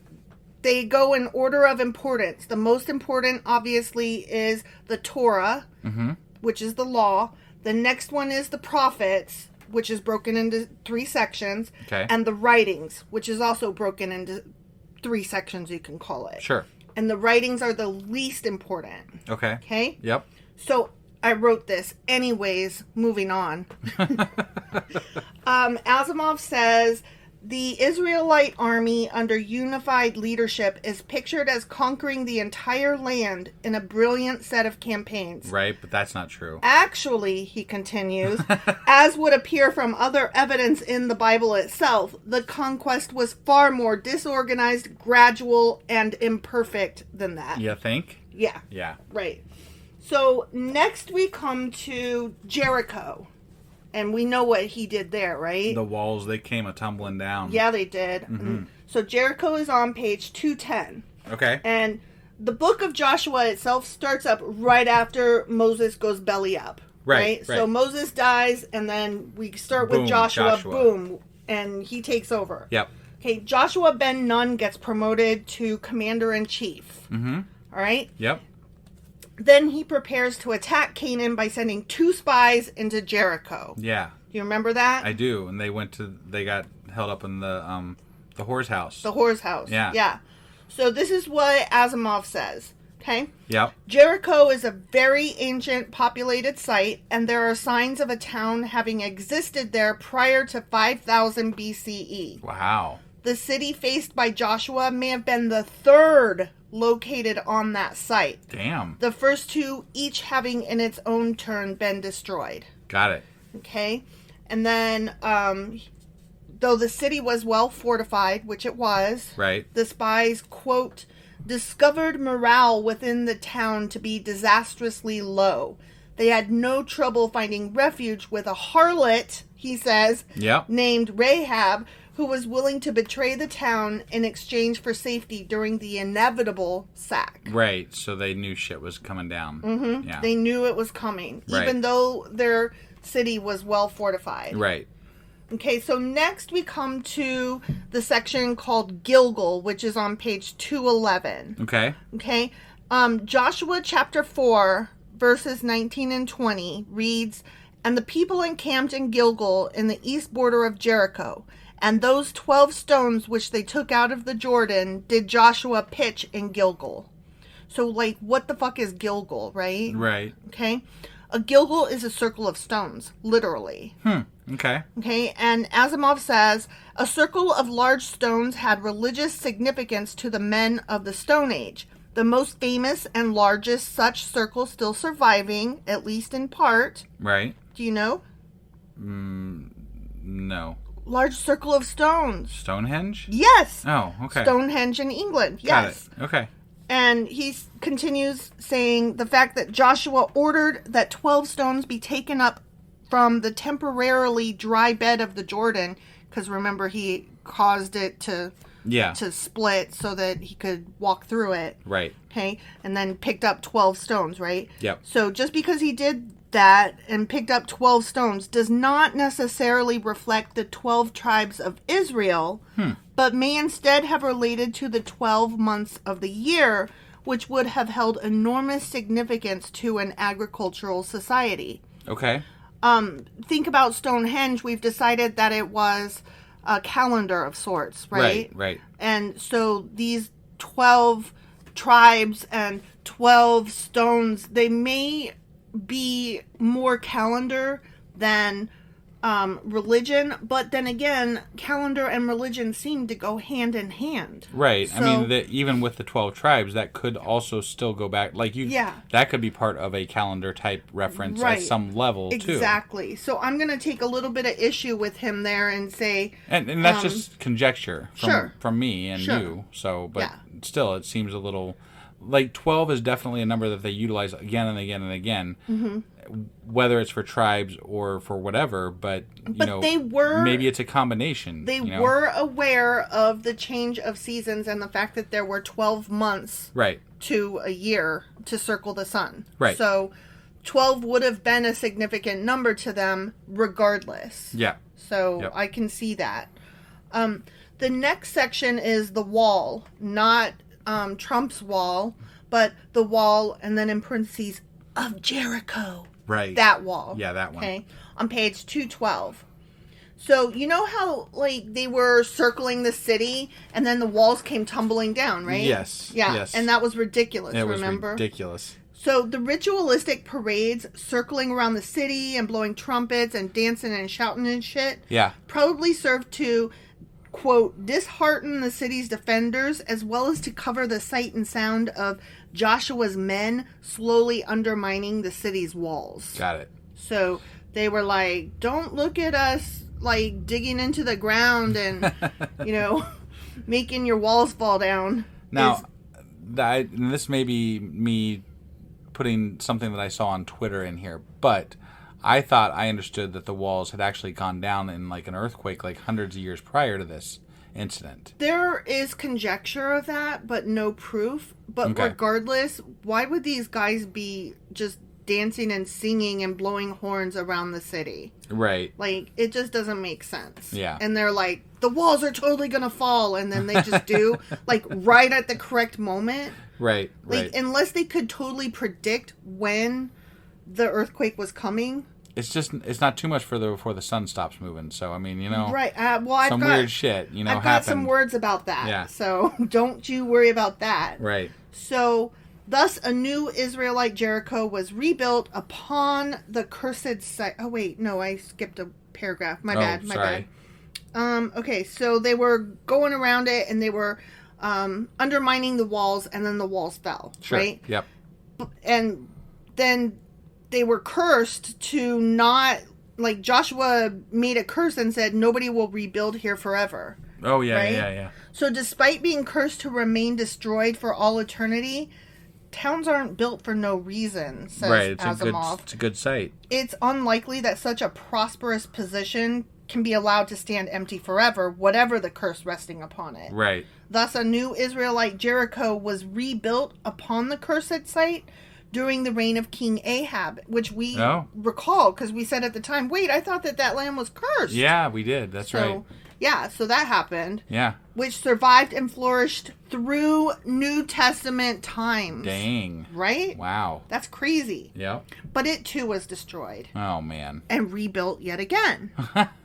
they go in order of importance. The most important, obviously, is the Torah, which is the law. The next one is the prophets, which is broken into 3 sections. Okay. And the writings, which is also broken into 3 sections, you can call it. Sure. And the writings are the least important. Okay. Okay? Yep. So I wrote this. Anyways, moving on. Asimov says, the Israelite army under unified leadership is pictured as conquering the entire land in a brilliant set of campaigns. Right, but that's not true. Actually, he continues, as would appear from other evidence in the Bible itself, the conquest was far more disorganized, gradual, and imperfect than that. You think? Yeah. Yeah. Right. So next we come to Jericho. And we know what he did there, right? The walls, they came a-tumbling down. Yeah, they did. Mm-hmm. So Jericho is on page 210. Okay. And the book of Joshua itself starts up right after Moses goes belly up. Right. So Moses dies, and then we start with Joshua. Boom. And he takes over. Yep. Okay, Joshua ben Nun gets promoted to commander-in-chief. Mm-hmm. All right? Yep. Then he prepares to attack Canaan by sending 2 spies into Jericho. Yeah. Do you remember that? I do. And they got held up in the whore's house. The whore's house. Yeah. Yeah. So this is what Asimov says. Okay? Yep. Jericho is a very ancient populated site, and there are signs of a town having existed there prior to 5000 BCE. Wow. The city faced by Joshua may have been the 3rd located on that site. Damn. The first 2 each having in its own turn been destroyed. Got it. Okay? And then, though the city was well fortified, which it was, right, the spies, quote, discovered morale within the town to be disastrously low. They had no trouble finding refuge with a harlot, he says, named Rahab, who was willing to betray the town in exchange for safety during the inevitable sack. Right, so they knew shit was coming down. Mm-hmm. Yeah. They knew it was coming, right. even though their city was well fortified. Right. Okay, so next we come to the section called Gilgal, which is on page 211. Okay. Okay. Joshua chapter 4, verses 19 and 20 reads, "And the people encamped in Gilgal in the east border of Jericho. And those 12 stones which they took out of the Jordan did Joshua pitch in Gilgal." So, like, what the fuck is Gilgal, right? Right. Okay. A Gilgal is a circle of stones, literally. Okay. Okay, and Asimov says, a circle of large stones had religious significance to the men of the Stone Age. The most famous and largest such circle still surviving, at least in part. Right. Do you know? No. Large circle of stones. Stonehenge? Yes. Oh, okay. Stonehenge in England, yes. Got it. Okay. And he continues saying the fact that Joshua ordered that 12 stones be taken up from the temporarily dry bed of the Jordan, because remember he caused it to split so that he could walk through it. Right. Okay, and then picked up 12 stones, right? Yep. So just because he did that and picked up 12 stones does not necessarily reflect the 12 tribes of Israel, but may instead have related to the 12 months of the year, which would have held enormous significance to an agricultural society. Okay. Think about Stonehenge. We've decided that it was a calendar of sorts, right? Right. And so these 12 tribes and 12 stones, they may be more calendar than religion, but then again, calendar and religion seem to go hand in hand. Right. So, I mean, even with the 12 tribes, that could also still go back. Like that could be part of a calendar type reference at some level, too. Exactly. So I'm going to take a little bit of issue with him there and say... And that's just conjecture from me and you. So, but still, it seems a little... Like, 12 is definitely a number that they utilize again and again and again, whether it's for tribes or for whatever, but maybe it's a combination. They were aware of the change of seasons and the fact that there were 12 months to a year to circle the sun. Right. So 12 would have been a significant number to them regardless. Yeah. So I can see that. The next section is the wall, not... Trump's wall, but the wall, and then in parentheses, of Jericho. Right. That wall. Yeah, that one. Okay. On page 212. So, you know how, like, they were circling the city, and then the walls came tumbling down, right? Yes. Yeah. Yes. And that was ridiculous, remember? It was ridiculous. So, the ritualistic parades circling around the city and blowing trumpets and dancing and shouting and shit probably served to... quote, dishearten the city's defenders, as well as to cover the sight and sound of Joshua's men slowly undermining the city's walls. Got it. So they were like, don't look at us, like, digging into the ground and, making your walls fall down. Now, this may be me putting something that I saw on Twitter in here, but... I thought I understood that the walls had actually gone down in like an earthquake like hundreds of years prior to this incident. There is conjecture of that, but no proof. But regardless, why would these guys be just dancing and singing and blowing horns around the city? Right. Like, it just doesn't make sense. Yeah. And they're like, the walls are totally going to fall. And then they just do, like, right at the correct moment. Right. Like, unless they could totally predict when... the earthquake was coming. It's not too much before the sun stops moving. So, I mean, Right. I've got weird shit, I've got some words about that. Yeah. So, don't you worry about that. Right. So, thus, a new Israelite Jericho was rebuilt upon the cursed site. Oh, wait. No, I skipped a paragraph. My bad. Okay. So, they were going around it, and they were undermining the walls, and then the walls fell. Sure. Right? Yep. And then... they were cursed to not, like, Joshua made a curse and said, nobody will rebuild here forever. Oh, yeah, right? yeah. So despite being cursed to remain destroyed for all eternity, towns aren't built for no reason, says Asimov. It's a good site. It's unlikely that such a prosperous position can be allowed to stand empty forever, whatever the curse resting upon it. Right. Thus, a new Israelite Jericho was rebuilt upon the cursed site during the reign of King Ahab, which we recall because we said at the time, wait, I thought that land was cursed. Yeah, we did. That's right. Yeah, so that happened. Yeah. Which survived and flourished through New Testament times. Dang. Right? Wow. That's crazy. Yep. But it too was destroyed. Oh, man. And rebuilt yet again.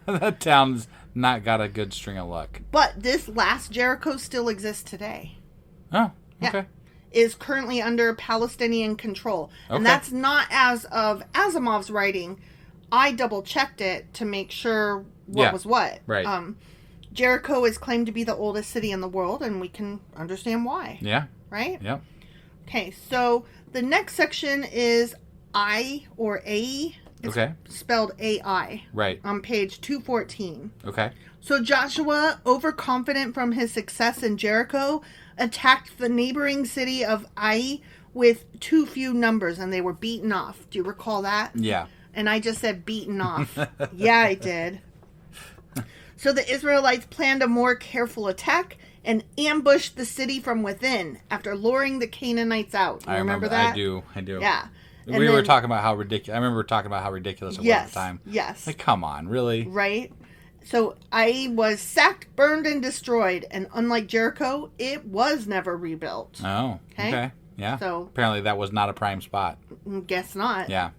That town's not got a good string of luck. But this last Jericho still exists today. Oh, okay. Yeah. Is currently under Palestinian control. Okay. And that's not as of Asimov's writing. I double-checked it to make sure what was what. Right. Jericho is claimed to be the oldest city in the world, and we can understand why. Yeah. Right? Yep. Okay, so the next section is I or A. It's spelled AI. Right. On page 214. Okay. So Joshua, overconfident from his success in Jericho, attacked the neighboring city of Ai with too few numbers, and they were beaten off. Do you recall that? Yeah. And I just said beaten off. Yeah, I did. So the Israelites planned a more careful attack and ambushed the city from within after luring the Canaanites out. You remember that? I do. Yeah. We were talking about how ridiculous. I remember talking about how ridiculous it was at the time. Yes. Like, come on, really? Right. So Ai was sacked, burned, and destroyed, and unlike Jericho, it was never rebuilt. Oh. Okay. Yeah. So apparently that was not a prime spot. Guess not. Yeah.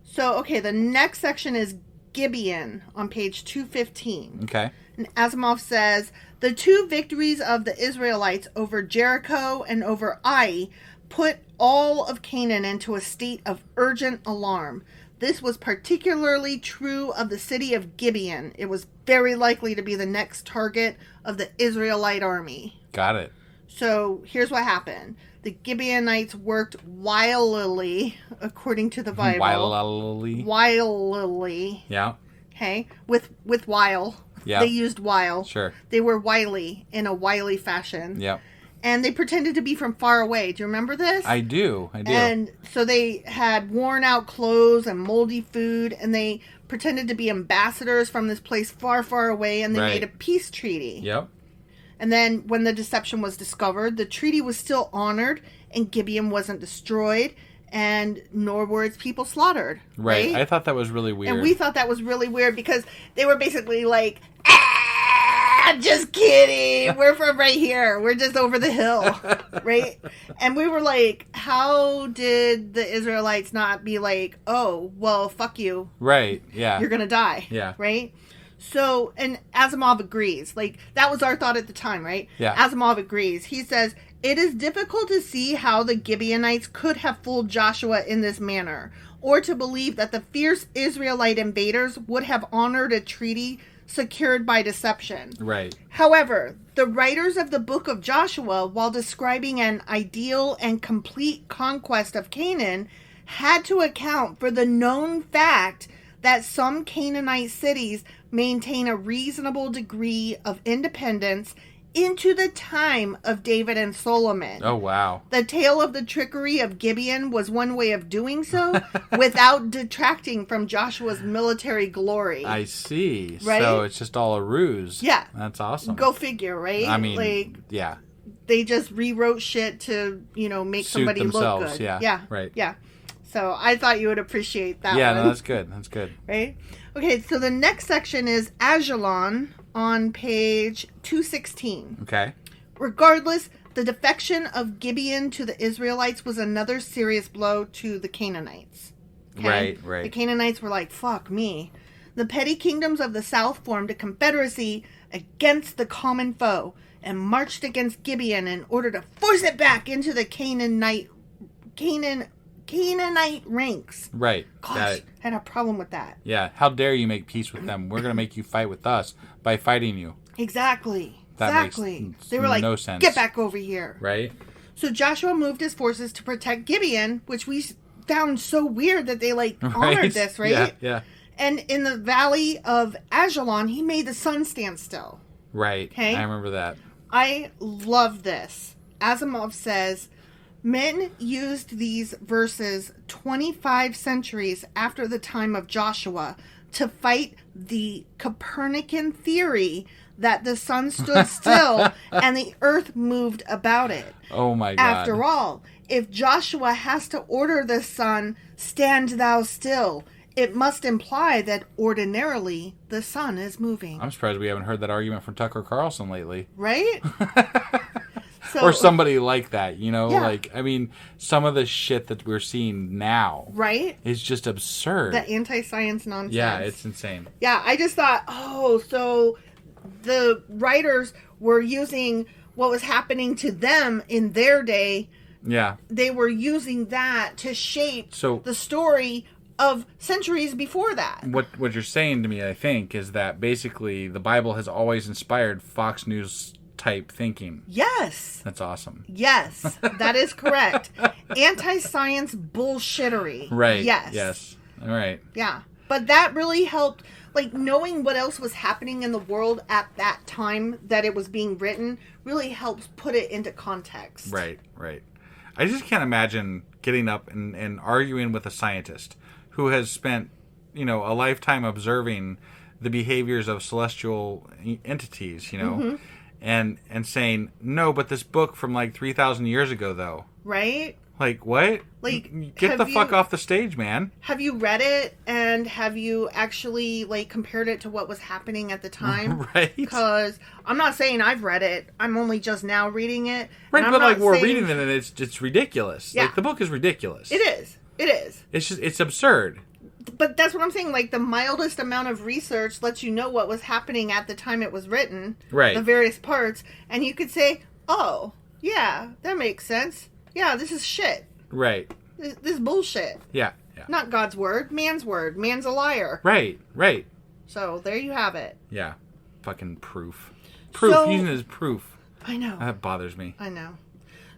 So the next section is Gibeon on page 215. Okay. And Asimov says, the two victories of the Israelites over Jericho and over Ai put all of Canaan into a state of urgent alarm. This was particularly true of the city of Gibeon. It was very likely to be the next target of the Israelite army. Got it. So here's what happened. The Gibeonites worked wilily, according to the Bible. Wilily. Yeah. Okay. With wile. Yeah. They used wile. Sure. They were wily in a wily fashion. Yep. And they pretended to be from far away. Do you remember this? I do. And so they had worn out clothes and moldy food, and they pretended to be ambassadors from this place far, far away, and they made a peace treaty. Yep. And then when the deception was discovered, the treaty was still honored, and Gibeon wasn't destroyed, and nor were its people slaughtered. Right. I thought that was really weird. And we thought that was really weird because they were basically like, just kidding. We're from right here. We're just over the hill. Right? And we were like, how did the Israelites not be like, oh, well, fuck you. Right. Yeah. You're going to die. Yeah. Right? So, and Asimov agrees. Like, that was our thought at the time, right? Yeah. Asimov agrees. He says, it is difficult to see how the Gibeonites could have fooled Joshua in this manner, or to believe that the fierce Israelite invaders would have honored a treaty secured by deception. Right. However, the writers of the book of Joshua, while describing an ideal and complete conquest of Canaan, had to account for the known fact that some Canaanite cities maintain a reasonable degree of independence into the time of David and Solomon. Oh, wow. The tale of the trickery of Gibeon was one way of doing so without detracting from Joshua's military glory. I see. Right? So it's just all a ruse. Yeah. That's awesome. Go figure, right? I mean, like, yeah. They just rewrote shit to, make Suit somebody themselves, look good. Yeah. Yeah. Right. Yeah. So I thought you would appreciate that Yeah, one. no, that's good. That's good. Right? Okay, so the next section is Ajalon on page 216. Okay. Regardless, the defection of Gibeon to the Israelites was another serious blow to the Canaanites. Okay? Right. The Canaanites were like, fuck me. The petty kingdoms of the south formed a confederacy against the common foe and marched against Gibeon in order to force it back into the Canaanite ranks. Right. Gosh, I had a problem with that. Yeah. How dare you make peace with them? We're going to make you fight with us by fighting you. Exactly. That makes they were like, no sense. Get back over here. Right. So Joshua moved his forces to protect Gibeon, which we found so weird that they honored this, right? Yeah. And in the valley of Ajalon, he made the sun stand still. Right. Okay. I remember that. I love this. Asimov says, men used these verses 25 centuries after the time of Joshua to fight the Copernican theory that the sun stood still and the earth moved about it. Oh my God. After all, if Joshua has to order the sun, stand thou still, it must imply that ordinarily the sun is moving. I'm surprised we haven't heard that argument from Tucker Carlson lately. Right? Or somebody like that, you know? Yeah. Like, I mean, some of the shit that we're seeing now is just absurd. The anti-science nonsense. Yeah, it's insane. Yeah, I just thought, so the writers were using what was happening to them in their day. Yeah. They were using that to shape the story of centuries before that. What you're saying to me, I think, is that basically the Bible has always inspired Fox News type thinking. Yes. That's awesome. Yes, that is correct. Anti-science bullshittery. Right. Yes. All right. Yeah. But that really helped, like, knowing what else was happening in the world at that time that it was being written really helps put it into context. Right. I just can't imagine getting up and arguing with a scientist who has spent, a lifetime observing the behaviors of celestial entities, and saying, no, but this book from like 3,000 years ago, though. Right? Like, what? Like, get the fuck off the stage, man. Have you read it, and have you actually, like, compared it to what was happening at the time? Right. Because I'm not saying I've read it. I'm only just now reading it. Right, but like, we're reading it, and it's ridiculous. Yeah. Like, the book is ridiculous. It is. It's absurd. But that's what I'm saying. Like, the mildest amount of research lets you know what was happening at the time it was written. Right. The various parts. And you could say, oh, yeah, that makes sense. Yeah, this is shit. Right. This is bullshit. Yeah. Not God's word. Man's word. Man's a liar. Right. So, there you have it. Yeah. Fucking proof. Using it as proof. I know. That bothers me. I know.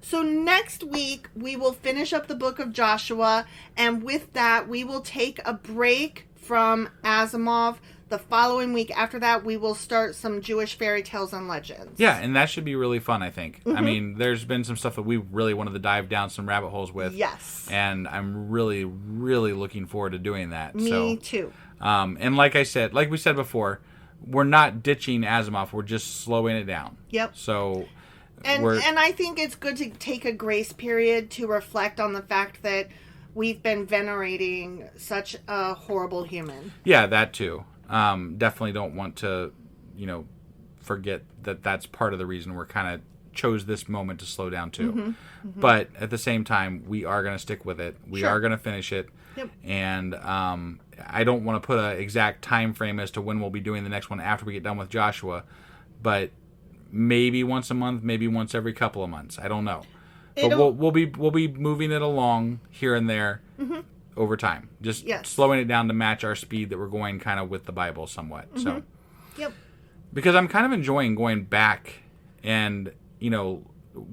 So next week, we will finish up the book of Joshua, and with that, we will take a break from Asimov. The following week after that, we will start some Jewish fairy tales and legends. Yeah, and that should be really fun, I think. Mm-hmm. I mean, there's been some stuff that we really wanted to dive down some rabbit holes with. Yes. And I'm really, really looking forward to doing that. Me too. And like we said before, we're not ditching Asimov. We're just slowing it down. Yep. So... And I think it's good to take a grace period to reflect on the fact that we've been venerating such a horrible human. Yeah, that too. Definitely don't want to, forget that that's part of the reason we're kind of chose this moment to slow down too. Mm-hmm. But at the same time, we are going to stick with it. We are going to finish it. Yep. And I don't want to put an exact time frame as to when we'll be doing the next one after we get done with Joshua, but maybe once a month, maybe once every couple of months. I don't know. But we'll be moving it along here and there over time. Just slowing it down to match our speed that we're going kind of with the Bible somewhat. Mm-hmm. So, yep. Because I'm kind of enjoying going back and,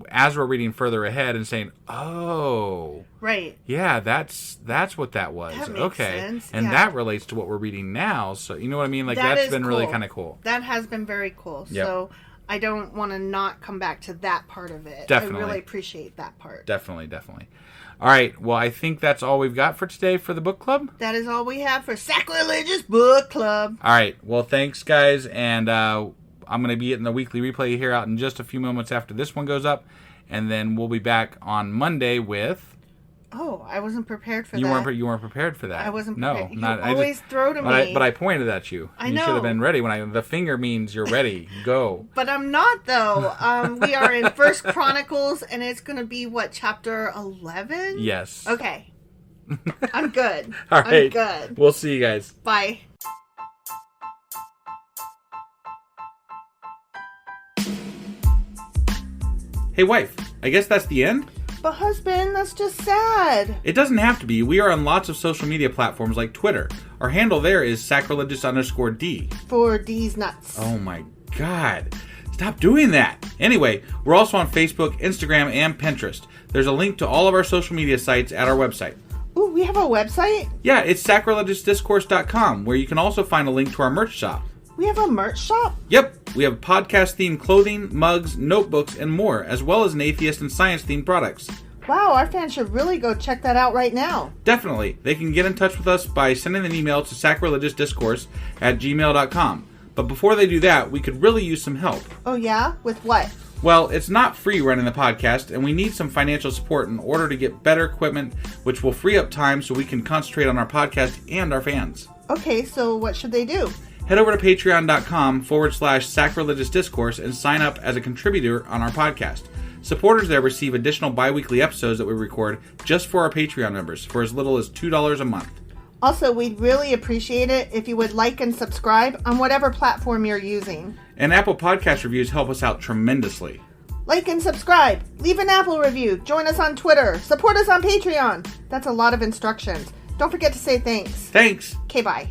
as we're reading further ahead and saying, oh, right. Yeah, that's what that was. That makes okay. sense. And that relates to what we're reading now. So, you know what I mean? Like, that's been really kind of cool. That has been very cool. Yep. So, I don't want to not come back to that part of it. Definitely. I really appreciate that part. Definitely. All right. Well, I think that's all we've got for today for the book club. That is all we have for Sacrilegious Book Club. All right. Well, thanks, guys. And I'm going to be getting the weekly replay here out in just a few moments after this one goes up. And then we'll be back on Monday with... Oh, I wasn't prepared for that. You weren't prepared for that. I wasn't prepared. No, you always throw to me. But I pointed at you. I you know. You should have been ready. The finger means you're ready. Go. But I'm not, though. We are in First Chronicles, and it's going to be, chapter 11? Yes. Okay. I'm good. All right. I'm good. We'll see you guys. Bye. Hey, wife. I guess that's the end? But husband, that's just sad. It doesn't have to be. We are on lots of social media platforms like Twitter. Our handle there is sacrilegious_D. For D's nuts. Oh my God. Stop doing that. Anyway, we're also on Facebook, Instagram, and Pinterest. There's a link to all of our social media sites at our website. Ooh, we have a website? Yeah, it's sacrilegiousdiscourse.com, where you can also find a link to our merch shop. We have a merch shop? Yep, we have podcast-themed clothing, mugs, notebooks, and more, as well as an atheist and science-themed products. Wow, our fans should really go check that out right now. Definitely. They can get in touch with us by sending an email to sacrilegiousdiscourse@gmail.com. But before they do that, we could really use some help. Oh yeah? With what? Well, it's not free running the podcast, and we need some financial support in order to get better equipment, which will free up time so we can concentrate on our podcast and our fans. Okay, so what should they do? Head over to patreon.com/sacrilegiousdiscourse and sign up as a contributor on our podcast. Supporters there receive additional bi-weekly episodes that we record just for our Patreon members for as little as $2 a month. Also, we'd really appreciate it if you would like and subscribe on whatever platform you're using. And Apple Podcast reviews help us out tremendously. Like and subscribe. Leave an Apple review. Join us on Twitter. Support us on Patreon. That's a lot of instructions. Don't forget to say thanks. Thanks. Okay, bye.